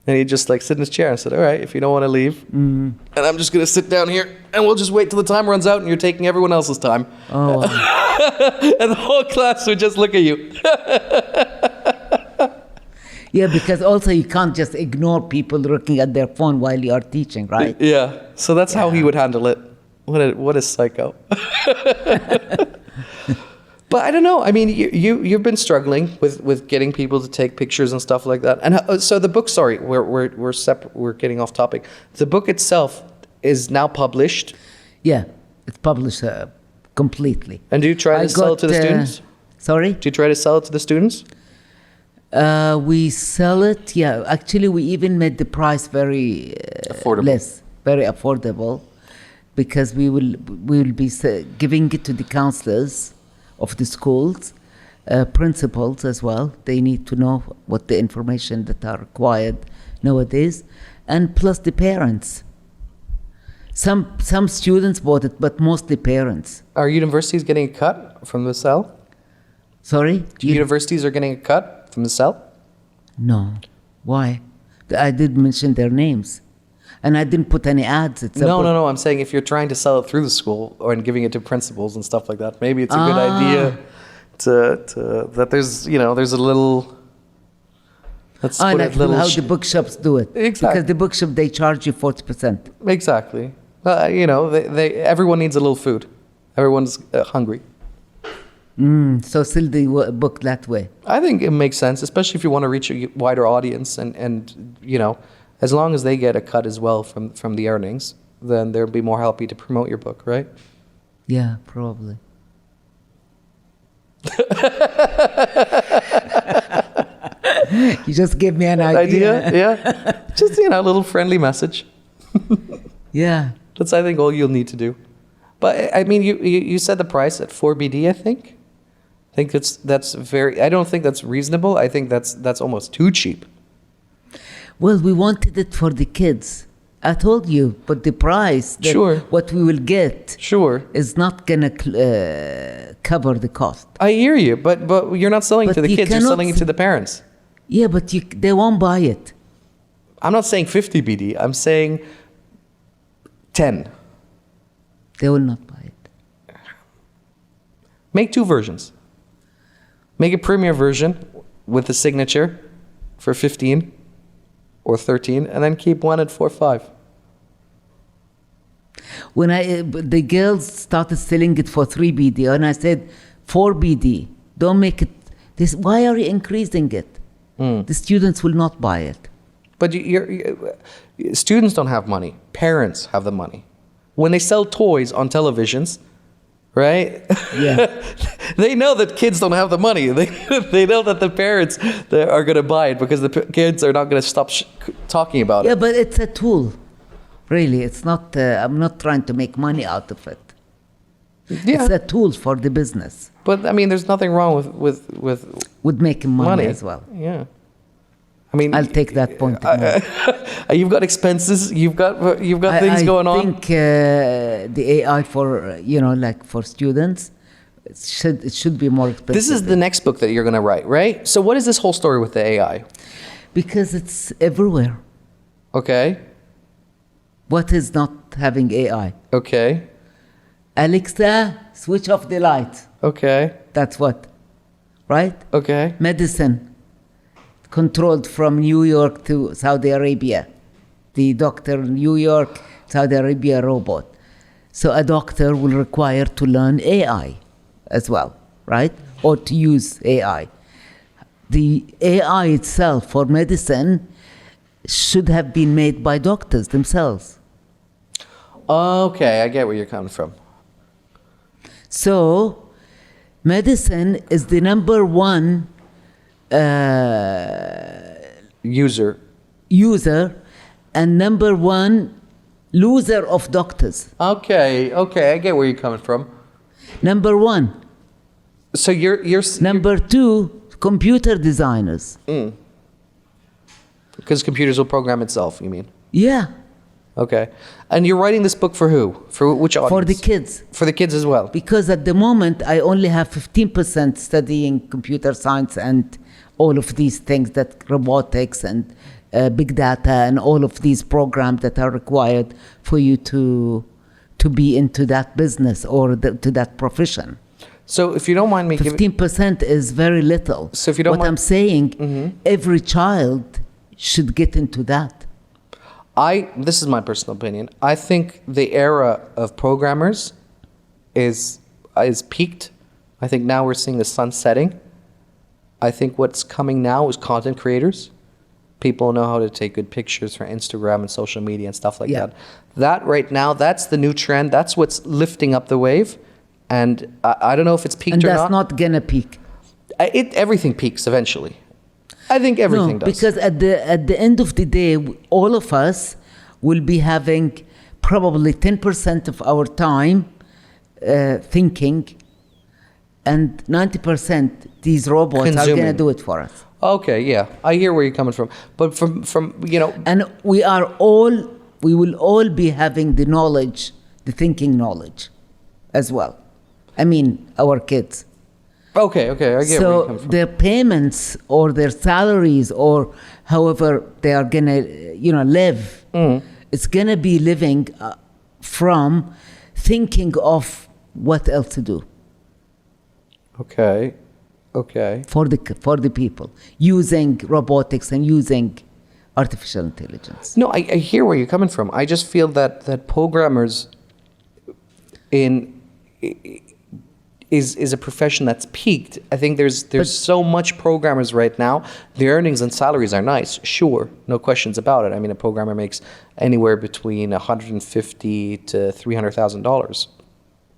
And he'd just like sit in his chair and said, "All right, if you don't want to leave, and I'm just going to sit down here, and we'll just wait till the time runs out, and you're taking everyone else's time." Oh. And the whole class would just look at you. Yeah, because also you can't just ignore people looking at their phone while you are teaching, right? Yeah, so that's how he would handle it. What a psycho. But I don't know. I mean, you've been struggling with getting people to take pictures and stuff like that. And so the book. Sorry, we're getting off topic. The book itself is now published. Yeah, it's published completely. And do you try to sell it to the students? Sorry? Do you try to sell it to the students? We sell it. Yeah, actually, we even made the price very affordable. Very affordable, because we will be giving it to the counselors of the schools, principals as well. They need to know what the information that are required nowadays, and plus the parents. Some students bought it, but mostly parents. Are universities getting a cut from the sell? Sorry? Universities are getting a cut from the sell? No. Why? I did mention their names. And I didn't put any ads. It's No. I'm saying if you're trying to sell it through the school or and giving it to principals and stuff like that, maybe it's a good idea to that there's a little. Let's put like it little. how the bookshops do it. Exactly. Because the bookshop, they charge you 40%. Exactly. Everyone needs a little food. Everyone's hungry. So sell the book that way. I think it makes sense, especially if you want to reach a wider audience, and as long as they get a cut as well from the earnings, then they'll be more happy to promote your book, right? Yeah, probably. You just gave me an idea. Yeah. Just a little friendly message. Yeah. That's I think all you'll need to do. But I mean, you said the price at 4 BD. I think that's very. I don't think that's reasonable. I think that's almost too cheap. Well, we wanted it for the kids. I told you, but the price, Sure. what we will get, Sure. is not gonna cover the cost. I hear you, but you're not selling it But to the you kids. You're cannot selling it to the parents. Yeah, but they won't buy it. I'm not saying 50 BD. I'm saying 10. They will not buy it. Make 2 versions. Make a premium version with the signature for 15 or 13, and then keep one at 4 or 5. When the girls started selling it for 3 BD, and I said 4 BD, don't make it this. Why are you increasing it? The students will not buy it. But students don't have money. Parents have the money. When they sell toys on televisions, right? Yeah. They know that kids don't have the money. They know that the parents are going to buy it because the kids are not going to stop talking about Yeah, it. but it's a tool. Really, it's not. I'm not trying to make money out of it. Yeah. It's a tool for the business. But I mean, there's nothing wrong With making money as well. Yeah. I mean, I'll take that point. You've got expenses. You've got things going on. I think the AI for like for students, it should be more expensive. This is the next book that you're going to write, right? So what is this whole story with the AI? Because it's everywhere. Okay. What is not having AI? Okay. Alexa, switch off the light. Okay. That's what, right? Okay. Medicine controlled from New York to Saudi Arabia. The doctor in New York, Saudi Arabia robot. So a doctor will require to learn AI as well, right? Or to use AI. The AI itself for medicine should have been made by doctors themselves. Okay, I get where you're coming from. So, medicine is the number one User. and number one loser of doctors. Okay, I get where you're coming from. Number one. So you're Number two, computer designers. because computers will program itself, you mean? Yeah, Okay. And you're writing this book for who? For which audience? for the kids. For the kids as well. Because at the moment, I only have 15% studying computer science and all of these things, that robotics and big data and all of these programs that are required for you to be into that business or to that profession. So if you don't mind me giving... 15% is very little. So if you don't what mind- I'm saying, every child should get into that. This is my personal opinion. I think the era of programmers is peaked. I think now we're seeing the sun setting. I think what's coming now is content creators. People know how to take good pictures for Instagram and social media and stuff like Yeah. that. That right now, that's the new trend. That's what's lifting up the wave. And I don't know if it's peaked And or that's not going to peak. Everything peaks eventually. I think everything does. Because at the end of the day, all of us will be having probably 10% of our time thinking, and 90% these robots are Consuming. going to do it for us. Okay, yeah. I hear where you're coming from. But from And we are all we will all be having the knowledge, the thinking knowledge as well. I mean, our kids. Okay, I get where you So come from. their payments or their salaries or however they are going to, live, it's going to be living from thinking of what else to do. Okay. For the people, using robotics and using artificial intelligence. No, I hear where you're coming from. I just feel that programmers is a profession that's peaked. I think there's so much programmers right now. The earnings and salaries are nice, sure, no questions about it. I mean, a programmer makes anywhere between $150,000 to $300,000.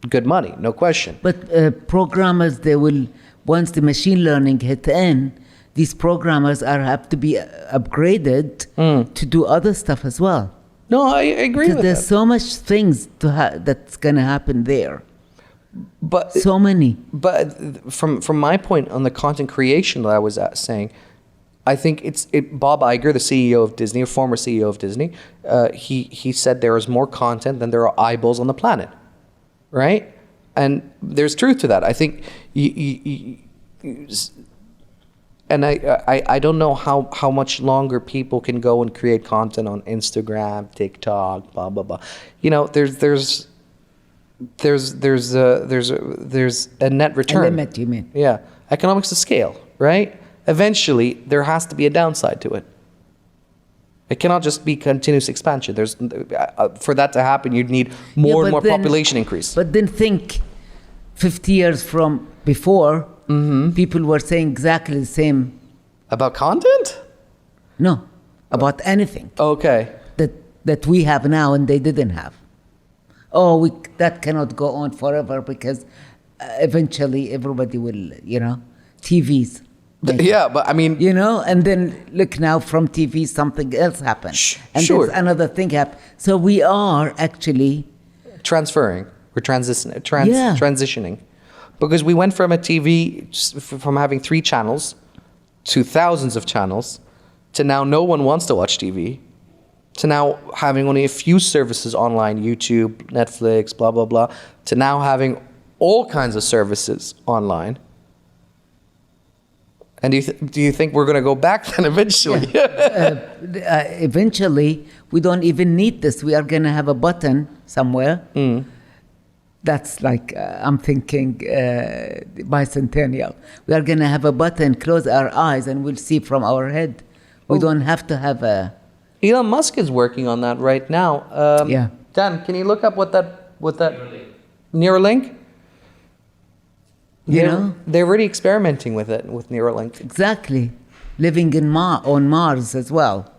Good money, no question. But programmers, they will, once the machine learning hit in, these programmers have to be upgraded to do other stuff as well. No, I agree with There's that. so much things that's going to happen there. But So many. But from my point on the content creation that I was saying, I think Bob Iger, the CEO of Disney, a former CEO of Disney, he said there is more content than there are eyeballs on the planet, right? And there's truth to that. I think and I don't know how much longer people can go and create content on Instagram, TikTok, blah blah blah. There's a net return. A limit, you mean? Yeah, economics of scale, right? Eventually, there has to be a downside to it. It cannot just be continuous expansion. There's for that to happen, you'd need more and more population increase. But then think, 50 years from before, people were saying exactly the same. About content? No, about anything Okay. that we have now and they didn't have. Oh, that cannot go on forever because eventually everybody will, TVs. Yeah, but I mean, And then look now from TV, something else happened. And sure. there's another thing happened. So we are actually... transferring. We're transitioning. Because we went from a TV, from having 3 channels to thousands of channels, to now no one wants to watch TV, to now having only a few services online, YouTube, Netflix, blah, blah, blah, to now having all kinds of services online. And do you think we're going to go back then eventually? Eventually, we don't even need this. We are going to have a button somewhere. That's like, I'm thinking bicentennial. We are going to have a button, close our eyes, and we'll see from our head. We don't have to have a... Elon Musk is working on that right now. Yeah. Dan, can you look up what that Neuralink? They're already experimenting with it, with Neuralink. Exactly. Living on Mars as well.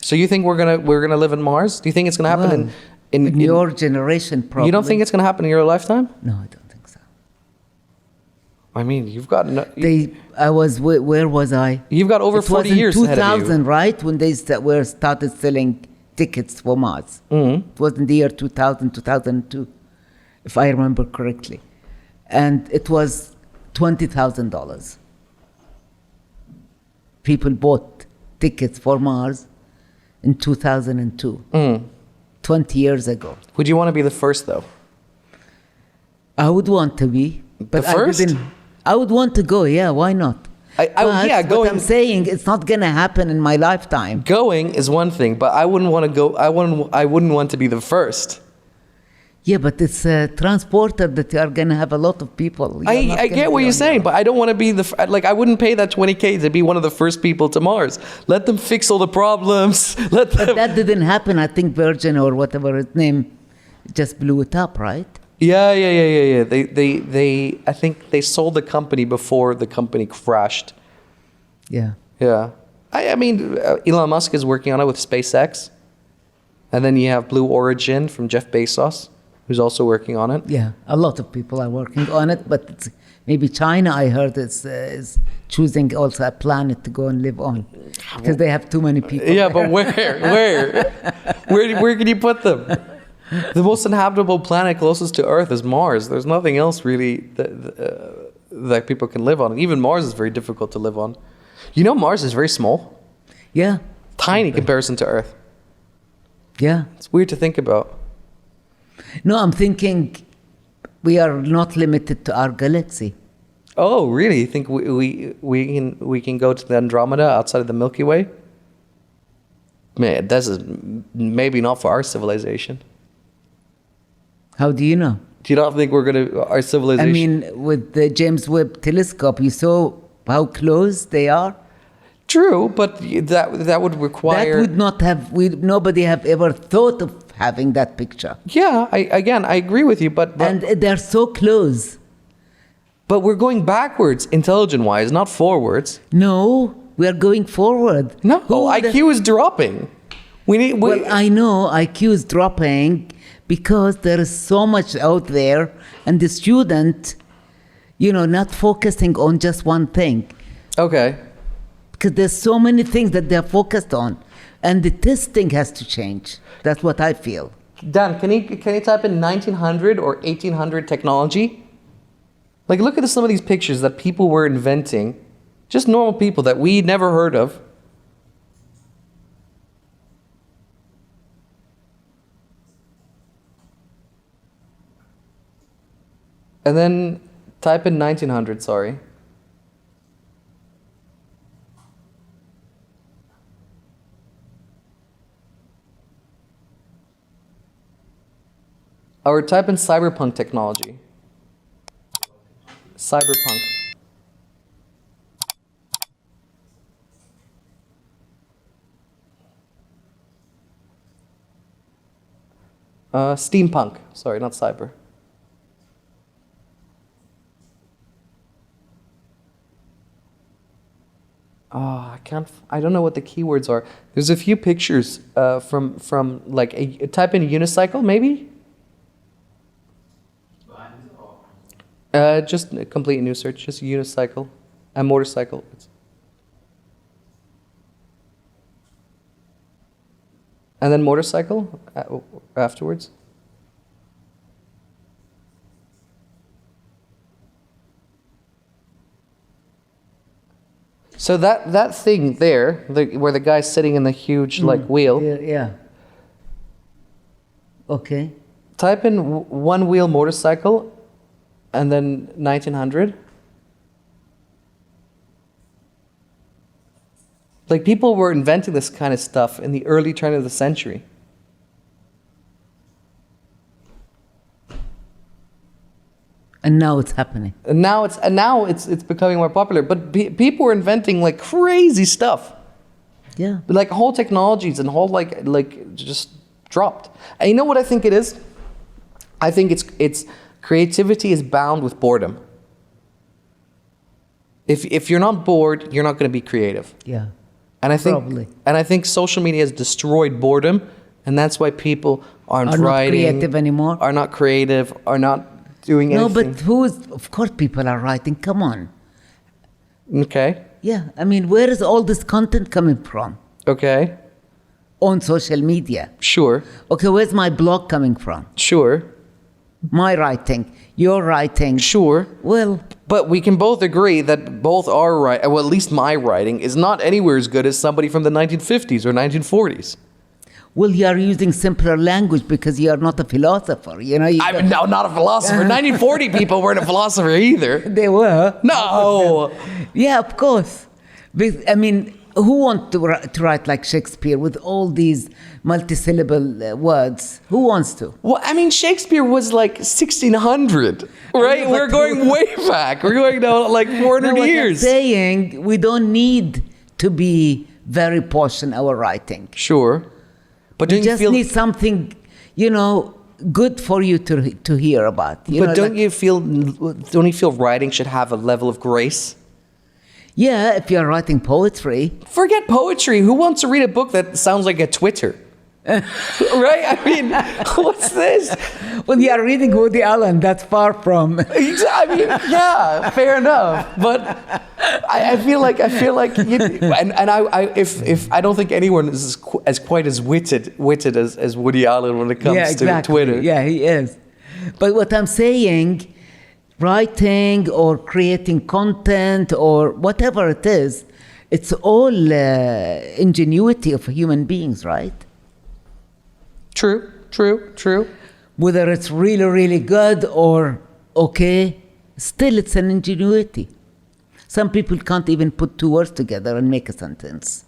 So you think we're gonna live in Mars? Do you think it's gonna happen in your generation, probably? You don't think it's gonna happen in your lifetime? No, I don't think so. I mean, you've got where was I? You've got over 40 years ahead of you. 2000, right? When they started selling tickets for Mars. It was in the year 2000, 2002, if I remember correctly. And it was $20,000. People bought tickets for Mars in 2002, 20 years ago. Would you want to be the first, though? I would want to be. But the first? I would want to go, yeah, why not? Going. What I'm saying, it's not going to happen in my lifetime. Going is one thing, but I wouldn't want to go. I wouldn't want to be the first. Yeah, but it's a transporter that you are going to have a lot of people. I get what you're saying, but I don't want to be I wouldn't pay that $20K to be one of the first people to Mars. Let them fix all the problems. But that didn't happen. I think Virgin or whatever its name just blew it up, right? Yeah. They I think they sold the company before the company crashed. Yeah. Yeah. I mean, Elon Musk is working on it with SpaceX. And then you have Blue Origin from Jeff Bezos, who's also working on it. Yeah, a lot of people are working on it, but maybe China, I heard, is choosing also a planet to go and live on because they have too many people. Yeah, but where can you put them? The most inhabitable planet closest to Earth is Mars. There's nothing else really that people can live on. And even Mars is very difficult to live on. Mars is very small. Yeah. Tiny comparison to Earth. Yeah. It's weird to think about. No, I'm thinking we are not limited to our galaxy. Oh, really? You think we can go to the Andromeda outside of the Milky Way? Man, that's maybe not for our civilization. How do you know? Do you not think our civilization? I mean, with the James Webb telescope, you saw how close they are. True, but that would require. That would not have. Nobody have ever thought of having that picture. Yeah, I agree with you, but And they're so close. But we're going backwards, intelligent-wise, not forwards. No, we are going forward. No, IQ is dropping. Well, I know IQ is dropping because there is so much out there, and the student, not focusing on just one thing. Okay. Because there's so many things that they're focused on, and the testing has to change. That's what I feel. Dan, can you type in 1900 or 1800 technology? Like, look at some of these pictures that people were inventing, just normal people that we never heard of. And then type in 1900, sorry. Or type in cyberpunk technology. Cyberpunk. Steampunk. Sorry, not cyber. Oh, I don't know what the keywords are. There's a few pictures from like type in unicycle maybe? Just a complete new search, just unicycle and motorcycle. And then motorcycle afterwards. So that thing there, where the guy's sitting in the huge wheel. Yeah. Okay. Type in one wheel motorcycle. And then 1900. Like, people were inventing this kind of stuff in the early turn of the century. And now it's happening. And now it's becoming more popular. But people were inventing like crazy stuff. Yeah. Like whole technologies and whole like just dropped. And you know what I think it is? I think it's creativity is bound with boredom. If you're not bored, you're not going to be creative. Yeah. And I think Probably. And I think social media has destroyed boredom, and that's why people aren't Are writing, not creative anymore. Are not creative, are not doing anything. No, but of course people are writing. Come on. Okay. Yeah. I mean, where is all this content coming from? Okay. On social media. Sure. Okay, where's my blog coming from? Sure. My writing, your writing. Sure. Well, But we can both agree that both our writing, well, at least my writing, is not anywhere as good as somebody from the 1950s or 1940s. well, you are using simpler language because you are not a philosopher. I'm no, not a philosopher. 1940 people weren't a philosopher either. They were. No. Yeah, of course. I mean, who wants to write like Shakespeare with all these multisyllable words? Who wants to? Well, I mean, Shakespeare was like 1600, right? Yeah, We're going way back. We're going down like 400 What years. I'm saying, we don't need to be very posh in our writing. Sure. But We don't you just feel need something, good for you to hear about. But don't you feel writing should have a level of grace? Yeah, if you're writing poetry. Forget poetry. Who wants to read a book that sounds like a Twitter? Right? I mean, what's this? Well, you're reading Woody Allen. That's far from. I mean, yeah, fair enough. But I feel like if I don't think anyone is as quite as witted as Woody Allen when it comes to Twitter. Yeah, he is. But what I'm saying, writing or creating content or whatever it is, it's all ingenuity of human beings, right? True. Whether it's really, really good or okay, still it's an ingenuity. Some people can't even put two words together and make a sentence.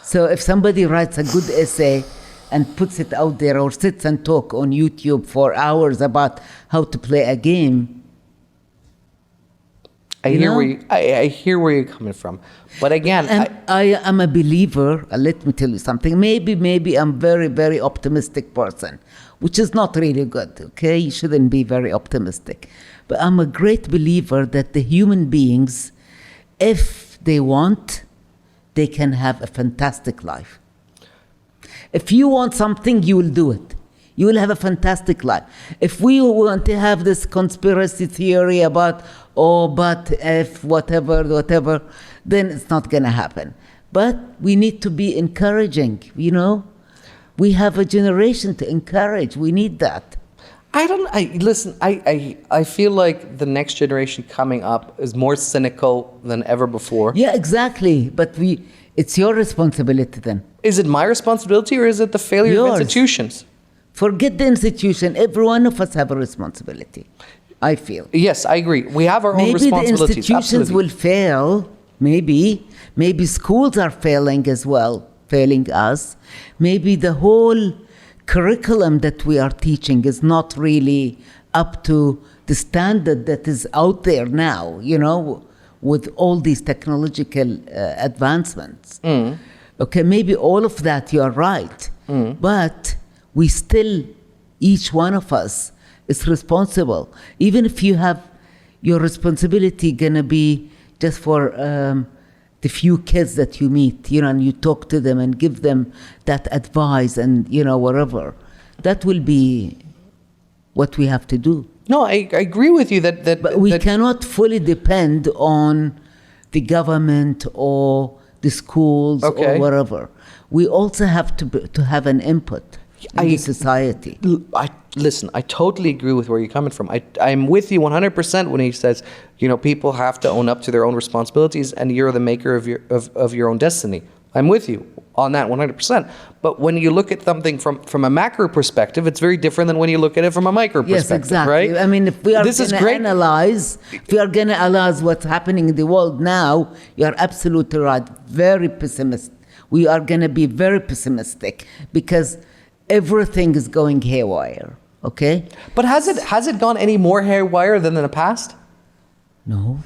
So if somebody writes a good essay and puts it out there, or sits and talk on YouTube for hours about how to play a game, I hear where you're coming from. But again, and I am a believer. Let me tell you something. Maybe I'm very, very optimistic person, which is not really good, okay? You shouldn't be very optimistic. But I'm a great believer that the human beings, if they want, they can have a fantastic life. If you want something, you will do it. You will have a fantastic life. If we want to have this conspiracy theory about, but if whatever, then it's not going to happen. But we need to be encouraging, We have a generation to encourage. We need that. I feel like the next generation coming up is more cynical than ever before. Yeah, exactly. But it's your responsibility then. Is it my responsibility or is it the failure of institutions? Forget the institution. Every one of us have a responsibility, I feel. Yes, I agree. We have our own responsibilities. Maybe the institutions will fail. Maybe schools are failing as well, failing us. Maybe the whole curriculum that we are teaching is not really up to the standard that is out there now, with all these technological advancements. Okay, maybe all of that you are right. But we still, each one of us is responsible. Even if you have your responsibility gonna be just for the few kids that you meet, and you talk to them and give them that advice and, whatever. That will be what we have to do. No, I agree with you that But we cannot fully depend on the government or the schools or whatever. We also have to have an input in the society. Listen, I totally agree with where you're coming from. I'm with you 100% when he says, people have to own up to their own responsibilities and you're the maker of your own destiny. I'm with you on that 100%. But when you look at something from a macro perspective, it's very different than when you look at it from a micro perspective, yes, exactly. Right? I mean, if we are going to analyze what's happening in the world now, you are absolutely right. Very pessimistic. We are going to be very pessimistic because everything is going haywire. Okay? But has it gone any more haywire than in the past? No.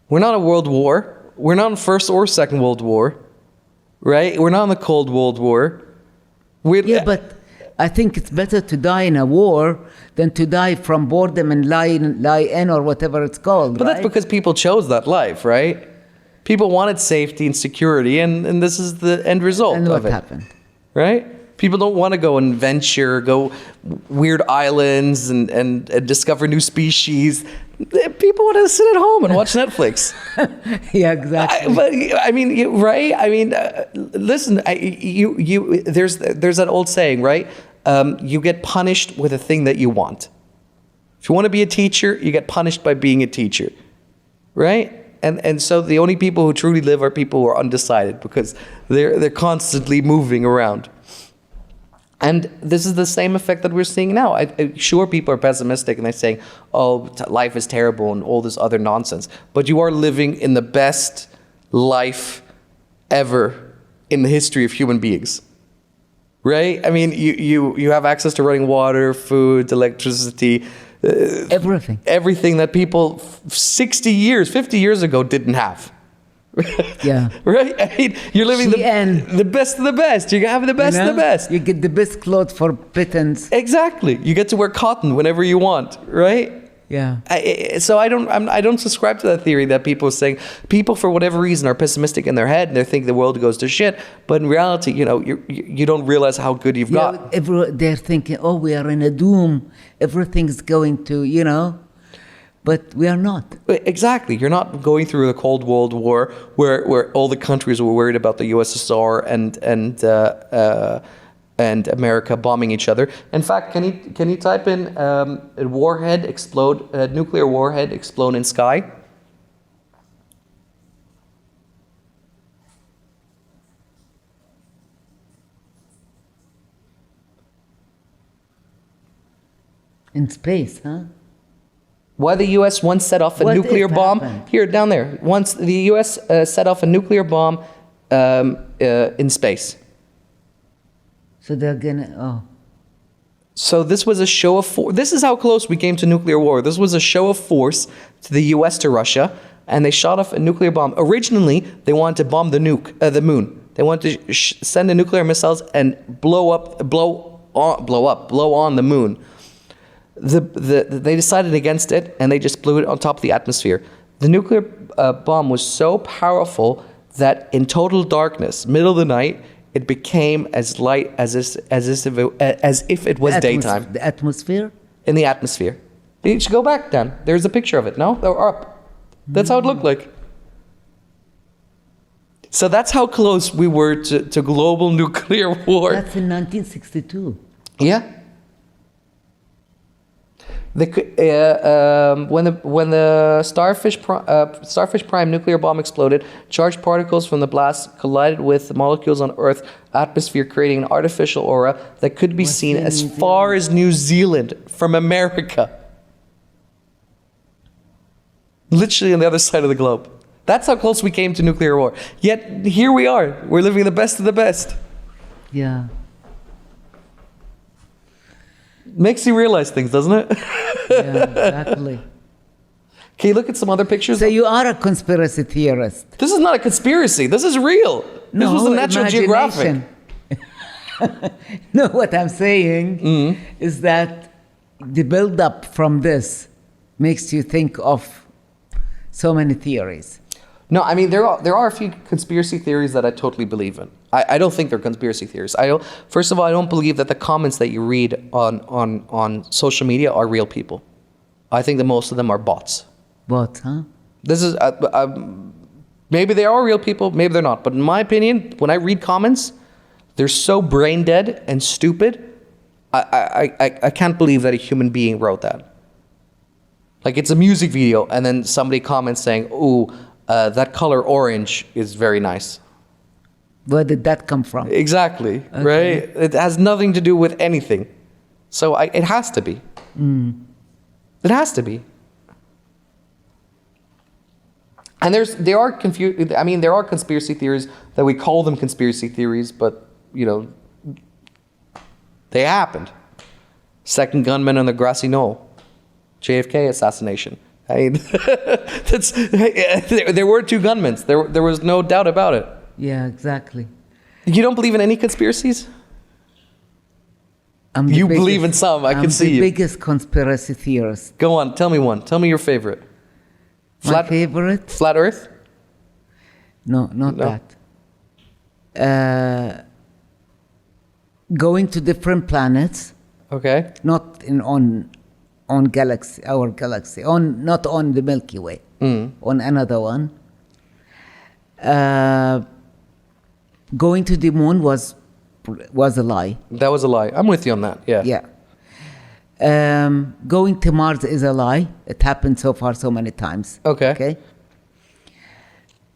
We're not a world war. We're not in First or Second World War. Right? We're not in the Cold World War. But I think it's better to die in a war than to die from boredom and lie in or whatever it's called. But that's because people chose that life, right? People wanted safety and security, and this is the end result of it. And what happened? Right? People don't want to go and venture, go weird islands and discover new species. People want to sit at home and watch Netflix. Yeah, exactly. Listen, there's that old saying, right? You get punished with a thing that you want. If you want to be a teacher, you get punished by being a teacher, right? And so the only people who truly live are people who are undecided because they're constantly moving around. And this is the same effect that we're seeing now. Sure, people are pessimistic and they're saying, life is terrible and all this other nonsense. But you are living in the best life ever in the history of human beings. Right? I mean, you have access to running water, food, electricity. Everything. Everything that people 50 years ago didn't have. Yeah. Right? I mean, you're living the best of the best. You have the best of the best. You get the best clothes for pittance. Exactly. You get to wear cotton whenever you want, right? Yeah. So I don't subscribe to that theory that people are saying people for whatever reason are pessimistic in their head and they think the world goes to shit. But in reality, you don't realize how good you've got. They're thinking, we are in a doom. Everything's going to, But we are not. Exactly. You're not going through the Cold World War where all the countries were worried about the USSR and America bombing each other. In fact, can you type in nuclear warhead explode in sky? In space, huh? Why the U.S. once set off a What nuclear if bomb happened? here down there? Once the U.S. Set off a nuclear bomb in space. So they're gonna, So this was a show of force. This is how close we came to nuclear war. This was a show of force to the U.S. to Russia, and they shot off a nuclear bomb. Originally, they wanted to bomb the moon. They wanted to send the nuclear missiles and blow on the moon. They decided against it, and they just blew it on top of the atmosphere. The nuclear bomb was so powerful that in total darkness, middle of the night, it became as light as if it was daytime. The atmosphere? In the atmosphere. You should go back, Dan. There's a picture of it, no? Or up. That's how it looked like. So that's how close we were to global nuclear war. That's in 1962. Yeah. When the Starfish Prime nuclear bomb exploded, charged particles from the blast collided with the molecules on Earth's atmosphere, creating an artificial aura that could be seen as far as New Zealand from America. Literally on the other side of the globe. That's how close we came to nuclear war. Yet here we are. We're living the best of the best. Yeah. Makes you realize things, doesn't it? Yeah, exactly. Can you look at some other pictures? So you are a conspiracy theorist. This is not a conspiracy. This is real. This was the Natural Geographic. No, what I'm saying is that the build-up from this makes you think of so many theories. No, I mean there are a few conspiracy theories that I totally believe in. I don't think they're conspiracy theories. First of all, I don't believe that the comments that you read on social media are real people. I think that most of them are bots. What, huh? This is maybe they are real people, maybe they're not. But in my opinion, when I read comments, they're so brain dead and stupid. I can't believe that a human being wrote that. Like it's a music video, and then somebody comments saying, "Ooh, that color orange is very nice." Where did that come from? Exactly, right? It has nothing to do with anything. So it has to be. It has to be. And there are conspiracy theories that we call them conspiracy theories, but they happened. Second gunman on the grassy knoll, JFK assassination. I mean, there were two gunmen. There was no doubt about it. Yeah, exactly. You don't believe in any conspiracies? You believe in some. I can see you. I'm the biggest conspiracy theorist. Go on. Tell me one. Tell me your favorite. My favorite? Flat Earth? No, not that. Going to different planets. Okay. Not on galaxy, our galaxy. Not on the Milky Way. On another one. Going to the moon was a lie. That was a lie. I'm with you on that. Yeah. Yeah. Going to Mars is a lie. It happened so far so many times. Okay.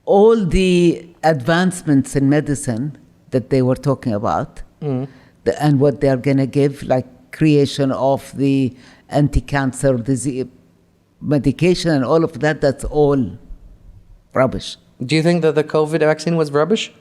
All the advancements in medicine that they were talking about, and what they're going to give, like creation of the anti-cancer disease medication and all of that, that's all rubbish. Do you think that the COVID vaccine was rubbish?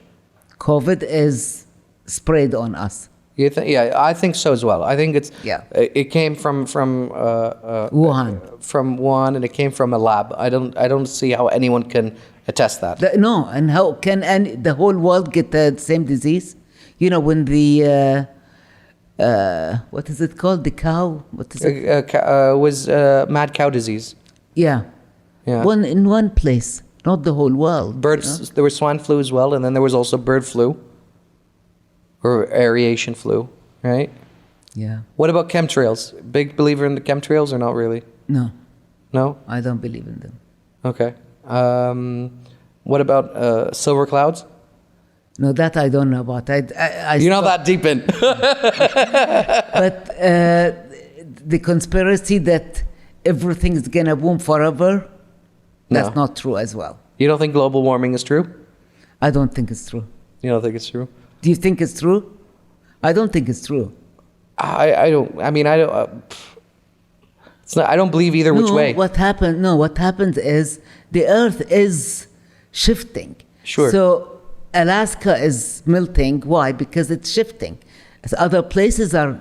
COVID is sprayed on us. You think? Yeah, I think so as well. I think it came from Wuhan. From Wuhan, and it came from a lab. I don't see how anyone can attest that. No, and how can the whole world get the same disease? When the what is it called? The cow? What is it? Was mad cow disease. Yeah. In one place, not the whole world. Birds. There was swine flu as well, and then there was also bird flu. Or aeration flu, right? Yeah. What about chemtrails? Big believer in the chemtrails or not really? No. No? I don't believe in them. Okay. What about silver clouds? No, that I don't know about. You're not that deep in. But the conspiracy that everything is going to boom forever, that's not true as well. You don't think global warming is true? I don't think it's true. You don't think it's true? Do you think it's true? I don't think it's true. I don't. I mean, I don't. It's not, I don't believe either which way. What happens is the Earth is shifting. Sure. So Alaska is melting. Why? Because it's shifting. As other places are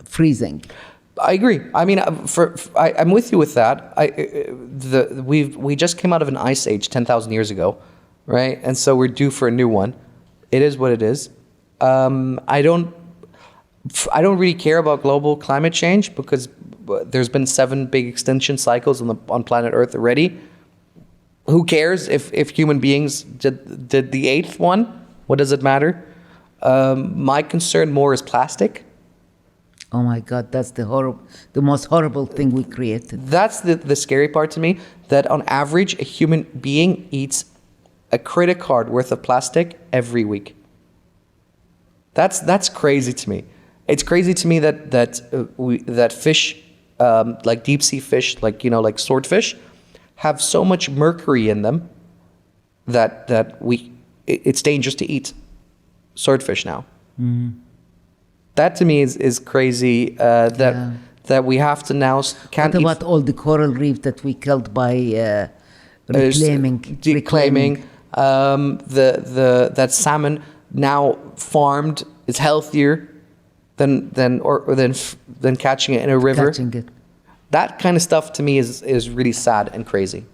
freezing. I agree. I mean, I'm with you with that. We just came out of an ice age 10,000 years ago, right? And so we're due for a new one. It is what it is. I don't really care about global climate change because there's been 7 big extinction cycles on planet Earth already. Who cares if human beings did the 8th one? What does it matter? My concern more is plastic. Oh my God, that's the most horrible thing we created. That's the scary part to me, that on average, a human being eats a credit card worth of plastic every week. That's crazy to me. It's crazy to me that fish, like deep sea fish, like swordfish, have so much mercury in them that it's dangerous to eat swordfish now. Mm. That to me is crazy. That we have to now can't. What about all the coral reef that we killed by reclaiming? That salmon now farmed is healthier than catching it in a river. Catching it. That kind of stuff to me is really sad and crazy.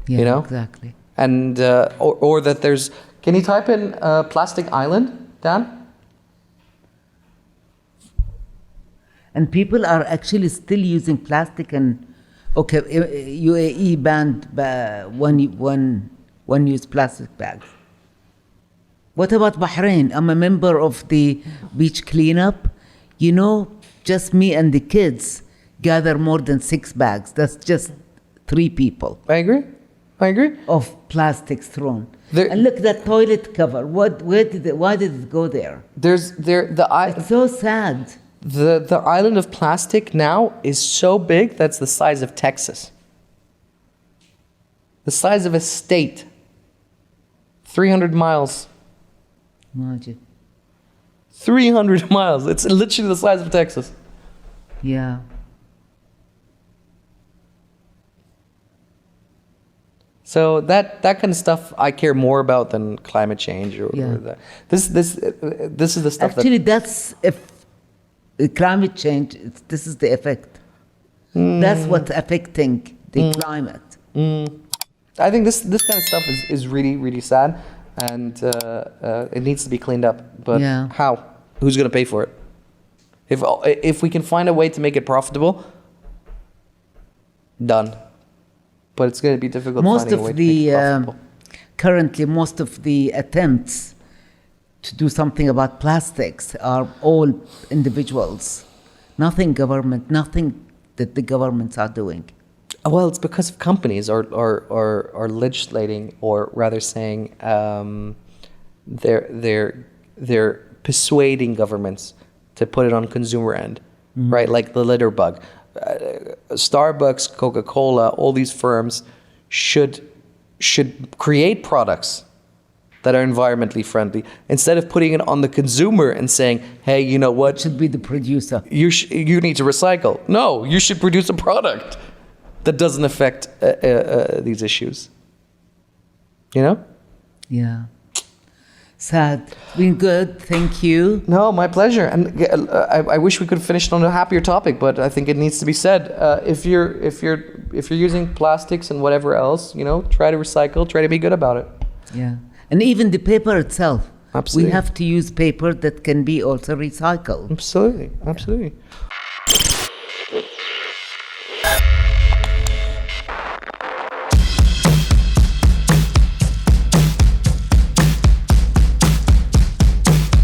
Yeah, you know? Exactly. And or that there's. Can you type in plastic island, Dan? And people are actually still using plastic UAE banned one-use plastic bags. What about Bahrain? I'm a member of the beach cleanup. Just me and the kids gather more than 6 bags. That's just 3 people. I agree. Of plastics thrown. And look, that toilet cover. Why did it go there? It's so sad. The island of plastic now is so big that's the size of Texas. The size of a state. 300 miles. Imagine. 300 miles. It's literally the size of Texas. Yeah. So that kind of stuff I care more about than climate change or that. This is the stuff. Actually, that's if climate change. This is the effect. That's what's affecting the climate. I think this kind of stuff is really, really sad, and it needs to be cleaned up. But how? Who's going to pay for it? If we can find a way to make it profitable, done. But it's going to be difficult. Currently, most of the attempts to do something about plastics are all individuals. Nothing government. Nothing that the governments are doing. Well, it's because of companies are legislating, or rather saying they're persuading governments to put it on consumer end, right? Like the litter bug. Starbucks, Coca-Cola, all these firms should create products that are environmentally friendly instead of putting it on the consumer and saying, "Hey, you know what? Should be the producer. You need to recycle." No, you should produce a product that doesn't affect these issues. You know? Yeah. Sad. Been good. Thank you. No, my pleasure. And I wish we could finish it on a happier topic, but I think it needs to be said. If you're using plastics and whatever else, try to recycle. Try to be good about it. Yeah. And even the paper itself. Absolutely. We have to use paper that can be also recycled. Absolutely.